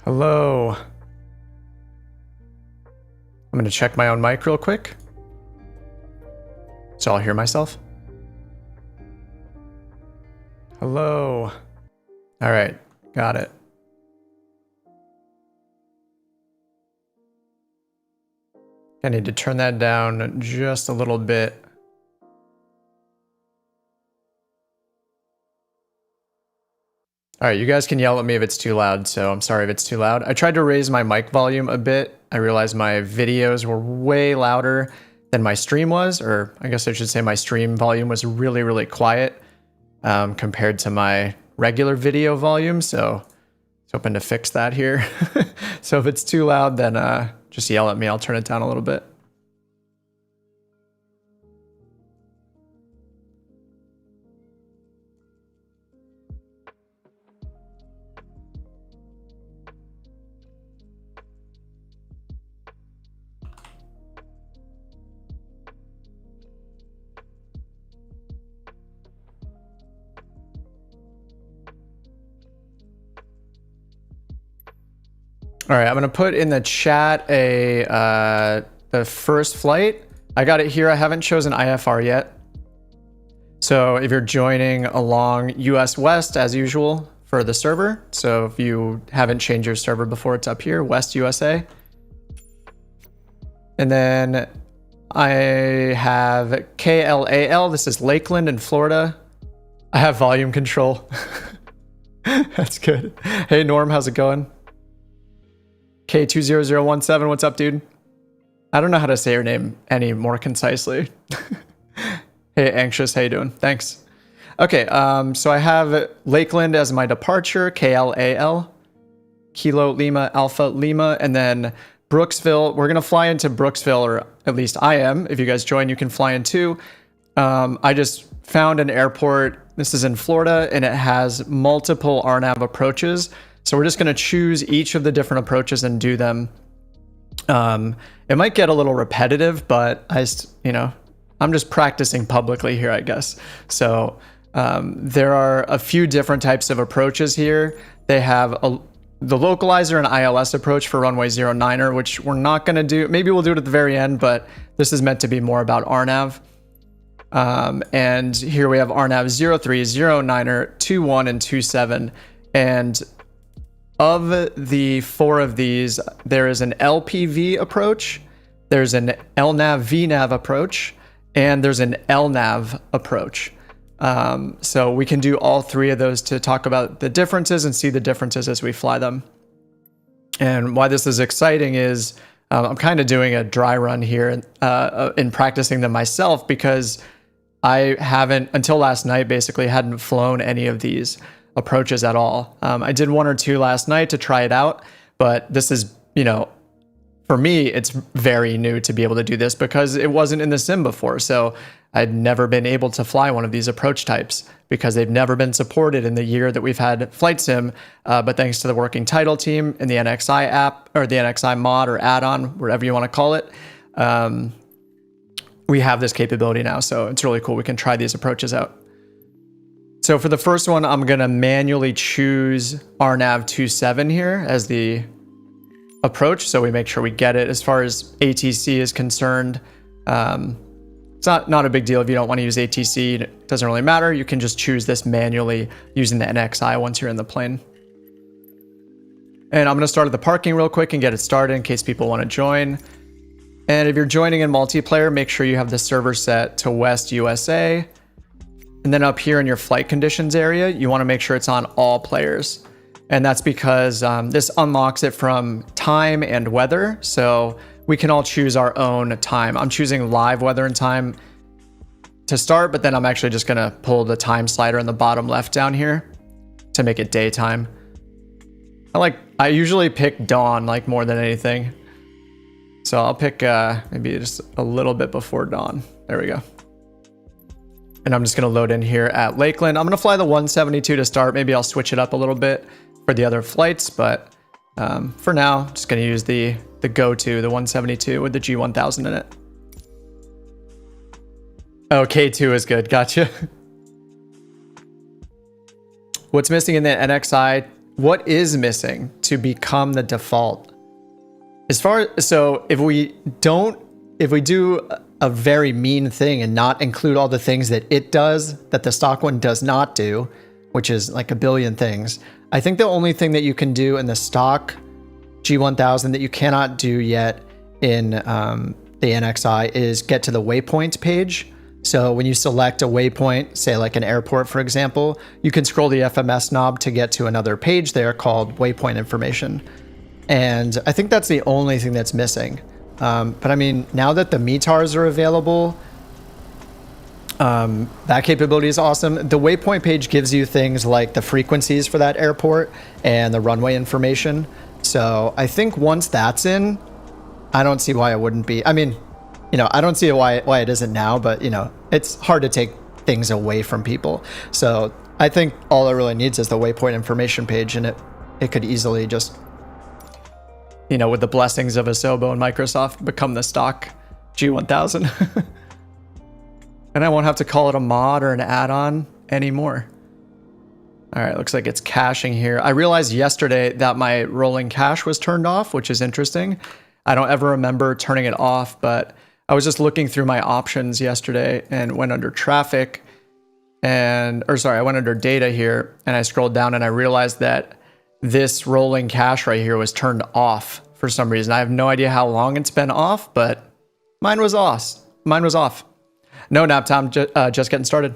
Hello. I'm going to check my own mic real quick, so I'll hear myself. Hello. All right, got it. I need to turn that down just a little bit. All right, you guys can yell at me if it's too loud, so I'm sorry if it's too loud. I tried to raise my mic volume a bit. I realized my videos were way louder than my stream was, or I guess I should say my stream volume was really, really quiet compared to my regular video volume, so I was hoping to fix that here. So if it's too loud, then just yell at me. I'll turn it down a little bit. All right, I'm gonna put in the chat the first flight. I got it here. I haven't chosen IFR yet. So if you're joining along US West as usual for the server, so if you haven't changed your server before, it's up here, West USA. And then I have KLAL. This is Lakeland in Florida. I have volume control. That's good. Hey Norm, how's it going? K20017, what's up, dude? I don't know how to say your name any more concisely. Hey, Anxious, how you doing? Thanks. Okay, so I have Lakeland as my departure, KLAL, Kilo Lima Alpha Lima, and then Brooksville. We're gonna fly into Brooksville, or at least I am. If you guys join, you can fly in too. I just found an airport. This is in Florida, and it has multiple RNAV approaches. So we're just going to choose each of the different approaches and do them. It might get a little repetitive, but I'm just practicing publicly here, I guess. So there are a few different types of approaches here. They have the localizer and ILS approach for runway 09er, which we're not going to do. Maybe we'll do it at the very end, but this is meant to be more about RNAV. And here we have RNAV 03, 09er, 21, and 27. And of the four of these, there is an LPV approach, there's an LNAV VNAV approach, and there's an LNAV approach. So we can do all three of those to talk about the differences and see the differences as we fly them. And why this is exciting is I'm kind of doing a dry run here in practicing them myself, because I haven't, until last night, basically hadn't flown any of these approaches at all. I did one or two last night to try it out, but this is, for me, it's very new to be able to do this because it wasn't in the sim before. So I'd never been able to fly one of these approach types because they've never been supported in the year that we've had flight sim. But thanks to the working title team and the NXi app, or the NXi mod or add-on, whatever you want to call it, we have this capability now. So it's really cool. We can try these approaches out. So for the first one, I'm going to manually choose RNAV 27 here as the approach, so we make sure we get it. As far as ATC is concerned, it's not a big deal if you don't want to use ATC. It doesn't really matter. You can just choose this manually using the NXi once you're in the plane. And I'm going to start at the parking real quick and get it started in case people want to join. And if you're joining in multiplayer, make sure you have the server set to West USA. And then up here in your flight conditions area, you want to make sure it's on all players. And that's because this unlocks it from time and weather. So we can all choose our own time. I'm choosing live weather and time to start, but then I'm actually just going to pull the time slider in the bottom left down here to make it daytime. I usually pick dawn more than anything. So I'll pick maybe just a little bit before dawn. There we go. And I'm just going to load in here at Lakeland. I'm going to fly the 172 to start. Maybe I'll switch it up a little bit for the other flights, but for now, just going to use the the go-to, the 172 with the G1000 in it. Oh, K2 is good. Gotcha. What's missing in the NXi? What is missing to become the default? So if we do a very mean thing and not include all the things that it does that the stock one does not do, which is like a billion things, I think the only thing that you can do in the stock G1000 that you cannot do yet in the NXi is get to the waypoint page. So when you select a waypoint, say like an airport, for example, you can scroll the FMS knob to get to another page there called waypoint information. And I think that's the only thing that's missing. But I mean, now that the METARs are available, that capability is awesome. The waypoint page gives you things like the frequencies for that airport and the runway information. So I think once that's in, I don't see why it wouldn't be. I mean, you know, I don't see why it isn't now, but you know, it's hard to take things away from people. So I think all it really needs is the waypoint information page, and it could easily just, you know, with the blessings of Asobo and Microsoft, become the stock G1000. And I won't have to call it a mod or an add-on anymore. All right, looks like it's caching here. I realized yesterday that my rolling cache was turned off, which is interesting. I don't ever remember turning it off, but I was just looking through my options yesterday and went under traffic I went under data here, and I scrolled down and I realized that this rolling cache right here was turned off for some reason. I have no idea how long it's been off, but mine was off. No nap time, just getting started.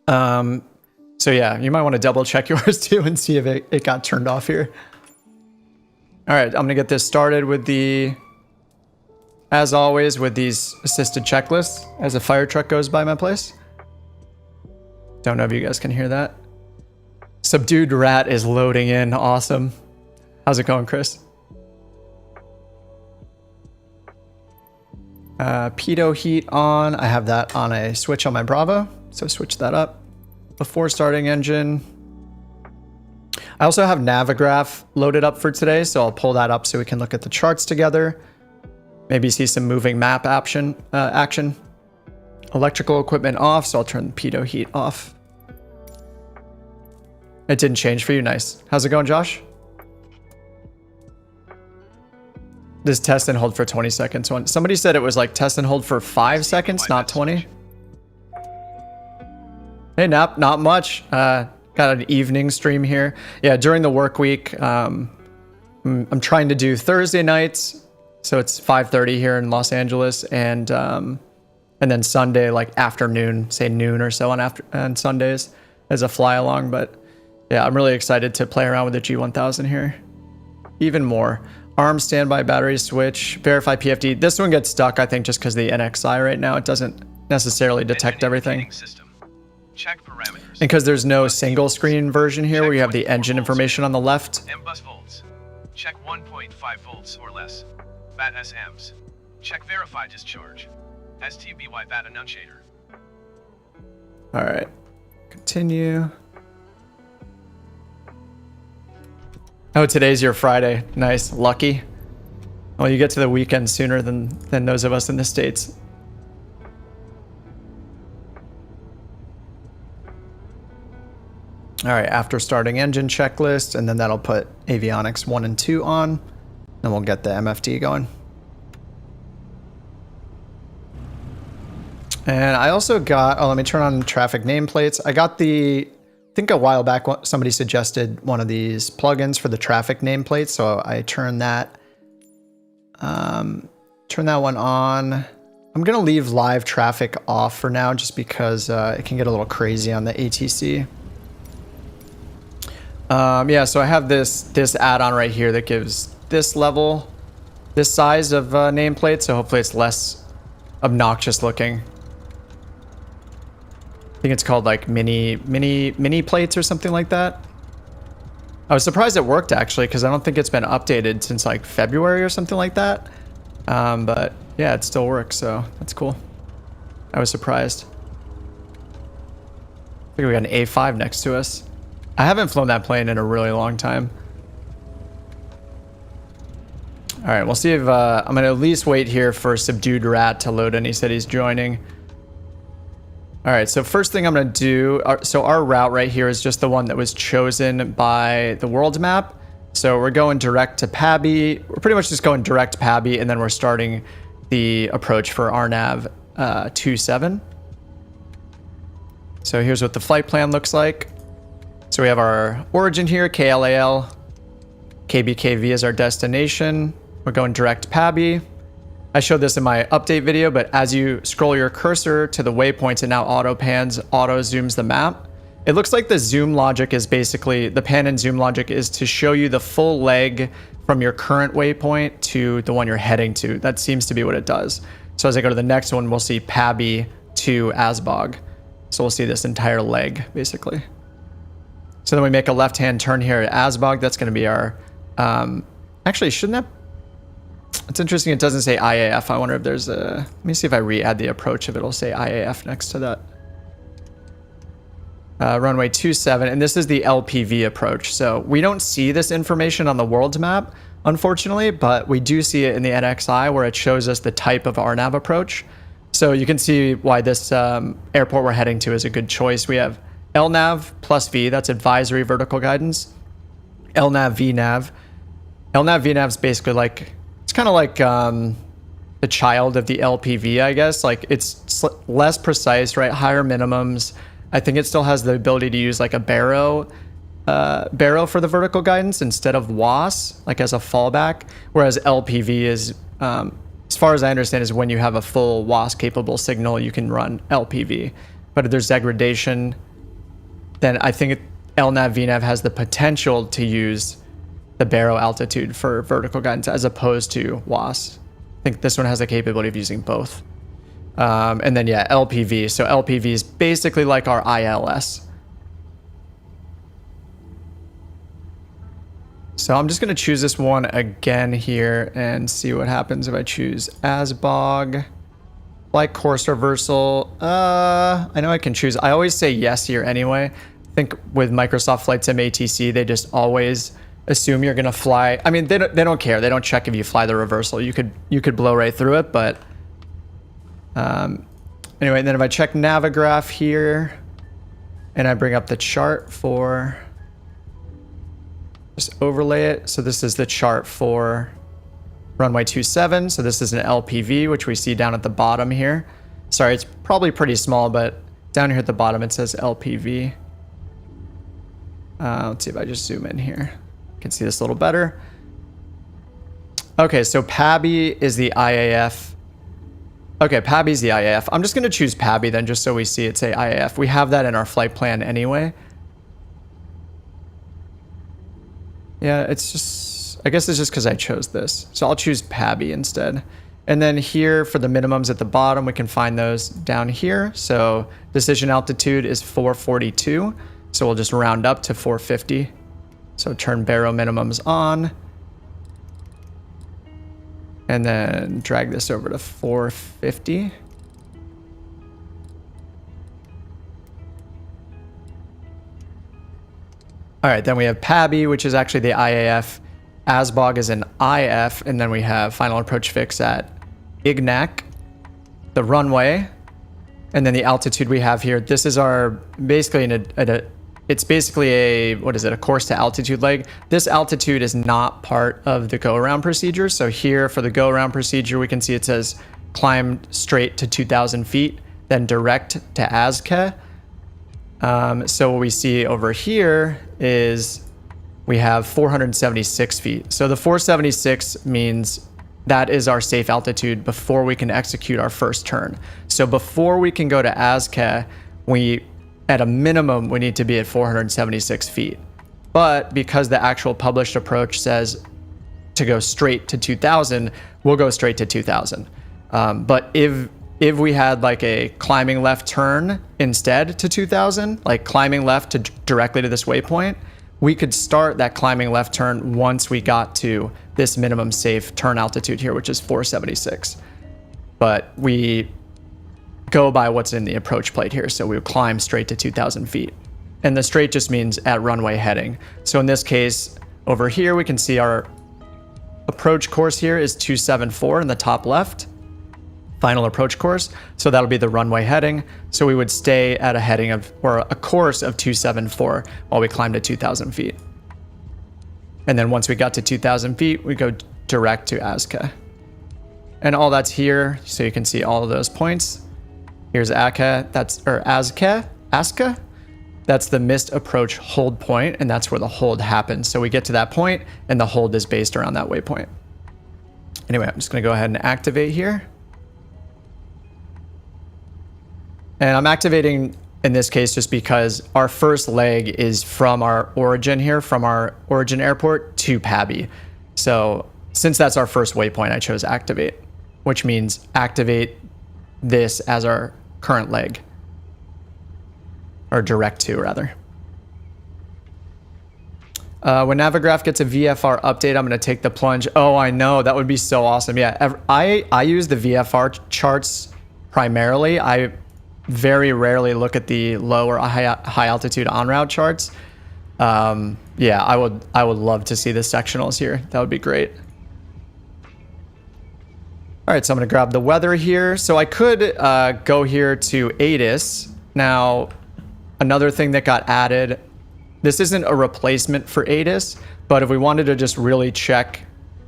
So yeah, you might want to double check yours too and see if it got turned off here. All right, I'm gonna get this started with as always, with these assisted checklists as a fire truck goes by my place. Don't know if you guys can hear that. Subdued rat is loading in. Awesome. How's it going, Chris? Pitot heat on. I have that on a switch on my Bravo, so switch that up before starting engine. I also have Navigraph loaded up for today, so I'll pull that up so we can look at the charts together. Maybe see some moving map action. Electrical equipment off, so I'll turn the pitot heat off. It didn't change for you. Nice. How's it going, Josh? This test and hold for 20 seconds. Somebody said it was like test and hold for 5 seconds, not 20. Hey, Nap, not much. Got an evening stream here. Yeah, during the work week, I'm trying to do Thursday nights. So it's 5:30 here in Los Angeles, and then Sunday like afternoon, say noon or so on Sundays as a fly along. But yeah, I'm really excited to play around with the G1000 here. Even more. ARM standby battery switch, verify PFD. This one gets stuck, I think, just because the NXi right now, it doesn't necessarily detect everything. Check parameters. And because there's no single screen version here where you have the engine information on the left. MBus volts. Check 1.5 volts or less. BAT SMs. Check verify discharge. STBY BAT annunciator. All right, continue. Oh, today's your Friday. Nice, lucky. Well, you get to the weekend sooner than those of us in the States. All right, after starting engine checklist, and then that'll put avionics 1 and 2 on. Then we'll get the MFD going. And I also got, let me turn on traffic nameplates. I got I think a while back, somebody suggested one of these plugins for the traffic nameplates. So I turned that one on. I'm going to leave live traffic off for now, just because it can get a little crazy on the ATC. Yeah, so I have this add-on right here that gives this size of nameplate, so hopefully it's less obnoxious looking. I think it's called like mini plates or something like that. I was surprised it worked actually, because I don't think it's been updated since like February or something like that. But yeah, it still works, so that's cool. I was surprised. I think we got an A5 next to us. I haven't flown that plane in a really long time. All All right, we'll see if I'm gonna at least wait here for Subdued Rat to load in. He said he's joining. All right, so first thing I'm gonna do, so our route right here is just the one that was chosen by the world map. So we're going direct to Pabby. We're pretty much just going direct Pabby, and then we're starting the approach for RNAV 27. So here's what the flight plan looks like. So we have our origin here, KLAL. KBKV is our destination. We're going direct Pabby. I showed this in my update video, but as you scroll your cursor to the waypoints, it now auto pans, auto zooms the map. It looks like the zoom logic is basically, the pan and zoom logic is to show you the full leg from your current waypoint to the one you're heading to. That seems to be what it does. So as I go to the next one, we'll see Pabby to Asbog. So we'll see this entire leg, basically. So then we make a left-hand turn here at Asbog. That's going to be our... actually, shouldn't that... It's interesting it doesn't say IAF. I wonder if there's a... Let me see if I re-add the approach, if it'll say IAF next to that. Runway 27, and this is the LPV approach. So we don't see this information on the world map, unfortunately, but we do see it in the NXi where it shows us the type of RNAV approach. So you can see why this airport we're heading to is a good choice. We have LNAV plus V, that's advisory vertical guidance. LNAV VNAV. LNAV VNAV is basically like, it's kind of like the child of the LPV, I guess. Like it's less precise, right? Higher minimums. I think it still has the ability to use like a barrow for the vertical guidance instead of WAS, like as a fallback. Whereas LPV is, as far as I understand, is when you have a full WAS capable signal, you can run LPV. But if there's degradation, then I think LNAV VNAV has the potential to use the barrow altitude for vertical guidance as opposed to WAS. I think this one has the capability of using both. And then, yeah, LPV. So LPV is basically like our ILS. So I'm just going to choose this one again here and see what happens if I choose Asbog. Flight course reversal. I know I can choose. I always say yes here anyway. I think with Microsoft Flight Sim ATC, they just always assume you're going to fly. I mean, they don't care. They don't check if you fly the reversal. You could blow right through it, but... anyway, and then if I check Navigraph here and I bring up the chart for, just overlay it. So this is the chart for runway 27. So this is an LPV, which we see down at the bottom here. Sorry, it's probably pretty small, but down here at the bottom, it says LPV. Let's see if I just zoom in here. You can see this a little better. Okay, so Pabby is the IAF. Okay, Pabby's the IAF. I'm just going to choose Pabby then, just so we see it say IAF. We have that in our flight plan anyway. Yeah, it's just... I guess it's just because I chose this. So I'll choose Pabby instead. And then here for the minimums at the bottom, we can find those down here. So decision altitude is 442. So we'll just round up to 450. So turn barrow minimums on. And then drag this over to 450. All right, then we have Pabby, which is actually the IAF. Asbog is an IF. And then we have final approach fix at Ignac, the runway. And then the altitude we have here. This is our basically it's basically a, what is it, a course to altitude leg. This altitude is not part of the go-around procedure. So here for the go-around procedure, we can see it says climb straight to 2,000 feet, then direct to ASCA. So what we see over here is we have 476 feet. So the 476 means that is our safe altitude before we can execute our first turn. So before we can go to ASCA, at a minimum, we need to be at 476 feet. But because the actual published approach says to go straight to 2,000, we'll go straight to 2,000. But if we had like a climbing left turn instead to 2,000, like climbing left to directly to this waypoint, we could start that climbing left turn once we got to this minimum safe turn altitude here, which is 476. But we go by what's in the approach plate here. So we'll climb straight to 2,000 feet. And the straight just means at runway heading. So in this case, over here, we can see our approach course here is 274 in the top left. Final approach course. So that'll be the runway heading. So we would stay at a heading of, or a course of 274 while we climb to 2,000 feet. And then once we got to 2,000 feet, we go direct to ASCA. And all that's here, so you can see all of those points. Here's ASCA, ASCA. That's the missed approach hold point, and that's where the hold happens. So we get to that point, and the hold is based around that waypoint. Anyway, I'm just gonna go ahead and activate here. And I'm activating in this case just because our first leg is from our origin here, from our origin airport to PABI. So since that's our first waypoint, I chose activate, which means activate this as our current leg. Or direct to, rather. When Navigraph gets a VFR update, I'm going to take the plunge. Oh, I know. That would be so awesome. Yeah, I use the VFR charts primarily. I very rarely look at the low or high altitude en route charts. Yeah, I would love to see the sectionals here. That would be great. All right, so I'm going to grab the weather here. So I could go here to ATIS. Now, another thing that got added, this isn't a replacement for ATIS, but if we wanted to just really check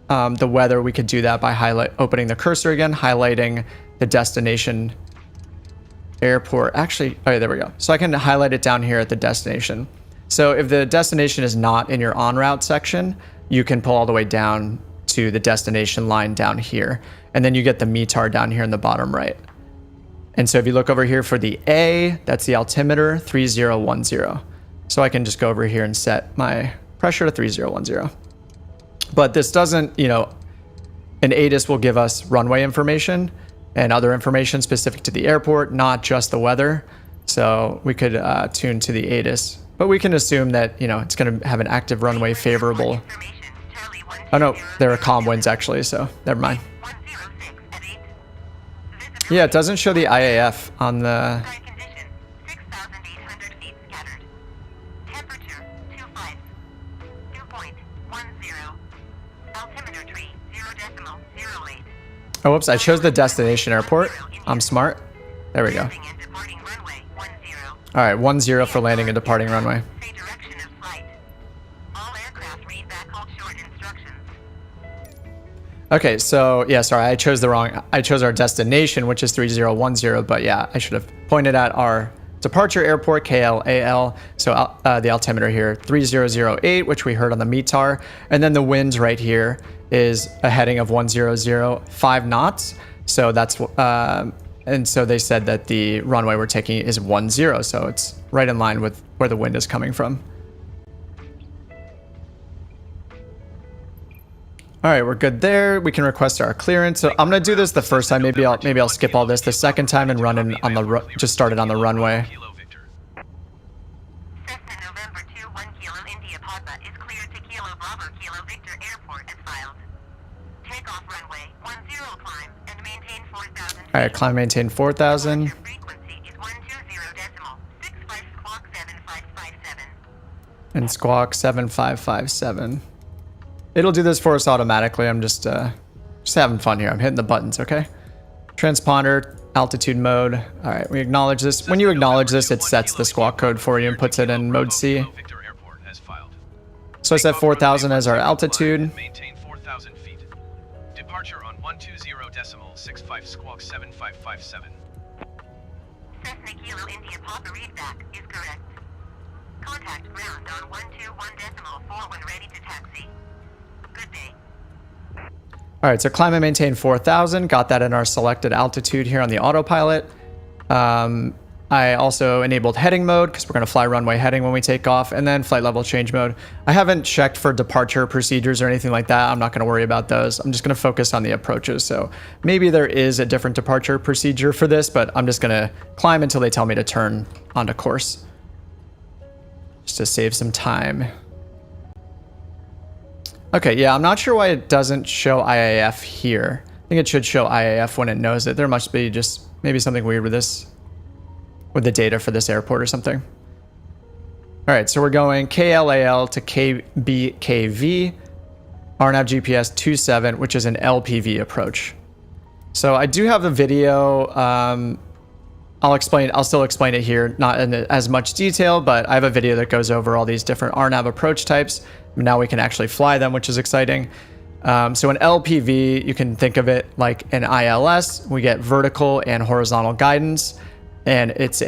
the weather, we could do that by opening the cursor again, highlighting the destination airport. Actually, oh yeah, there we go. So I can highlight it down here at the destination. So if the destination is not in your en route section, you can pull all the way down to the destination line down here. And then you get the METAR down here in the bottom right. And so if you look over here for the A, that's the altimeter 3010. So I can just go over here and set my pressure to 3010. But this doesn't, an ATIS will give us runway information and other information specific to the airport, not just the weather. So we could tune to the ATIS, but we can assume that, it's going to have an active runway favorable. Oh no, there are calm winds actually, so never mind. Yeah, it doesn't show the IAF on the... Oh, whoops, I chose the destination airport. I'm smart. There we go. All right, 10 for landing and departing runway. Okay, so yeah, sorry, I chose our destination, which is 3010, but yeah, I should have pointed at our departure airport, KLAL. So the altimeter here, 3008, which we heard on the METAR. And then the winds right here is a heading of 1005 knots. So that's, and so they said that the runway we're taking is 10. So it's right in line with where the wind is coming from. All right, we're good there. We can request our clearance. So I'm gonna do this the first time. Maybe I'll skip all this the second time and run in on the just start it on the runway. Cessna November 2 1 Kilo India Papa is cleared to Kilo Bravo Kilo Victor Airport as filed. Takeoff runway 10 climb and maintain 4,000. All right, climb maintain 4,000. Frequency is 120.65 squawk 7557. And squawk 7557. It'll do this for us automatically. I'm just having fun here. I'm hitting the buttons, okay? Transponder, altitude mode. All right, we acknowledge this. When you acknowledge this, it sets the squawk code for you and puts it in mode C. So I set 4,000 as our altitude. Maintain 4,000 feet. Departure on 120.65 squawk 7557. Cessna Kilo India Papa readback is correct. Contact ground on 121.4 when ready to taxi. Good day. All right, so climb and maintain 4,000. Got that in our selected altitude here on the autopilot. I also enabled heading mode because we're going to fly runway heading when we take off, and then flight level change mode. I haven't checked for departure procedures or anything like that. I'm not going to worry about those. I'm just going to focus on the approaches. So maybe there is a different departure procedure for this, but I'm just going to climb until they tell me to turn onto course, just to save some time. Okay, yeah, I'm not sure why it doesn't show IAF here. I think it should show IAF when it knows it. There must be just maybe something weird with this, with the data for this airport or something. All right, so we're going KLAL to KBKV. RNAV GPS 27, which is an LPV approach. So I do have a video. I'll still explain it here, not in as much detail, but I have a video that goes over all these different RNAV approach types. Now we can actually fly them, which is exciting. So an LPV, you can think of it like an ILS. We get vertical and horizontal guidance, and it's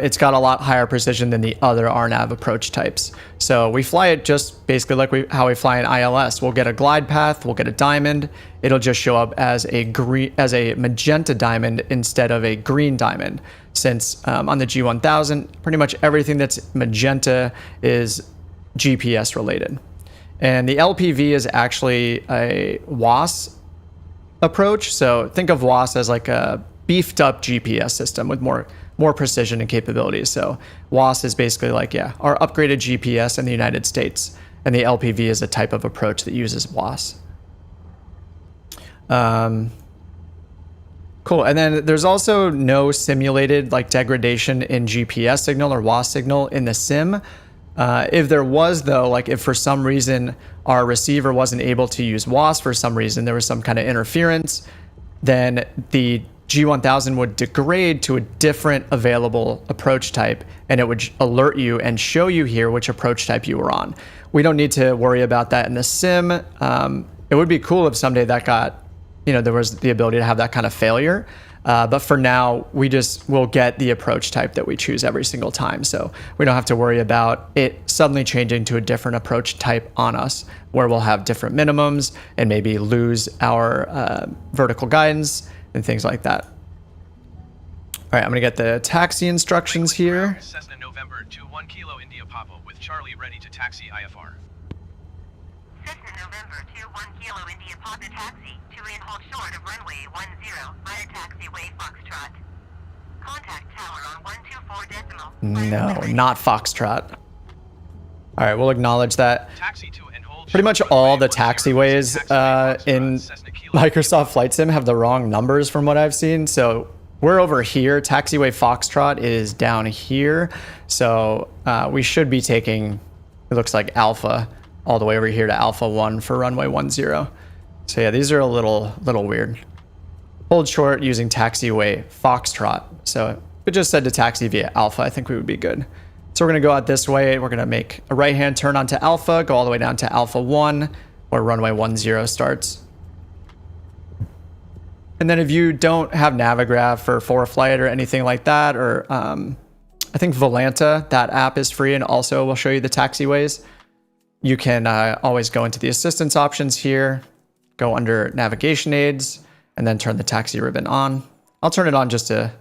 it's got a lot higher precision than the other RNAV approach types. So we fly it just basically like how we fly an ILS. We'll get a glide path, we'll get a diamond. It'll just show up as a magenta diamond instead of a green diamond. Since on the G1000, pretty much everything that's magenta is GPS related. And the LPV is actually a WAAS approach. So think of WAAS as like a beefed up GPS system with more precision and capabilities. So WAAS is basically like, our upgraded GPS in the United States. And the LPV is a type of approach that uses WAAS. Cool. And then there's also no simulated like degradation in GPS signal or WAAS signal in the sim. If there was, though, like if for some reason our receiver wasn't able to use WAAS for some reason, there was some kind of interference, then the G1000 would degrade to a different available approach type, and it would alert you and show you here which approach type you were on. We don't need to worry about that in the sim. It would be cool if someday that got, there was the ability to have that kind of failure. But for now, we'll get the approach type that we choose every single time. So we don't have to worry about it suddenly changing to a different approach type on us, where we'll have different minimums and maybe lose our vertical guidance and things like that. All right, I'm gonna get the taxi instructions here. Cessna November 21 Kilo India Papa with Charlie ready to taxi IFR. Cessna November 21 Kilo India Papa taxi to and hold short of runway 10, via taxiway Foxtrot. Contact tower on 124 decimal. No, not Foxtrot. All right, we'll acknowledge that. Taxi to and hold Pretty much all the taxiways in Microsoft Flight Sim have the wrong numbers from what I've seen. So we're over here. Taxiway Foxtrot is down here. So we should be taking, it looks like Alpha, all the way over here to Alpha 1 for runway 10. So yeah, these are a little weird. Hold short using taxiway Foxtrot. So if it just said to taxi via Alpha, I think we would be good. So we're gonna go out this way. We're gonna make a right-hand turn onto Alpha, go all the way down to Alpha 1, where runway 10 starts. And then if you don't have Navigraph for ForeFlight or anything like that, or I think Volanta, that app is free and also will show you the taxiways. You can always go into the assistance options here, go under navigation aids, and then turn the taxi ribbon on. I'll turn it on just to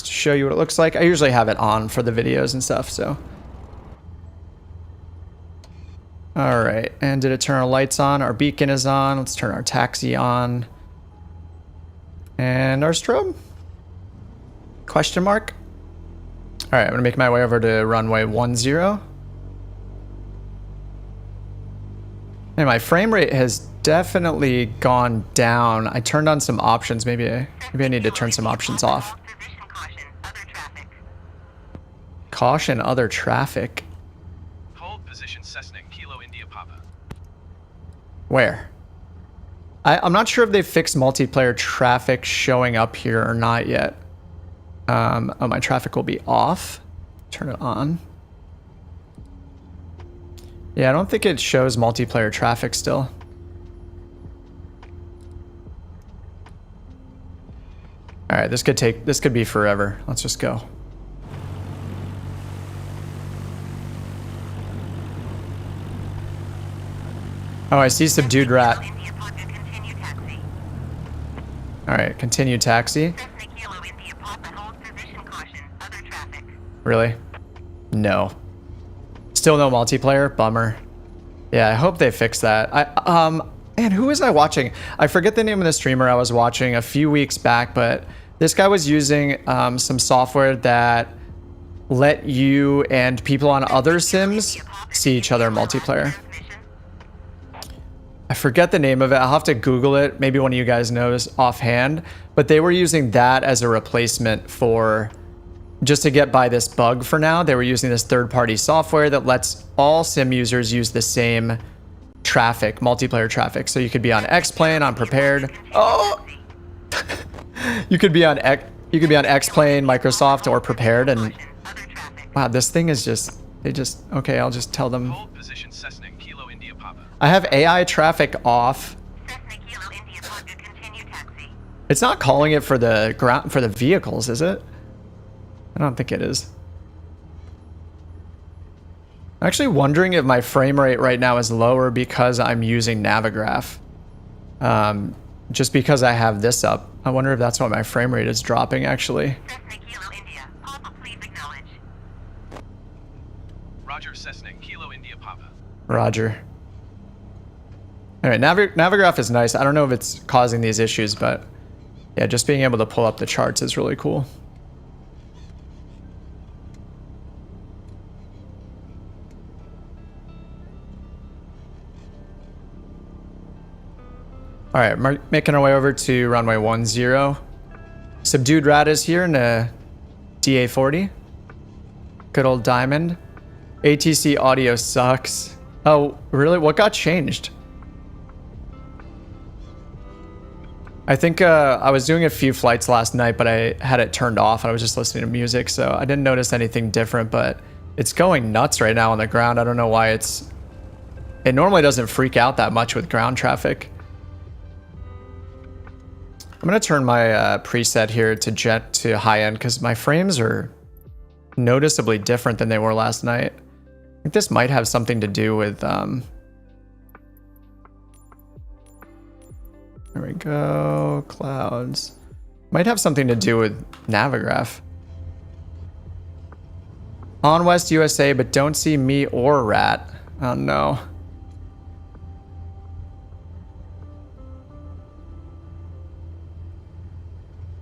show you what it looks like. I usually have it on for the videos and stuff, so. All right, and did it turn our lights on? Our beacon is on. Let's turn our taxi on. And our strobe? Question mark? All right, I'm gonna make my way over to runway 10. And my frame rate has definitely gone down. I turned on some options. Maybe I need to turn some options off. Caution other traffic. Hold position Cessna Kilo India Papa. Where? I'm not sure if they fixed multiplayer traffic showing up here or not yet. Oh, my traffic will be off. Turn it on. Yeah, I don't think it shows multiplayer traffic still. All right, this could be forever. Let's just go. Oh, I see subdued rat. All right, continue taxi. Really? No. Still no multiplayer? Bummer. Yeah, I hope they fix that. Man, who was I watching? I forget the name of the streamer I was watching a few weeks back, but this guy was using some software that let you and people on other sims see each other in multiplayer. I forget the name of it. I'll have to Google it. Maybe one of you guys knows offhand. But they were using that as a replacement for just to get by this bug for now, they were using this third-party software that lets all sim users use the same traffic, multiplayer traffic. So you could be on X-Plane, on Prepared. Oh! you could be on X-Plane, Microsoft, or Prepared, and wow, this thing is just, okay, I'll just tell them. Hold position Cessna Kilo India Papa. I have AI traffic off. Cessna Kilo India Papa, continue taxi. It's not calling it for the ground, for the vehicles, is it? I don't think it is. I'm actually wondering if my frame rate right now is lower because I'm using Navigraph. Just because I have this up. I wonder if that's why my frame rate is dropping, actually. Cessna Kilo India Papa, please acknowledge. Roger, Cessna Kilo India Papa. Roger. Alright, Navigraph is nice. I don't know if it's causing these issues, but yeah, just being able to pull up the charts is really cool. All right, making our way over to runway 10. Subdued Rat is here in a DA40. Good old Diamond. ATC audio sucks. Oh, really? What got changed? I think I was doing a few flights last night, but I had it turned off and I was just listening to music, so I didn't notice anything different, but it's going nuts right now on the ground. I don't know why it normally doesn't freak out that much with ground traffic. I'm going to turn my preset here to jet to high end because my frames are noticeably different than they were last night. I think this might have something to do with... There we go. Clouds. Might have something to do with Navigraph. On West USA, but don't see me or Rat. Oh no.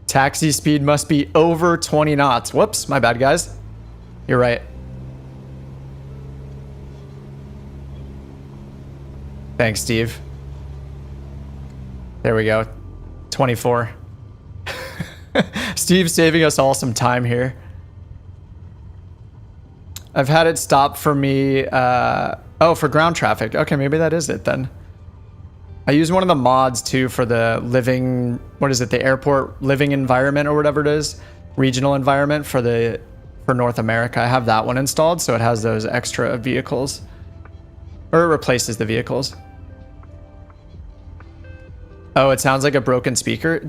Taxi speed must be over 20 knots. Whoops, my bad, guys. You're right. Thanks, Steve. There we go. 24. Steve's saving us all some time here. I've had it stop for me. Oh, for ground traffic. Okay, maybe that is it then. I use one of the mods too for the living, what is it, the airport living environment or whatever it is, regional environment for North America. I have that one installed, so it has those extra vehicles, or it replaces the vehicles. Oh, it sounds like a broken speaker.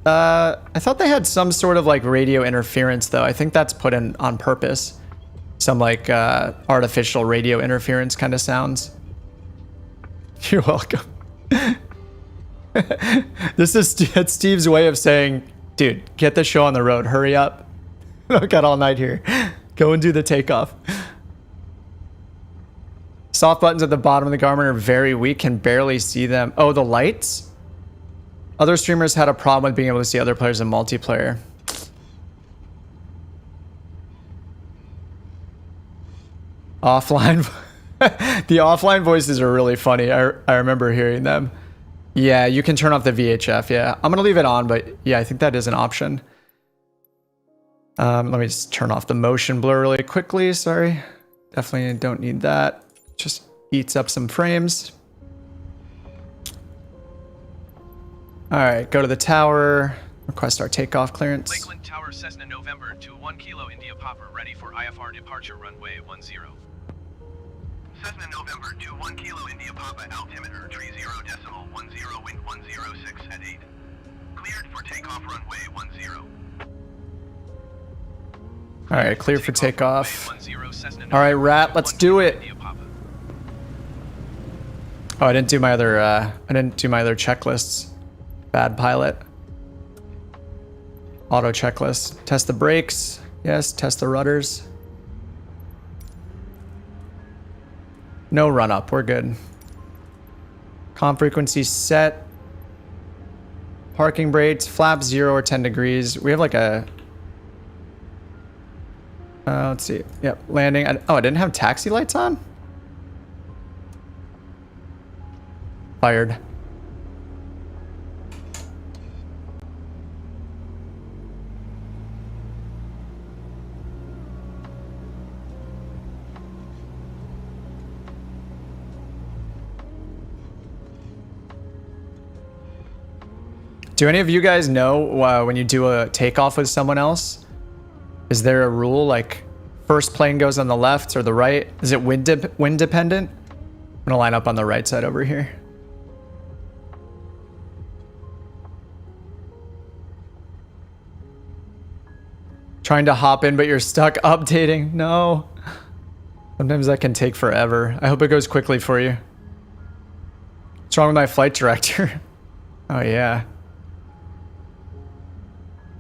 I thought they had some sort of like radio interference though. I think that's put in on purpose. Some like artificial radio interference kind of sounds. You're welcome. This is Steve's way of saying, dude, get the show on the road. Hurry up. I've got all night here. Go and do the takeoff. Soft buttons at the bottom of the Garmin are very weak. Can barely see them. Oh, the lights? Other streamers had a problem with being able to see other players in multiplayer. Offline. The offline voices are really funny. I remember hearing them. Yeah, you can turn off the VHF. Yeah, I'm gonna leave it on, but yeah, I think that is an option. Let me just turn off the motion blur really quickly. Sorry, definitely don't need that. Just eats up some frames. All right, go to the tower. Request our takeoff clearance. Lakeland Tower, Cessna November 21 Kilo India Papa, ready for IFR departure runway 10. Cessna November 21 Kilo India Papa, altimeter 30.10, wind 106 at 8. Cleared for takeoff runway 10. All right, clear for takeoff. All right, Rat, let's do it. Oh, I didn't do my other checklists. Bad pilot. Auto checklist. Test the brakes. Yes, test the rudders. No run up, we're good. Comm frequency set. Parking brakes, flaps 0 or 10 degrees. We have like a... let's see. Yep, landing. Oh, I didn't have taxi lights on? Fired. Do any of you guys know when you do a takeoff with someone else? Is there a rule like first plane goes on the left or the right? Is it wind dependent? I'm gonna line up on the right side over here. Trying to hop in, but you're stuck updating. No. Sometimes that can take forever. I hope it goes quickly for you. What's wrong with my flight director? Oh yeah.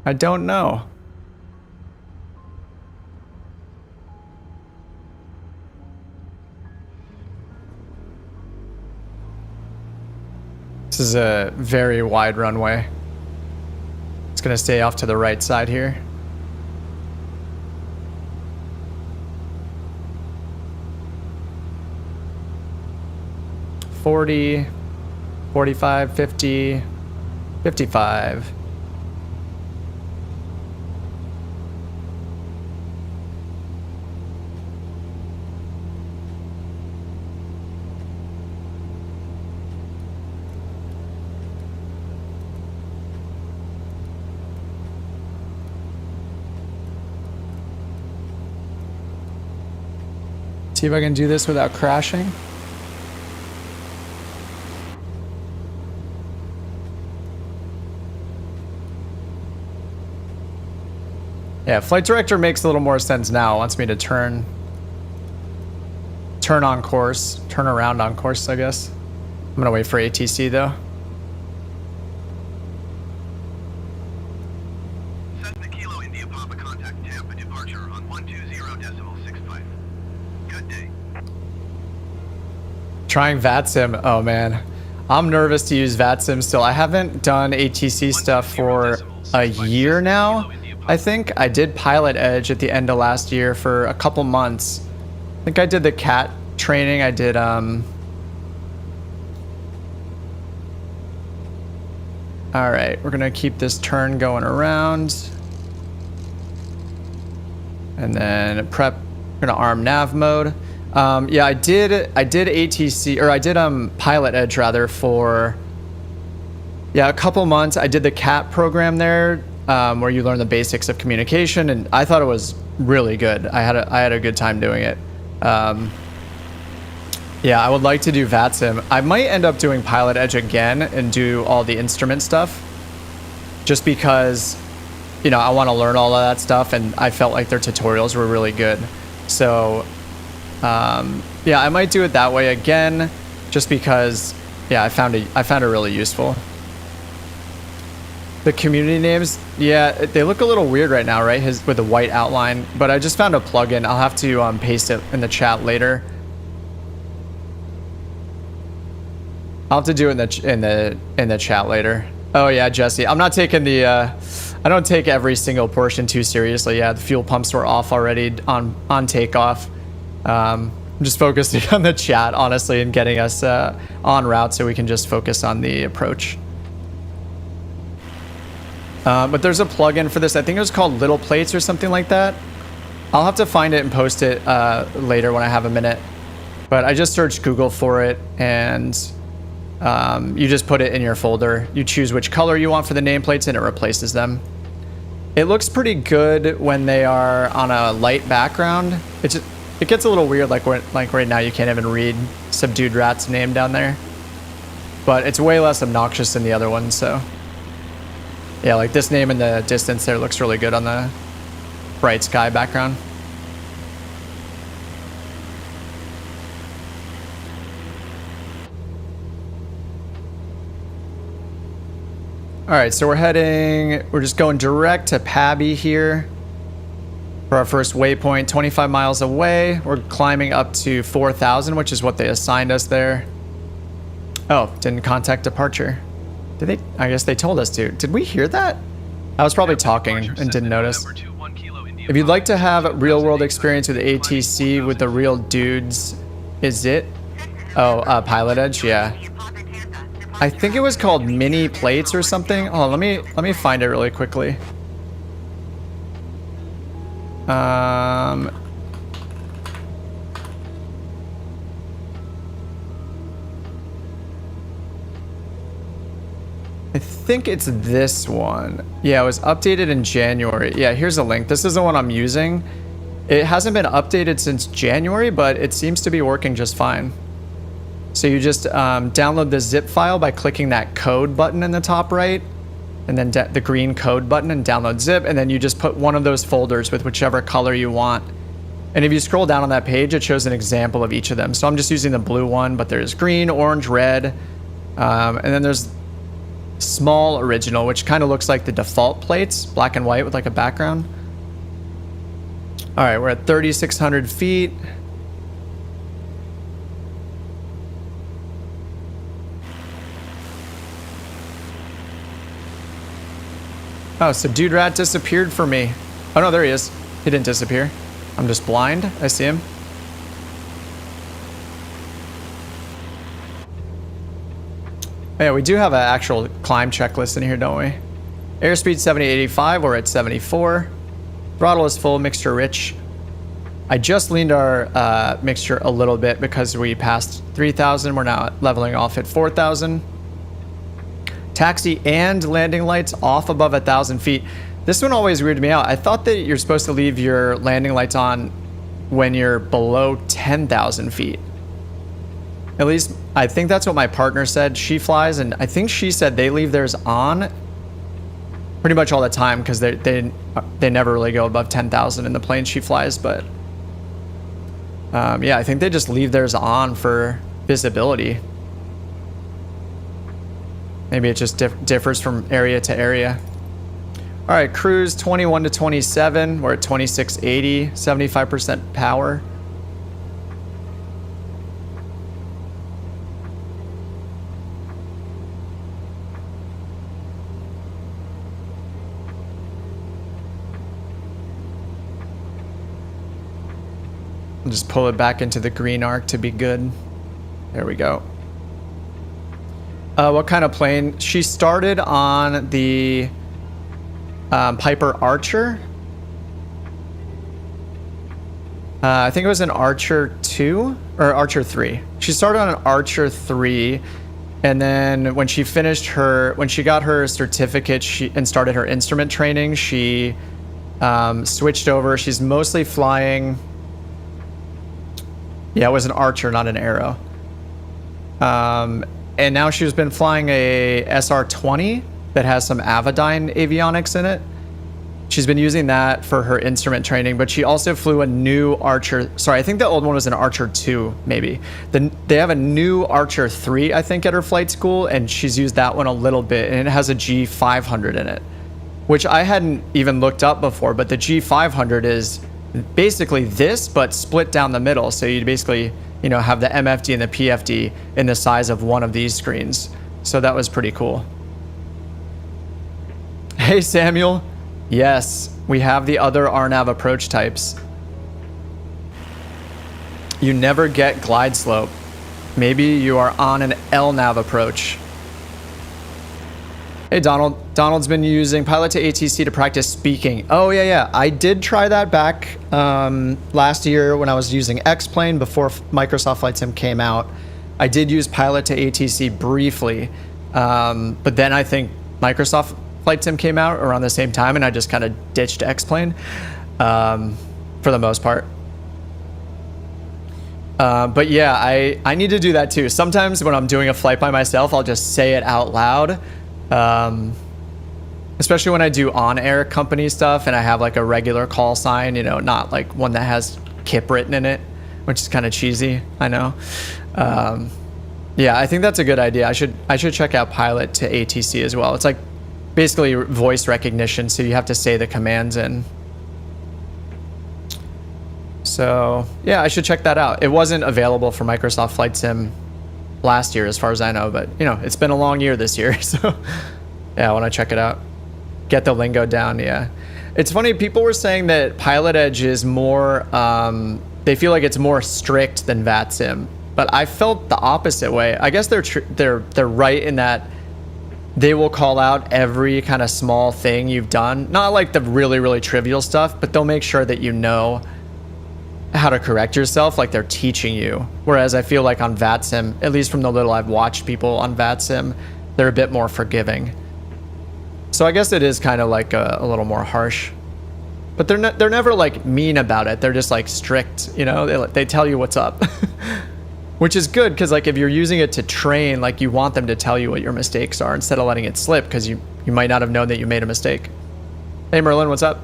I don't know. This is a very wide runway. It's gonna stay off to the right side here. $40, $45, $50, $55. See if I can do this without crashing. Yeah, flight director makes a little more sense now. Wants me to turn on course, turn around on course, I guess. I'm gonna wait for ATC though. Cessna Kilo India Papa contact Tampa departure on 120.65. Good day. Trying VATSIM. Oh man, I'm nervous to use VATSIM still. I haven't done ATC stuff for a year now. I think I did Pilot Edge at the end of last year for a couple months. I think I did the CAT training. I did all right, we're gonna keep this turn going around. And then prep, we're gonna arm nav mode. Yeah, I did ATC, or I did Pilot Edge rather for a couple months. I did the CAT program there. Where you learn the basics of communication, and I thought it was really good. I had a good time doing it. Yeah, I would like to do VATSIM. I might end up doing Pilot Edge again and do all the instrument stuff, just because, you know, I want to learn all of that stuff, and I felt like their tutorials were really good. So, yeah, I might do it that way again, just because, yeah, I found it really useful. The community names, yeah, they look a little weird right now, right? With the white outline, but I just found a plugin. I'll have to paste it in the chat later. I'll have to do it in the chat later. Oh yeah, Jesse, I'm not taking the. I don't take every single portion too seriously. Yeah, the fuel pumps were off already on takeoff. I'm just focusing on the chat, honestly, and getting us en route so we can just focus on the approach. But there's a plugin for this. I think it was called Little Plates or something like that. I'll have to find it and post it later when I have a minute. But I just searched Google for it, and you just put it in your folder. You choose which color you want for the nameplates, and it replaces them. It looks pretty good when they are on a light background. It gets a little weird, like right now you can't even read Subdued Rat's name down there. But it's way less obnoxious than the other one, so... Yeah, like this name in the distance there looks really good on the bright sky background. All right, so we're just going direct to Pabby here for our first waypoint, 25 miles away. We're climbing up to 4,000, which is what they assigned us there. Oh, didn't contact departure. Did they? I guess they told us to. Did we hear that? I was probably talking and didn't notice. If you'd like to have real-world experience with ATC with the real dudes, is it? Oh, Pilot Edge, yeah. I think it was called Mini Plates or something. Oh, let me find it really quickly. I I think it's this one. Yeah, it was updated in January. Yeah, here's a link. This is the one I'm using. It hasn't been updated since January, but it seems to be working just fine. So you just download the zip file by clicking that code button in the top right, and then the green code button, and download zip, and then you just put one of those folders with whichever color you want. And if you scroll down on that page, it shows an example of each of them. So I'm just using the blue one, but there's green, orange, red, and then there's small original, which kind of looks like the default plates, black and white with like a background. All right, we're at 3,600 feet. Oh, so Dude Rat disappeared for me. Oh no, there he is. He didn't disappear. I'm just blind. I see him. Oh, yeah, we do have an actual climb checklist in here, don't we? Airspeed 70-85, we're at 74. Throttle is full, mixture rich. I just leaned our mixture a little bit because we passed 3,000. We're now leveling off at 4,000. Taxi and landing lights off above 1,000 feet. This one always weirded me out. I thought that you're supposed to leave your landing lights on when you're below 10,000 feet. At least I think that's what my partner said. She flies, and I think she said they leave theirs on pretty much all the time because they never really go above 10,000 in the plane she flies. But yeah, I think they just leave theirs on for visibility. Maybe it just differs from area to area. All right, cruise 21 to 27. We're at 2680, 75% power. I'll just pull it back into the green arc to be good. There we go. What kind of plane? She started on the Piper Archer. I think it was an Archer 2 or Archer 3. She started on an Archer 3, and then when she got her certificate and started her instrument training, she switched over. She's mostly flying. Yeah, it was an Archer, not an Arrow. And now she's been flying a SR-20 that has some Avidyne avionics in it. She's been using that for her instrument training, but she also flew a new Archer. Sorry, I think the old one was an Archer 2, maybe. They have a new Archer 3, I think, at her flight school, and she's used that one a little bit, and it has a G500 in it, which I hadn't even looked up before, but the G500 is basically this, but split down the middle. So you basically, you know, have the MFD and the PFD in the size of one of these screens. So that was pretty cool. Hey, Samuel. Yes, we have the other RNAV approach types. You never get glide slope. Maybe you are on an LNAV approach. Hey, Donald. Donald's been using Pilot to ATC to practice speaking. Oh, yeah. I did try that back last year when I was using X-Plane before Microsoft Flight Sim came out. I did use Pilot to ATC briefly, but then I think Microsoft Flight Sim came out around the same time, and I just kind of ditched X-Plane for the most part. But yeah, I need to do that too. Sometimes when I'm doing a flight by myself, I'll just say it out loud. Especially when I do on-air company stuff and I have like a regular call sign, you know, not like one that has KIP written in it, which is kind of cheesy, I know. Yeah, I think that's a good idea. I should check out Pilot to ATC as well. It's like basically voice recognition, so you have to say the commands in. So yeah, I should check that out. It wasn't available for Microsoft Flight Sim last year, as far as I know, but you know, it's been a long year this year, so yeah, I want to check it out. Get the lingo down. Yeah, it's funny. People were saying that Pilot Edge is more. They feel like it's more strict than VATSIM, but I felt the opposite way. I guess they're right in that they will call out every kind of small thing you've done, not like the really trivial stuff, but they'll make sure that you know how to correct yourself, like they're teaching you. Whereas I feel like on VATSIM, at least from the little I've watched people on VATSIM, they're a bit more forgiving. So I guess it is kind of like a little more harsh. But they're never like mean about it. They're just like strict, you know? They tell you what's up. Which is good because like if you're using it to train, like you want them to tell you what your mistakes are instead of letting it slip because you might not have known that you made a mistake. Hey Merlin, what's up?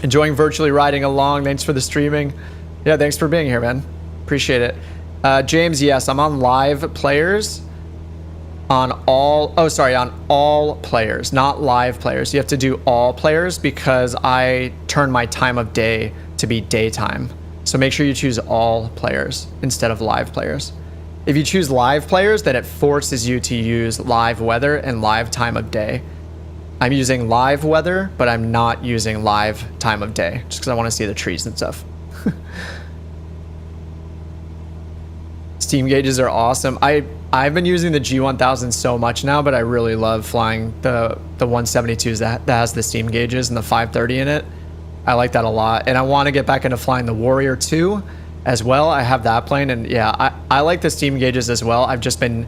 Enjoying virtually riding along. Thanks for the streaming. Yeah, thanks for being here, man. Appreciate it. James, yes, I'm on live players. On all players, not live players. You have to do all players because I turn my time of day to be daytime. So make sure you choose all players instead of live players. If you choose live players, then it forces you to use live weather and live time of day. I'm using live weather, but I'm not using live time of day just because I want to see the trees and stuff. Steam gauges are awesome. I've been using the G1000 so much now, but I really love flying the 172s that has the steam gauges and the 530 in it. I like that a lot. And I want to get back into flying the Warrior 2 as well. I have that plane, and yeah, I like the steam gauges as well. I've just been,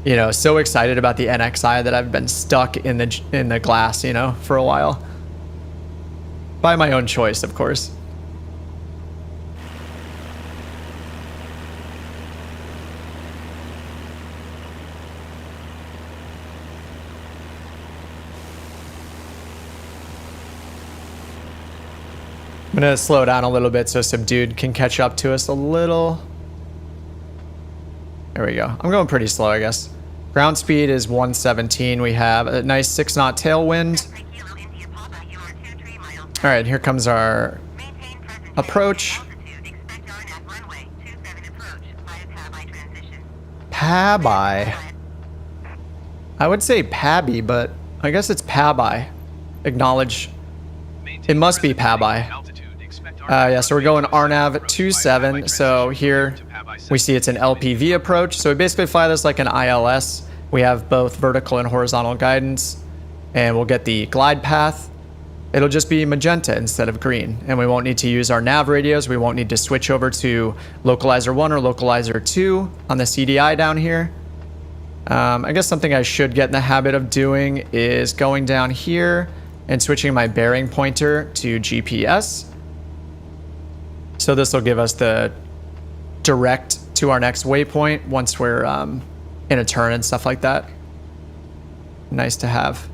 you know, so excited about the NXi that I've been stuck in the glass, you know, for a while. By my own choice, of course. I'm gonna slow down a little bit so Subdued can catch up to us a little. There we go. I'm going pretty slow, I guess. Ground speed is 117. We have a nice 6-knot tailwind. All right, here comes our approach. Pabai. I would say Pabby, but I guess it's Pabai. Acknowledge. It must be Pabai. Yeah, so we're going RNAV 27. So here we see it's an LPV approach. So we basically fly this like an ILS. We have both vertical and horizontal guidance, and we'll get the glide path. It'll just be magenta instead of green, and we won't need to use our nav radios. We won't need to switch over to localizer 1 or localizer 2 on the CDI down here. I guess something I should get in the habit of doing is going down here and switching my bearing pointer to GPS. So this will give us the direct to our next waypoint once we're in a turn and stuff like that. Nice to have.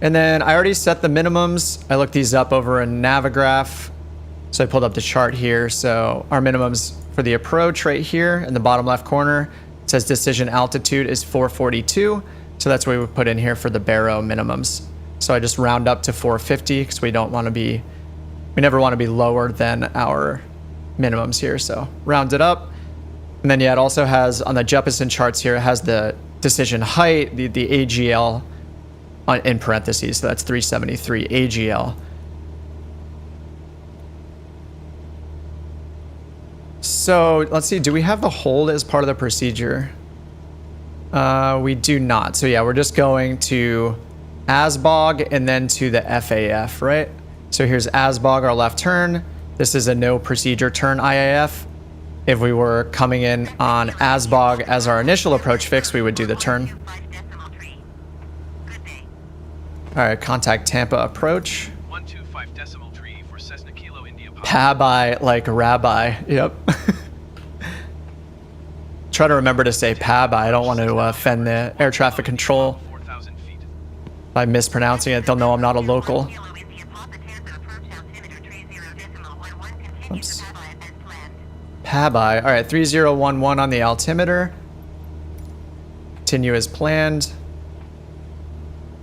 And then I already set the minimums. I looked these up over in Navigraph. So I pulled up the chart here. So our minimums for the approach right here in the bottom left corner, it says decision altitude is 442. So that's what we would put in here for the Barrow minimums. So I just round up to 450 because we never want to be lower than our minimums here. So round it up. And then yeah, it also has on the Jeppesen charts here, it has the decision height, the AGL in parentheses. So that's 373 AGL. So let's see, do we have the hold as part of the procedure? We do not. So yeah, we're just going to ASBOG and then to the FAF, right? So here's ASBOG, our left turn. This is a no procedure turn IAF. If we were coming in on ASBOG as our initial approach fix, we would do the turn. All right, contact Tampa approach. 125.3 for Cessna Kilo India Papa. Pabai like rabbi. Yep. Try to remember to say Pabai. I don't want to offend the air traffic control. 4,000 feet. By mispronouncing it, they'll know I'm not a local. Oops. Pabai. All right, 3011 on the altimeter. Continue as planned.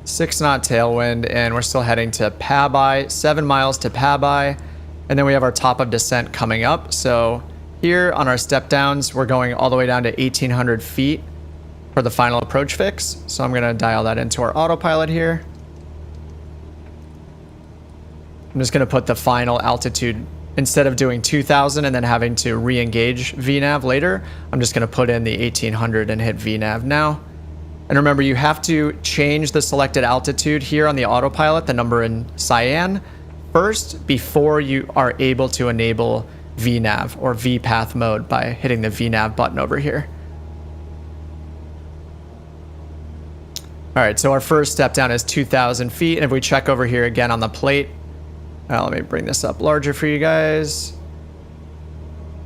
6-knot tailwind, and we're still heading to Pabai. 7 miles to Pabai, and then we have our top of descent coming up. So here on our step downs, we're going all the way down to 1,800 feet for the final approach fix. So I'm gonna dial that into our autopilot here. I'm just gonna put the final altitude. Instead of doing 2,000 and then having to re-engage VNAV later, I'm just gonna put in the 1,800 and hit VNAV now. And remember, you have to change the selected altitude here on the autopilot, the number in cyan, first before you are able to enable VNAV or VPath mode by hitting the VNAV button over here. All right, so our first step down is 2,000 feet. And if we check over here again on the plate, let me bring this up larger for you guys.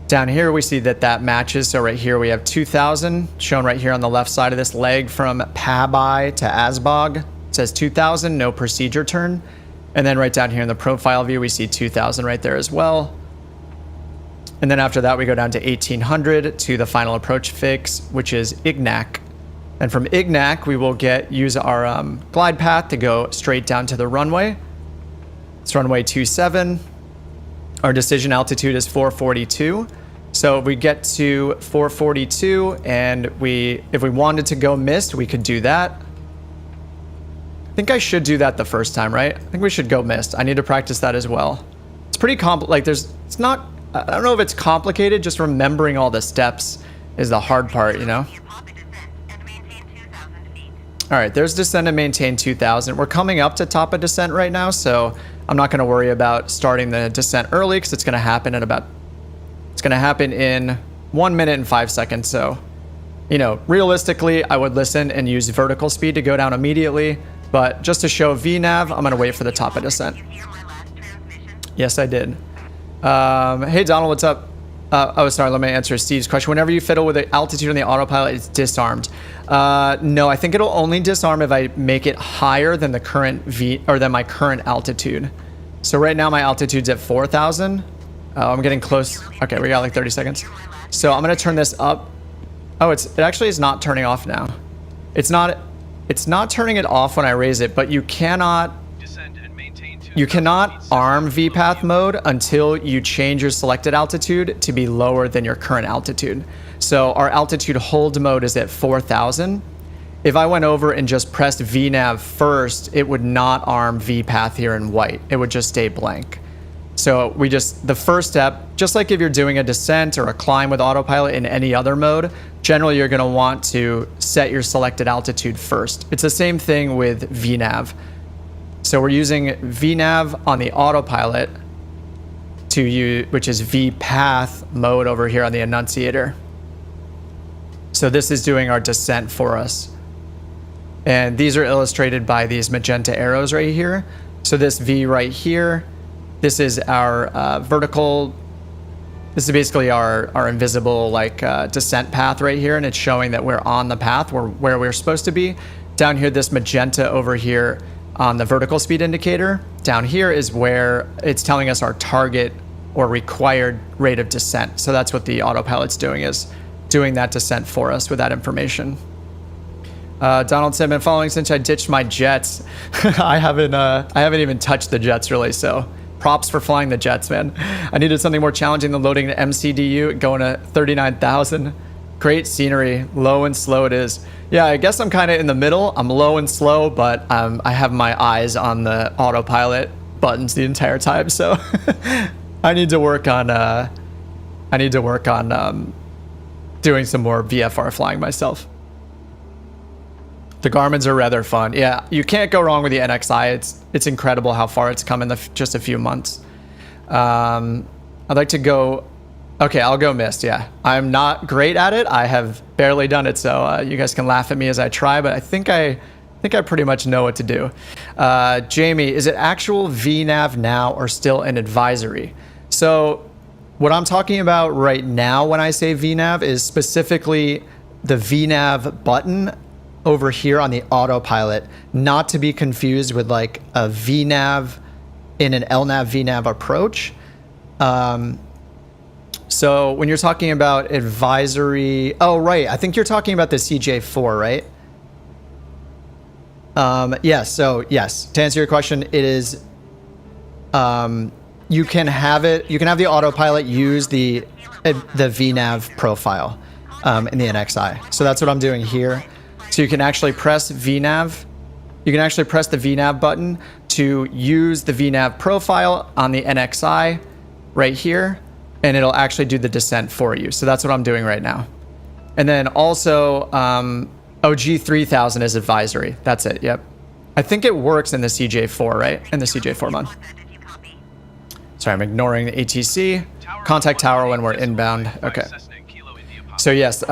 Down here, we see that that matches. So right here, we have 2,000 shown right here on the left side of this leg from Pabai to Asbog. It says 2,000, no procedure turn. And then right down here in the profile view, we see 2,000 right there as well. And then after that, we go down to 1,800 to the final approach fix, which is Ignac. And from Ignac, we will use our glide path to go straight down to the runway. It's runway 27. Our decision altitude is 442. So if we get to 442 and if we wanted to go mist, we could do that. I think I should do that the first time, right? I think we should go mist. I need to practice that as well. It's pretty it's not, I don't know if it's complicated, just remembering all the steps is the hard part, you know? All right, there's descend and maintain 2,000. We're coming up to top of descent right now, so I'm not going to worry about starting the descent early because it's going to happen in 1 minute and 5 seconds. So, you know, realistically, I would listen and use vertical speed to go down immediately. But just to show VNAV, I'm going to wait for the top of descent. Yes, I did. Hey, Donald, what's up? Oh, sorry, let me answer Steve's question. Whenever you fiddle with the altitude on the autopilot, it's disarmed. No, I think it'll only disarm if I make it higher than the current than my current altitude. So right now my altitude's at 4,000. I'm getting close. Okay, we got like 30 seconds. So I'm gonna turn this up. Oh, it actually is not turning off now. It's not turning it off when I raise it, but you cannot arm VPath mode until you change your selected altitude to be lower than your current altitude. So our altitude hold mode is at 4,000. If I went over and just pressed VNAV first, it would not arm VPath here in white. It would just stay blank. So the first step, just like if you're doing a descent or a climb with autopilot in any other mode, generally you're gonna want to set your selected altitude first. It's the same thing with VNAV. So we're using VNAV on the autopilot which is VPath mode over here on the annunciator. So this is doing our descent for us. And these are illustrated by these magenta arrows right here. So this V right here, this is our vertical, this is basically our invisible descent path right here. And it's showing that we're on the path, where we're supposed to be. Down here, this magenta over here on the vertical speed indicator, down here is where it's telling us our target or required rate of descent. So that's what the autopilot's doing, is doing that descent for us with that information. Donald said, been following since I ditched my jets. I haven't even touched the jets really, so props for flying the jets, man. I needed something more challenging than loading an MCDU going to 39,000. Great scenery, low and slow it is. Yeah, I guess I'm kind of in the middle. I'm low and slow, but I have my eyes on the autopilot buttons the entire time, so I need to work on doing some more VFR flying myself. The Garmins are rather fun. Yeah, you can't go wrong with the NXi. It's incredible how far it's come in just a few months. I'd like to go. Okay, I'll go mist. Yeah, I'm not great at it. I have barely done it, so you guys can laugh at me as I try. But I think I pretty much know what to do. Jamie, is it actual VNAV now or still an advisory? So what I'm talking about right now when I say VNAV is specifically the VNAV button over here on the autopilot, not to be confused with like a VNAV in an LNAV VNAV approach. So when you're talking about advisory, oh, right. I think you're talking about the CJ4, right? Yes. So yes, to answer your question, it is, you can have the autopilot use the VNAV profile, in the NXi. So that's what I'm doing here. So you can actually press VNAV. You can actually press the VNAV button to use the VNAV profile on the NXi right here, and it'll actually do the descent for you. So that's what I'm doing right now. And then also, G1000 is advisory. That's it. Yep. I think it works in the CJ4, right? In the CJ4 mod. Sorry, I'm ignoring the ATC. Contact tower when we're inbound. Okay. So yes,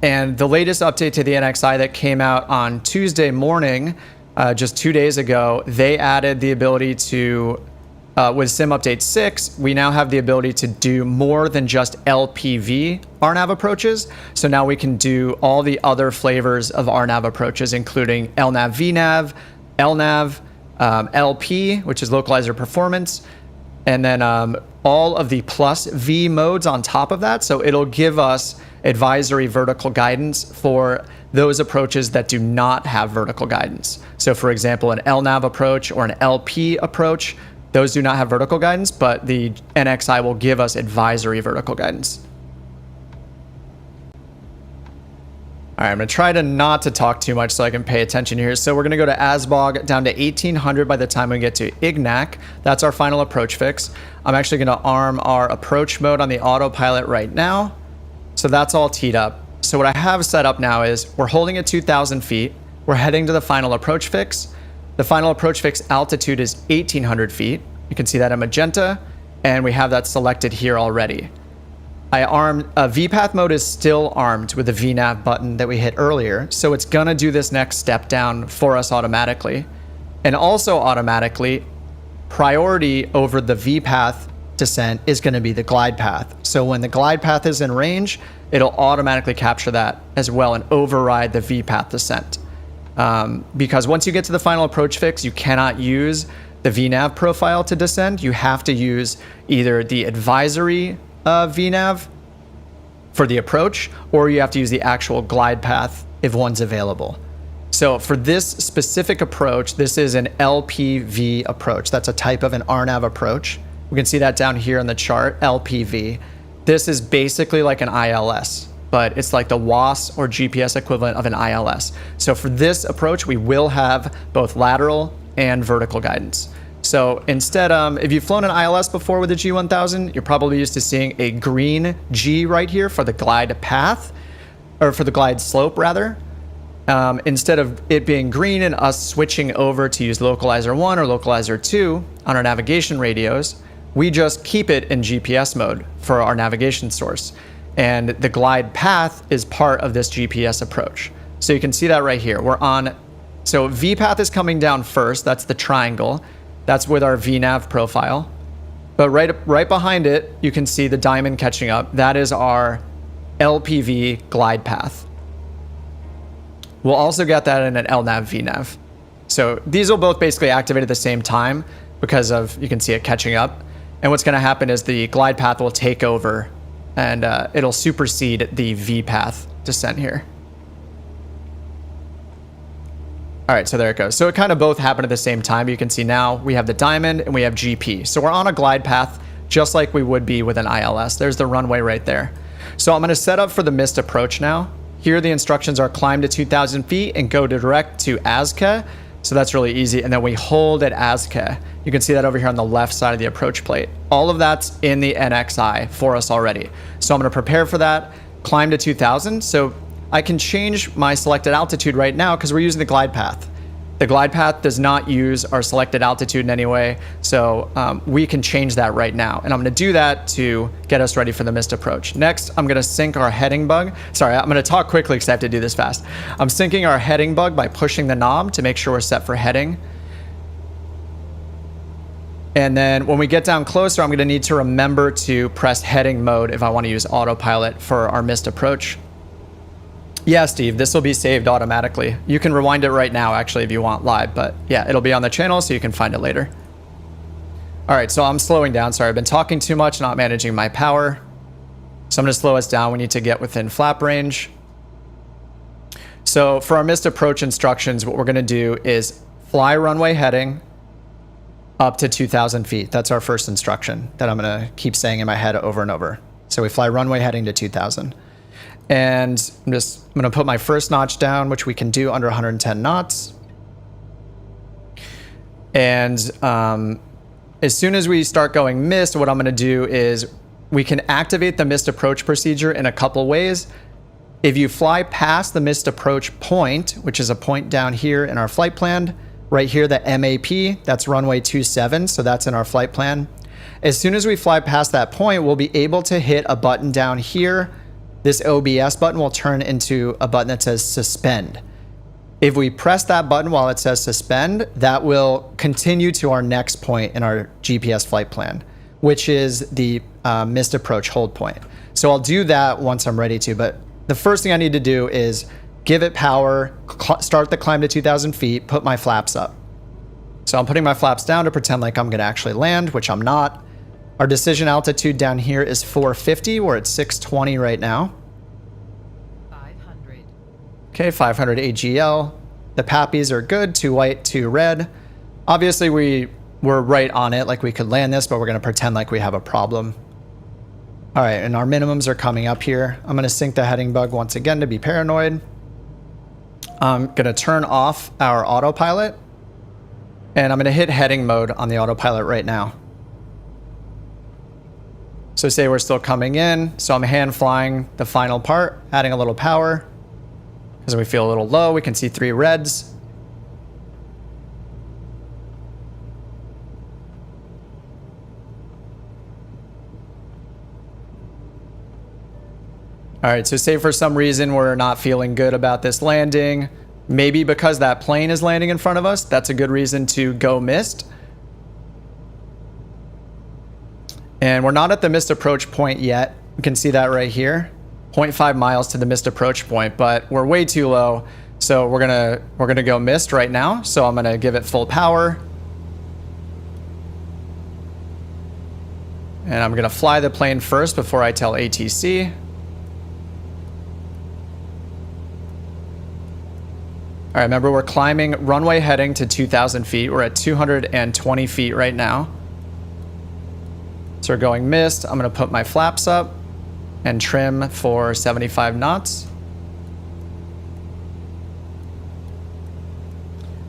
And the latest update to the NXi that came out on Tuesday morning, just 2 days ago, they added the ability to, with Sim Update 6, we now have the ability to do more than just LPV RNAV approaches. So now we can do all the other flavors of RNAV approaches, including LNAV, VNAV, LNAV, LP, which is localizer performance, and then all of the plus V modes on top of that. So it'll give us advisory vertical guidance for those approaches that do not have vertical guidance. So for example, an LNAV approach or an LP approach, those do not have vertical guidance, but the NXi will give us advisory vertical guidance. All right, I'm gonna try to not to talk too much so I can pay attention here. So we're gonna go to Asbog down to 1800 by the time we get to Ignac. That's our final approach fix. I'm actually gonna arm our approach mode on the autopilot right now. So that's all teed up. So what I have set up now is we're holding at 2,000 feet. We're heading to the final approach fix. The final approach fix altitude is 1,800 feet. You can see that in magenta, and we have that selected here already. VPath mode is still armed with the VNAV button that we hit earlier, so it's gonna do this next step down for us automatically. And also automatically, priority over the VPath descent is gonna be the glide path. So when the glide path is in range, it'll automatically capture that as well and override the VPath descent. Because once you get to the final approach fix, you cannot use the VNAV profile to descend. You have to use either the advisory VNAV for the approach, or you have to use the actual glide path if one's available. So for this specific approach, this is an LPV approach. That's a type of an RNAV approach. We can see that down here in the chart, LPV. This is basically like an ILS, but it's like the WAS or GPS equivalent of an ILS. So for this approach, we will have both lateral and vertical guidance. So instead, if you've flown an ILS before with the G1000, you're probably used to seeing a green G right here for the glide path, or for the glide slope rather. Instead of it being green and us switching over to use localizer 1 or localizer 2 on our navigation radios, we just keep it in GPS mode for our navigation source. And the glide path is part of this GPS approach. So you can see that right here. So VPath is coming down first. That's the triangle. That's with our VNAV profile. But right behind it, you can see the diamond catching up. That is our LPV glide path. We'll also get that in an LNAV VNAV. So these will both basically activate at the same time because of, you can see it catching up. And what's gonna happen is the glide path will take over and it'll supersede the VPath descent here. All right, so there it goes. So it kind of both happen at the same time. You can see now we have the diamond and we have GP. So we're on a glide path just like we would be with an ILS. There's the runway right there. So I'm gonna set up for the missed approach now. Here the instructions are climb to 2,000 feet and go direct to ASCA. So that's really easy. And then we hold at ASCA. You can see that over here on the left side of the approach plate. All of that's in the NXi for us already. So I'm gonna prepare for that, climb to 2,000. So I can change my selected altitude right now because we're using the glide path. The glide path does not use our selected altitude in any way, so we can change that right now. And I'm gonna do that to get us ready for the missed approach. Next, I'm gonna sync our heading bug. Sorry, I'm gonna talk quickly because I have to do this fast. I'm syncing our heading bug by pushing the knob to make sure we're set for heading. And then when we get down closer, I'm gonna need to remember to press heading mode if I wanna use autopilot for our missed approach. Yeah, Steve, this will be saved automatically. You can rewind it right now, actually, if you want live, but yeah, it'll be on the channel so you can find it later. All right, so I'm slowing down. Sorry, I've been talking too much, not managing my power. So I'm gonna slow us down. We need to get within flap range. So for our missed approach instructions, what we're gonna do is fly runway heading up to 2,000 feet. That's our first instruction that I'm gonna keep saying in my head over and over. So we fly runway heading to 2,000. And I'm gonna put my first notch down, which we can do under 110 knots. And as soon as we start going missed, what I'm gonna do is we can activate the missed approach procedure in a couple ways. If you fly past the missed approach point, which is a point down here in our flight plan, right here, the MAP, that's runway 27, so that's in our flight plan. As soon as we fly past that point, we'll be able to hit a button down here this OBS button will turn into a button that says suspend. If we press that button while it says suspend, that will continue to our next point in our GPS flight plan, which is the missed approach hold point. So I'll do that once I'm ready to, but the first thing I need to do is give it power, start the climb to 2,000 feet, put my flaps up. So I'm putting my flaps down to pretend like I'm gonna actually land, which I'm not. Our decision altitude down here is 450. We're at 620 right now. 500. Okay, 500 AGL. The pappies are good, 2 white, 2 red. Obviously we're right on it, like we could land this, but we're gonna pretend like we have a problem. All right, and our minimums are coming up here. I'm gonna sync the heading bug once again to be paranoid. I'm gonna turn off our autopilot, and I'm gonna hit heading mode on the autopilot right now. So say we're still coming in, so I'm hand flying the final part, adding a little power. As we feel a little low, we can see 3 reds. All right, so say for some reason we're not feeling good about this landing, maybe because that plane is landing in front of us, that's a good reason to go missed. And we're not at the missed approach point yet. You can see that right here, 0.5 miles to the missed approach point, but we're way too low. So we're gonna go missed right now. So I'm gonna give it full power. And I'm gonna fly the plane first before I tell ATC. All right, remember we're climbing runway heading to 2,000 feet. We're at 220 feet right now. So we're going missed. I'm gonna put my flaps up and trim for 75 knots.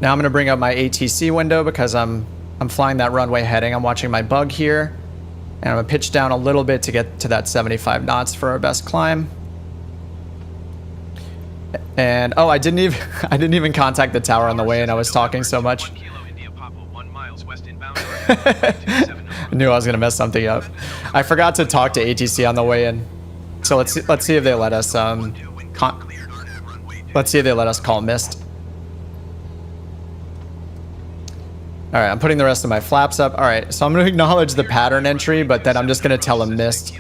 Now I'm gonna bring up my ATC window because I'm flying that runway heading. I'm watching my bug here, and I'm gonna pitch down a little bit to get to that 75 knots for our best climb. And oh, I didn't even contact the tower on the way, and I was talking so much. I knew I was gonna mess something up. I forgot to talk to ATC on the way in, so let's see if they let us call missed. All right, I'm putting the rest of my flaps up. All right, so I'm gonna acknowledge the pattern entry, but then I'm just gonna tell them missed.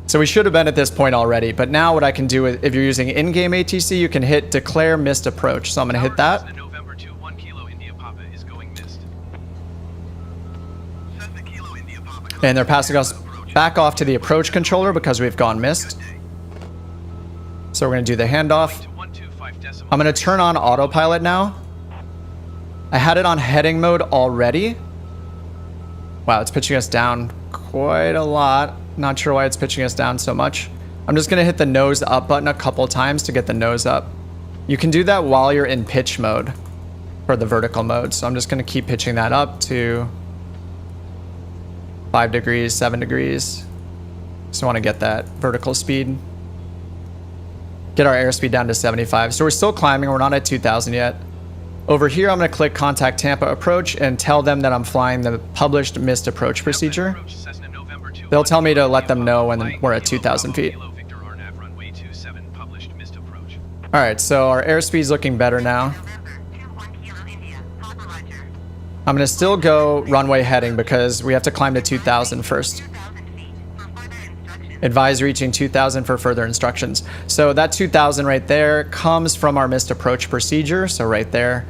So we should have been at this point already, but now what I can do is, if you're using in-game ATC, you can hit declare missed approach. So I'm gonna hit that. And they're passing us back off to the approach controller because we've gone missed. So we're gonna do the handoff. I'm gonna turn on autopilot now. I had it on heading mode already. Wow, it's pitching us down quite a lot. Not sure why it's pitching us down so much. I'm just gonna hit the nose up button a couple times to get the nose up. You can do that while you're in pitch mode for the vertical mode. So I'm just gonna keep pitching that up to 5 degrees, 7 degrees. Just wanna get that vertical speed. Get our airspeed down to 75. So we're still climbing, we're not at 2,000 yet. Over here, I'm gonna click contact Tampa approach and tell them that I'm flying the published missed approach procedure. They'll tell me to let them know when we're at 2,000 feet. All right, so our airspeed's looking better now. I'm gonna still go runway heading because we have to climb to 2,000 first. Advise reaching 2,000 for further instructions. So that 2,000 right there comes from our missed approach procedure. So right there,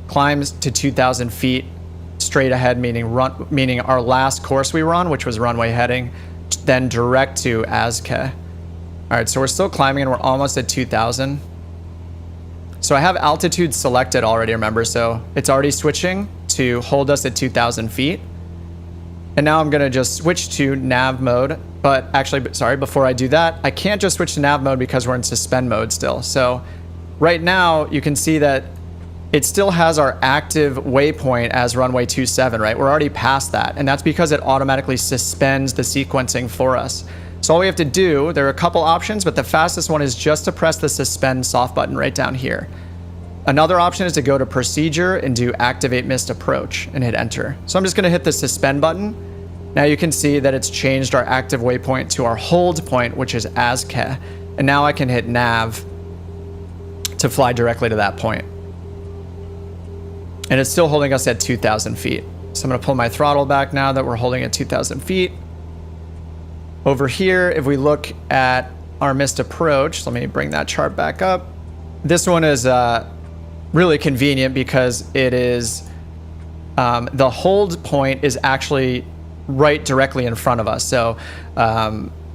climbs to 2,000 feet straight ahead, meaning our last course we were on, which was runway heading, then direct to ASCA. All right, so we're still climbing and we're almost at 2,000. So I have altitude selected already, remember, so it's already switching to hold us at 2,000 feet. And now I'm gonna just switch to nav mode, but actually, sorry, before I do that, I can't just switch to nav mode because we're in suspend mode still. So right now you can see that it still has our active waypoint as runway 27, right? We're already past that, and that's because it automatically suspends the sequencing for us. So all we have to do, there are a couple options, but the fastest one is just to press the suspend soft button right down here. Another option is to go to procedure and do activate missed approach and hit enter. So I'm just gonna hit the suspend button, Now you can see that it's changed our active waypoint to our hold point, which is ASCA. And now I can hit nav to fly directly to that point. And it's still holding us at 2,000 feet. So I'm going to pull my throttle back now that we're holding at 2,000 feet. Over here, if we look at our missed approach, let me bring that chart back up. This one is really convenient because it is the hold point is actually right directly in front of us. So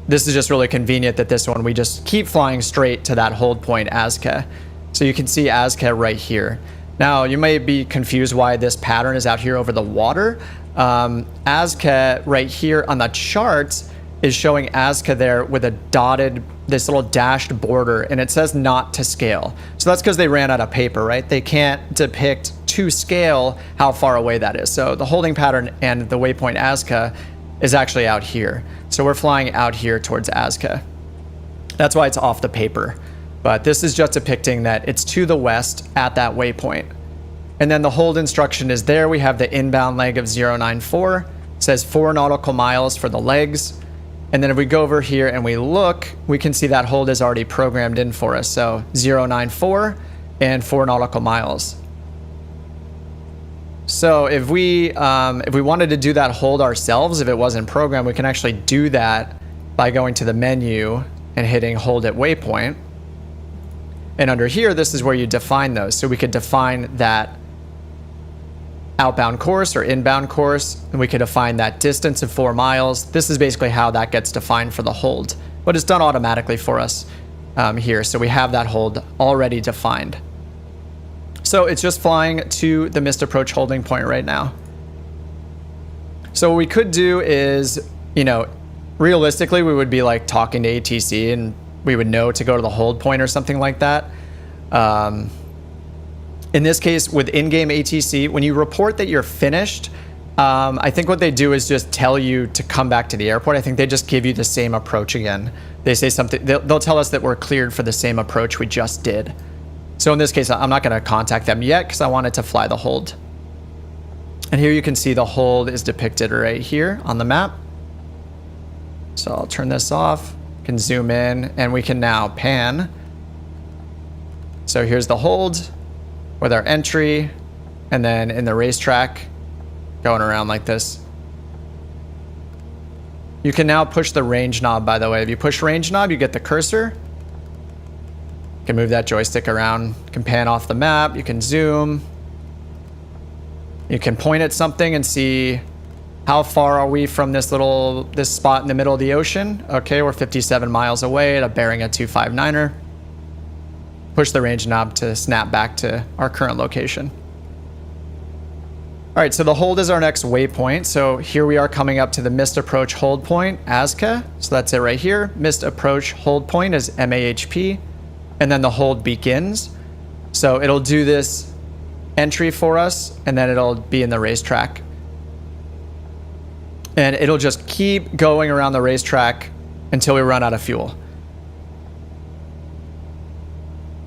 this is just really convenient that this one, we just keep flying straight to that hold point ASCA. So you can see ASCA right here. Now you may be confused why this pattern is out here over the water. ASCA right here on the charts is showing ASCA there with a dotted, this little dashed border, and it says not to scale. So that's because they ran out of paper, right? They can't depict to scale how far away that is. So the holding pattern and the waypoint ASCA is actually out here. So we're flying out here towards ASCA. That's why it's off the paper. But this is just depicting that it's to the west at that waypoint. And then the hold instruction is there. We have the inbound leg of 094. It says 4 nautical miles for the legs. And then if we go over here and we look, we can see that hold is already programmed in for us. So 094 and 4 nautical miles. So if we wanted to do that hold ourselves, if it wasn't programmed, we can actually do that by going to the menu and hitting hold at waypoint. And under here, this is where you define those. So we could define that outbound course or inbound course, and we could define that distance of 4 miles. This is basically how that gets defined for the hold, but it's done automatically for us here. So we have that hold already defined. So it's just flying to the missed approach holding point right now. So what we could do is, you know, realistically, we would be like talking to ATC and we would know to go to the hold point or something like that. In this case, with in-game ATC, when you report that you're finished, I think what they do is just tell you to come back to the airport. I think they just give you the same approach again. They say something, they'll tell us that we're cleared for the same approach we just did. So in this case, I'm not going to contact them yet because I wanted to fly the hold. And here you can see the hold is depicted right here on the map. So I'll turn this off, can zoom in, and we can now pan. So here's the hold with our entry, and then in the racetrack, going around like this. You can now push the range knob, by the way. If you push range knob, you get the cursor. You can move that joystick around. You can pan off the map. You can zoom. You can point at something and see how far are we from this spot in the middle of the ocean. Okay, we're 57 miles away at a bearing at 259er. Push the range knob to snap back to our current location. All right, so the hold is our next waypoint. So here we are coming up to the missed approach hold point, ASCA. So that's it right here. Missed approach hold point is MAHP. And then the hold begins. So it'll do this entry for us, and then it'll be in the racetrack. And it'll just keep going around the racetrack until we run out of fuel.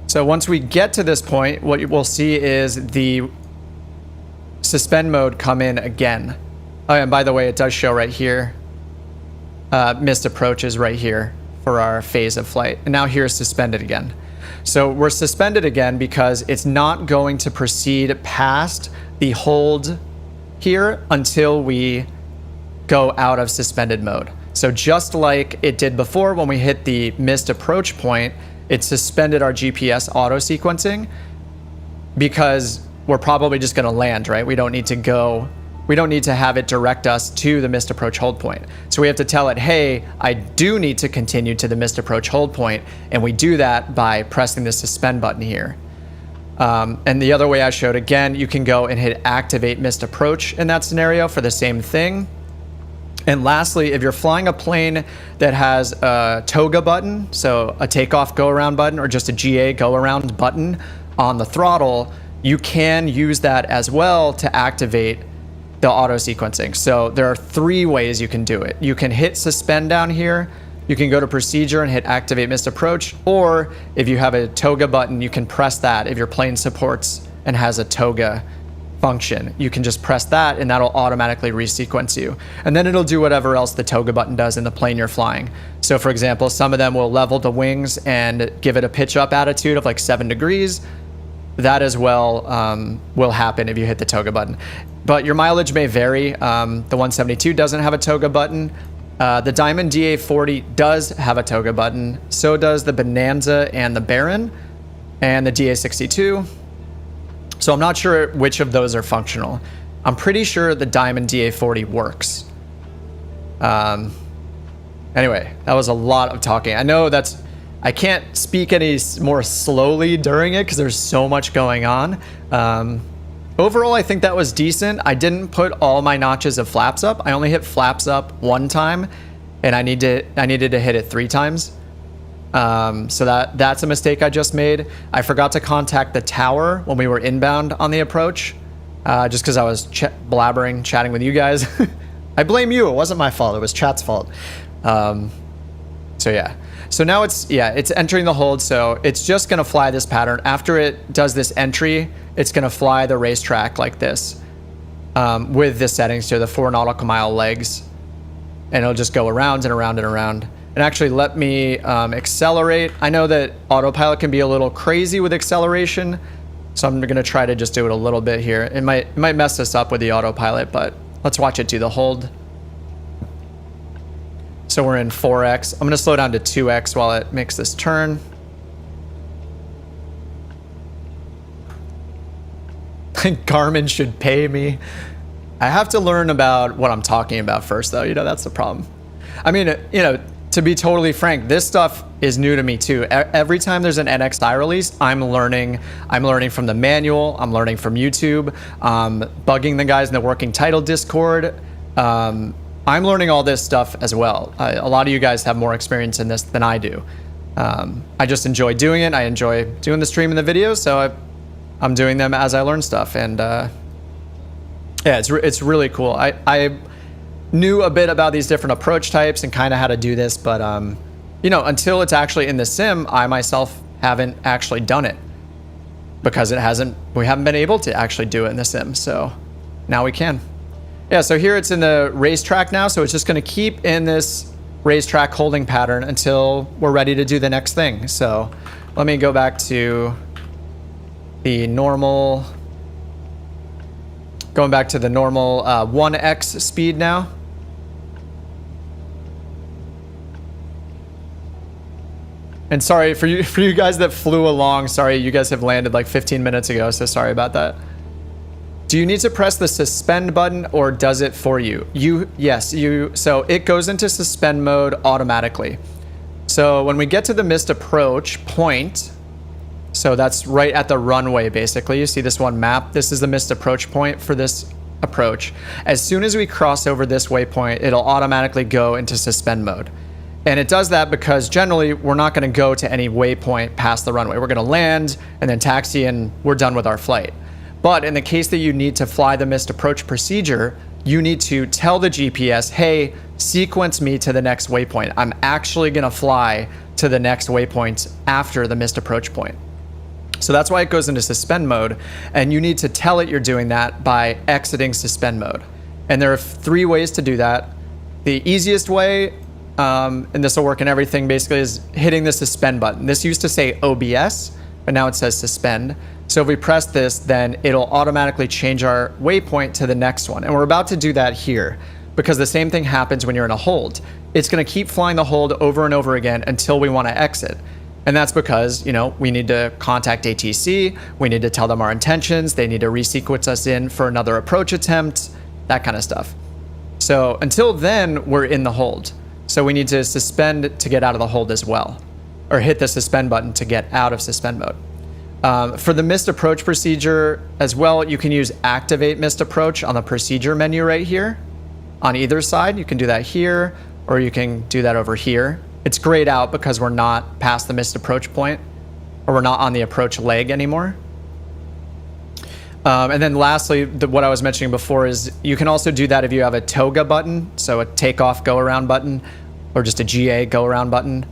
So once we get to this point, what we'll see is the suspend mode come in again. Oh, and by the way, it does show right here. Missed approach is right here for our phase of flight. And now here's suspended again. So we're suspended again because it's not going to proceed past the hold here until we go out of suspended mode. So just like it did before when we hit the missed approach point, it suspended our GPS auto sequencing because we're probably just going to land, right? We don't need to have it direct us to the missed approach hold point. So we have to tell it, hey, I do need to continue to the missed approach hold point. And we do that by pressing the suspend button here. And the other way I showed, again, you can go and hit activate missed approach in that scenario for the same thing. And lastly, if you're flying a plane that has a toga button, so a takeoff go around button, or just a GA go around button on the throttle, you can use that as well to activate the auto sequencing. So there are 3 ways you can do it. You can hit suspend down here. You can go to procedure and hit activate missed approach. Or if you have a toga button, you can press that if your plane supports and has a toga function. You can just press that and that'll automatically resequence you. And then it'll do whatever else the toga button does in the plane you're flying. So for example, some of them will level the wings and give it a pitch up attitude of like 7 degrees. That as well will happen if you hit the toga button. But your mileage may vary. The 172 doesn't have a toga button. The Diamond DA40 does have a toga button. So does the Bonanza and the Baron and the DA62. So I'm not sure which of those are functional. I'm pretty sure the Diamond DA40 works. Anyway, that was a lot of talking. I know I can't speak any more slowly during it because there's so much going on. Overall, I think that was decent. I didn't put all my notches of flaps up. I only hit flaps up 1 time, and I needed to hit it 3 times. So that's a mistake I just made. I forgot to contact the tower when we were inbound on the approach, just because I was chatting with you guys. I blame you. It wasn't my fault. It was chat's fault. So yeah. So now it's entering the hold. So it's just going to fly this pattern. After it does this entry, it's going to fly the racetrack like this, with the settings here, the 4 nautical mile legs, and it'll just go around and around and around. And actually let me accelerate. I know that autopilot can be a little crazy with acceleration, so I'm going to try to just do it a little bit here. It might mess us up with the autopilot, but let's watch it do the hold. So we're in 4x. I'm going to slow down to 2x while it makes this turn. Garmin should pay me. I have to learn about what I'm talking about first, though. That's the problem. I mean, to be totally frank, this stuff is new to me too. Every time there's an NXi release, I'm learning from the manual. I'm learning from YouTube. Bugging the guys in the Working Title Discord. I'm learning all this stuff as well. A lot of you guys have more experience in this than I do. I just enjoy doing it. I enjoy doing the stream and the videos, so I'm doing them as I learn stuff. And yeah, it's really cool. I knew a bit about these different approach types and kind of how to do this, but until it's actually in the sim, I myself haven't actually done it because we haven't been able to actually do it in the sim. So now we can. Yeah, so here it's in the racetrack now, so it's just going to keep in this racetrack holding pattern until we're ready to do the next thing. So let me go back to the normal, going back to the normal 1x speed now. And sorry for you guys that flew along. Sorry, you guys have landed like 15 minutes ago, so sorry about that. Do you need to press the suspend button or does it for you? Yes, so it goes into suspend mode automatically. So when we get to the missed approach point, so that's right at the runway basically. You see this one map? This is the missed approach point for this approach. As soon as we cross over this waypoint, it'll automatically go into suspend mode. And it does that because generally we're not going to go to any waypoint past the runway. We're going to land and then taxi and we're done with our flight. But in the case that you need to fly the missed approach procedure, you need to tell the GPS, hey, sequence me to the next waypoint. I'm actually going to fly to the next waypoint after the missed approach point. So that's why it goes into suspend mode. And you need to tell it you're doing that by exiting suspend mode. And there are 3 ways to do that. The easiest way, and this will work in everything basically, is hitting the suspend button. This used to say OBS, but now it says suspend. So if we press this, then it'll automatically change our waypoint to the next one. And we're about to do that here because the same thing happens when you're in a hold. It's going to keep flying the hold over and over again until we want to exit. And that's because, we need to contact ATC. We need to tell them our intentions. They need to resequence us in for another approach attempt, that kind of stuff. So until then, we're in the hold. So we need to suspend to get out of the hold as well, or hit the suspend button to get out of suspend mode. For the missed approach procedure as well, you can use activate missed approach on the procedure menu right here on either side. You can do that here, or you can do that over here. It's grayed out because we're not past the missed approach point, or we're not on the approach leg anymore. And then lastly, what I was mentioning before is you can also do that if you have a toga button, so a takeoff go around button, or just a GA go around button.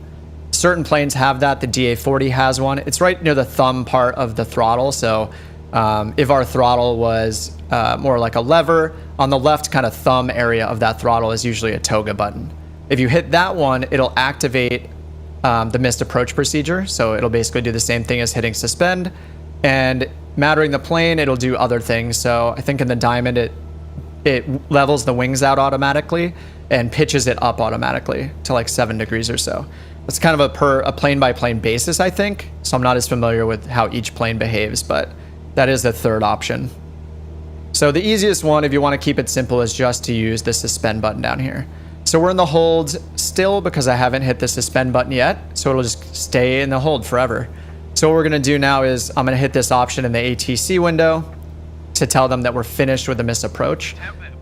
Certain planes have that. The DA40 has one. It's right near the thumb part of the throttle, so If our throttle was more like a lever, on the left kind of thumb area of that throttle is usually a toga button. If you hit that one, it'll activate the missed approach procedure. So it'll basically do the same thing as hitting suspend. And mattering the plane, it'll do other things. So I think in the Diamond, it levels the wings out automatically and pitches it up automatically to like 7 degrees or so. It's kind of a plane by plane basis, I think. So I'm not as familiar with how each plane behaves, but that is the third option. So the easiest one, if you want to keep it simple, is just to use the suspend button down here. So we're in the hold still because I haven't hit the suspend button yet. So it'll just stay in the hold forever. So what we're going to do now is I'm going to hit this option in the ATC window to tell them that we're finished with the missed approach,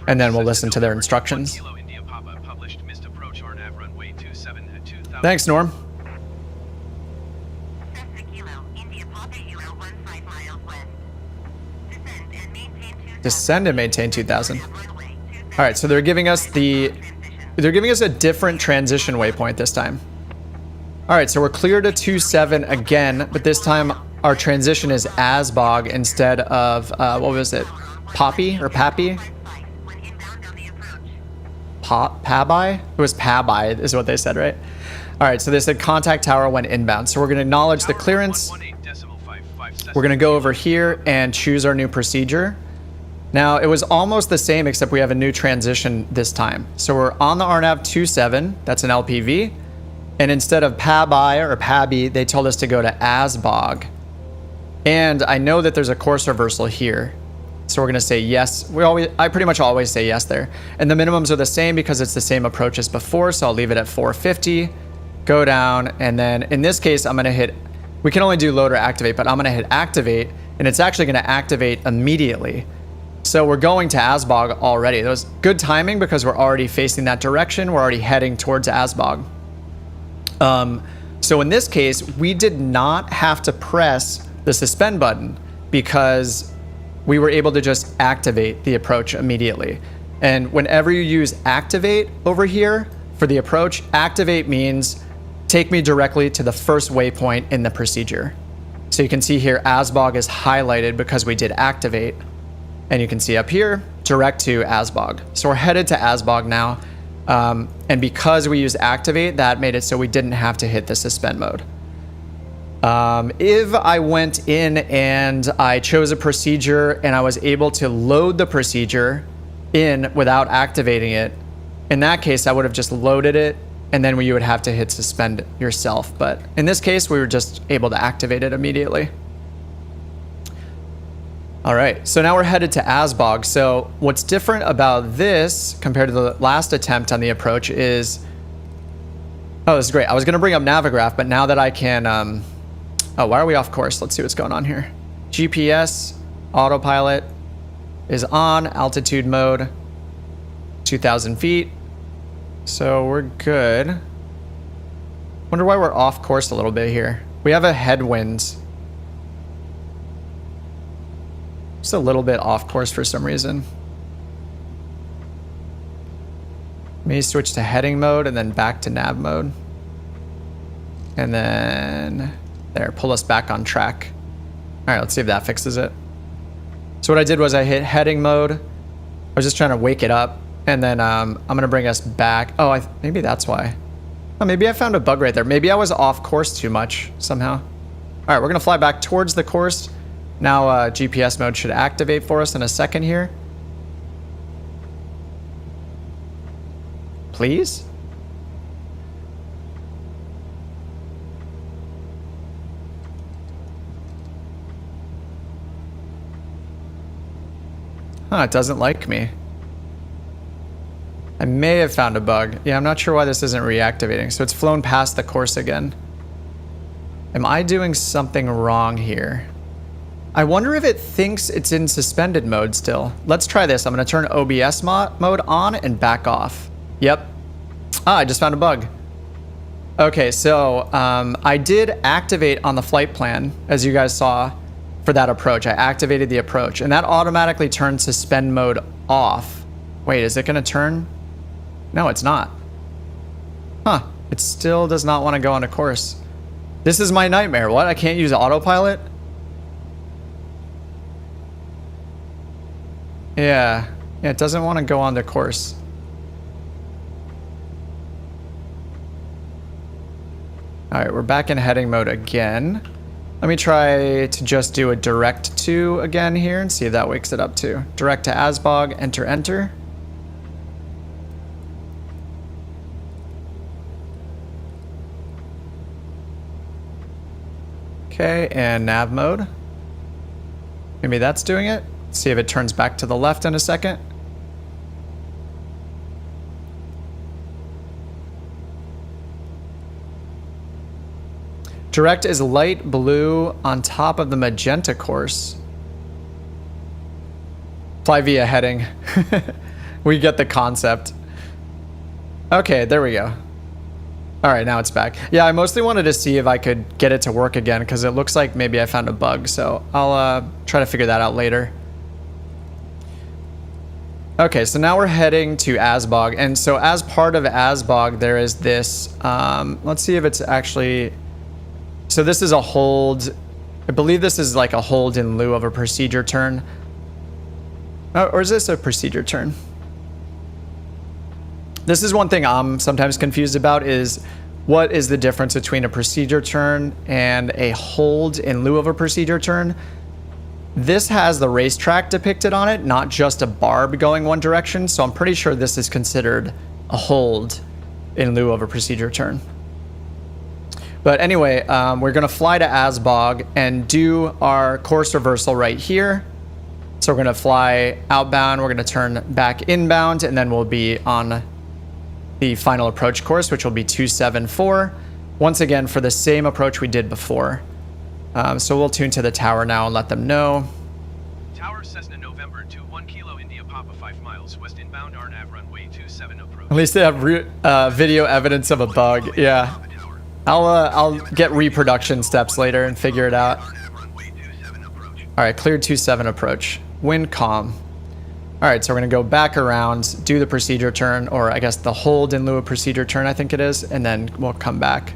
and then we'll listen to their instructions. Thanks, Norm. Descend and maintain 2000. All right, so they're giving us a different transition waypoint this time. All right, so we're clear to 27 again, but this time our transition is Asbog instead of, what was it? Poppy or Pappy? Pabai? It was Pabai is what they said, right? All right, so they said contact tower when inbound. So we're gonna acknowledge the clearance. We're gonna go over here and choose our new procedure. Now, it was almost the same, except we have a new transition this time. So we're on the RNAV 27, that's an LPV. And instead of Pabai or Pabby, they told us to go to Asbog. And I know that there's a course reversal here. So we're gonna say yes. I pretty much always say yes there. And the minimums are the same because it's the same approach as before. So I'll leave it at 450, go down. And then in this case, I'm gonna hit, we can only do load or activate, but I'm gonna hit activate, and it's actually gonna activate immediately. So we're going to Asbog already. That was good timing because we're already facing that direction. We're already heading towards Asbog. So in this case, we did not have to press the suspend button because we were able to just activate the approach immediately. And whenever you use activate over here for the approach, activate means take me directly to the first waypoint in the procedure. So you can see here, Asbog is highlighted because we did activate. And you can see up here, direct to Asbog. So we're headed to Asbog now. And because we use activate, that made it so we didn't have to hit the suspend mode. If I went in and I chose a procedure and I was able to load the procedure in without activating it, in that case, I would have just loaded it and then you would have to hit suspend yourself. But in this case, we were just able to activate it immediately. All right, so now we're headed to Asbog. So what's different about this compared to the last attempt on the approach is, oh, this is great. I was gonna bring up Navigraph, but now that I can, oh, why are we off course? Let's see what's going on here. GPS, autopilot is on, altitude mode, 2,000 feet. So we're good. Wonder why we're off course a little bit here. We have a headwind. Just a little bit off course for some reason. Maybe switch to heading mode and then back to nav mode. And then there, pull us back on track. All right, let's see if that fixes it. So what I did was I hit heading mode. I was just trying to wake it up. And then I'm gonna bring us back. Oh, maybe that's why. Oh, maybe I found a bug right there. Maybe I was off course too much somehow. All right, we're gonna fly back towards the course. Now GPS mode should activate for us in a second here. Please? Huh, it doesn't like me. I may have found a bug. Yeah, I'm not sure why this isn't reactivating. So it's flown past the course again. Am I doing something wrong here? I wonder if it thinks it's in suspended mode still. Let's try this. I'm going to turn OBS mode on and back off. Yep. Ah, I just found a bug. Okay, so I did activate on the flight plan, as you guys saw, for that approach. I activated the approach, and that automatically turned suspend mode off. Wait, is it going to turn? No, it's not. Huh. It still does not want to go on a course. This is my nightmare. What? I can't use autopilot? Yeah. Yeah, it doesn't want to go on the course. All right, we're back in heading mode again. Let me try to just do a direct to again here and see if that wakes it up too. Direct to Asbog, enter, enter. Okay, and nav mode. Maybe that's doing it. See if it turns back to the left in a second. Direct is light blue on top of the magenta course. Fly via heading. We get the concept. Okay, there we go. All right, now it's back. Yeah, I mostly wanted to see if I could get it to work again because it looks like maybe I found a bug. So I'll try to figure that out later. Okay, so now we're heading to Asbog. And so as part of Asbog, there is this, let's see if it's actually, so this is a hold. I believe this is like a hold in lieu of a procedure turn. Oh, or is this a procedure turn? This is one thing I'm sometimes confused about is what is the difference between a procedure turn and a hold in lieu of a procedure turn? This has the racetrack depicted on it, not just a barb going one direction. So I'm pretty sure this is considered a hold in lieu of a procedure turn. But anyway, we're going to fly to Asbog and do our course reversal right here. So we're going to fly outbound, we're going to turn back inbound, and then we'll be on the final approach course, which will be 274. Once again, for the same approach we did before. So we'll tune to the tower now and let them know. Tower Cessna November to 1 Kilo India Papa 5 miles west inbound RNAV runway 27 approach. At least they have video evidence of a bug. Yeah. I'll get reproduction steps later and figure it out. All right, cleared 27 approach. Wind calm. All right, so we're gonna go back around, do the procedure turn, or I guess the hold in lieu of procedure turn, I think it is, and then we'll come back.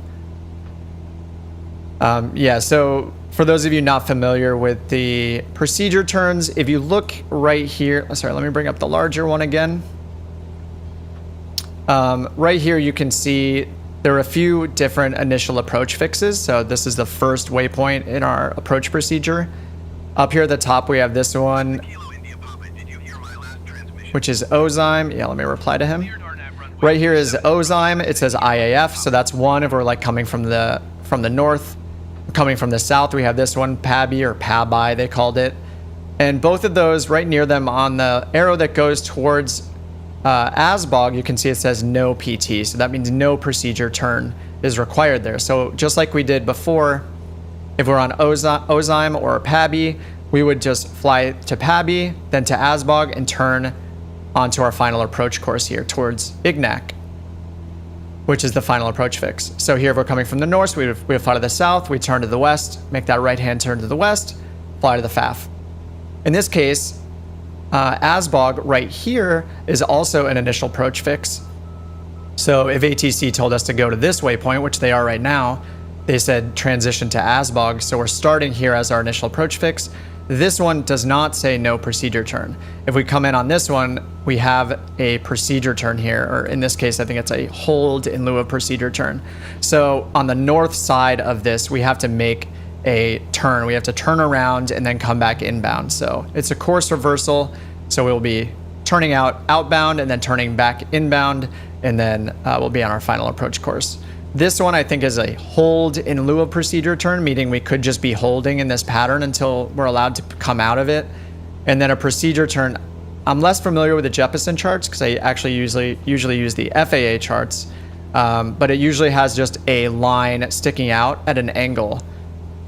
Yeah, so for those of you not familiar with the procedure turns, if you look right here, sorry, let me bring up the larger one again. Right here, you can see there are a few different initial approach fixes. So this is the first waypoint in our approach procedure. Up here at the top, we have this one, which is Ozyme. Yeah, let me reply to him. Right here is Ozyme. It says IAF, so that's one if we're like coming from the north. Coming from the south, we have this one, PABI or PABI, they called it. And both of those, right near them on the arrow that goes towards Asbog, you can see it says no PT. So that means no procedure turn is required there. So just like we did before, if we're on Ozyme or PABI, we would just fly to PABI, then to Asbog, and turn onto our final approach course here towards Ignac, which is the final approach fix. So here, if we're coming from the north, we would fly to the south, we turn to the west, make that right-hand turn to the west, fly to the FAF. In this case, Asbog right here is also an initial approach fix. So if ATC told us to go to this waypoint, which they are right now, they said transition to Asbog. So we're starting here as our initial approach fix. This one does not say no procedure turn. If we come in on this one, we have a procedure turn here, or in this case, I think it's a hold in lieu of procedure turn. So on the north side of this, we have to make a turn. We have to turn around and then come back inbound. So it's a course reversal. So we'll be turning outbound and then turning back inbound, and then we'll be on our final approach course. This one I think is a hold in lieu of procedure turn, meaning we could just be holding in this pattern until we're allowed to come out of it. And then a procedure turn, I'm less familiar with the Jeppesen charts because I actually usually use the FAA charts, but it usually has just a line sticking out at an angle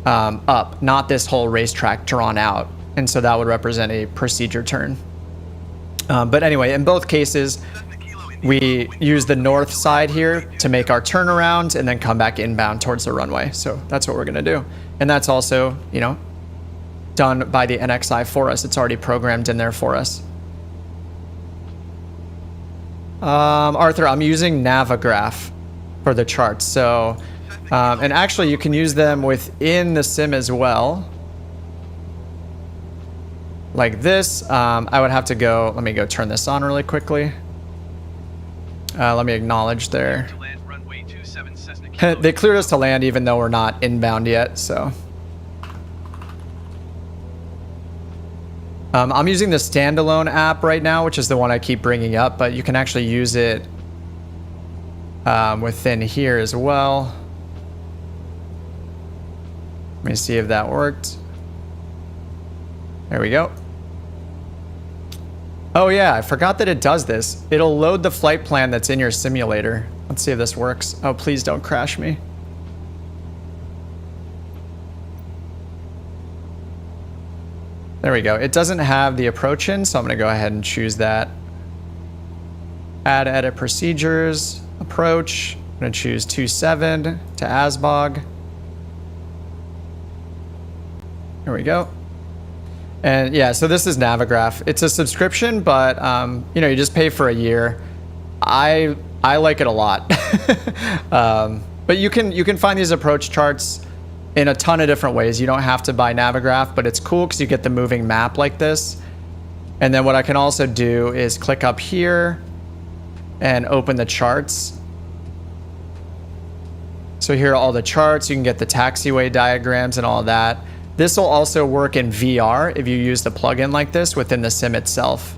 up, not this whole racetrack drawn out. And so that would represent a procedure turn. But anyway, in both cases, we use the north side here to make our turnaround and then come back inbound towards the runway. So that's what we're going to do. And that's also, you know, done by the NXi for us. It's already programmed in there for us. Arthur, I'm using Navigraph for the charts. So, and actually you can use them within the sim as well. like this, I would have to go, let me go turn this on really quickly. Let me acknowledge there. To land runway 27 Cessna Kilo. They cleared us to land even though we're not inbound yet, so. I'm using the standalone app right now, which is the one I keep bringing up, but you can actually use it within here as well. Let me see if that worked. There we go. Oh yeah, I forgot that it does this. It'll load the flight plan that's in your simulator. Let's see if this works. Oh, please don't crash me. There we go. It doesn't have the approach in, so I'm going to go ahead and choose that. Add edit procedures, approach. I'm going to choose 27 to ASBOG. There we go. And yeah, so this is Navigraph. It's a subscription, but you know, you just pay for a year. I like it a lot. But you can find these approach charts in a ton of different ways. You don't have to buy Navigraph, but it's cool because you get the moving map like this. And then what I can also do is click up here and open the charts. So here are all the charts. You can get the taxiway diagrams and all of that. This will also work in VR if you use the plugin like this within the sim itself.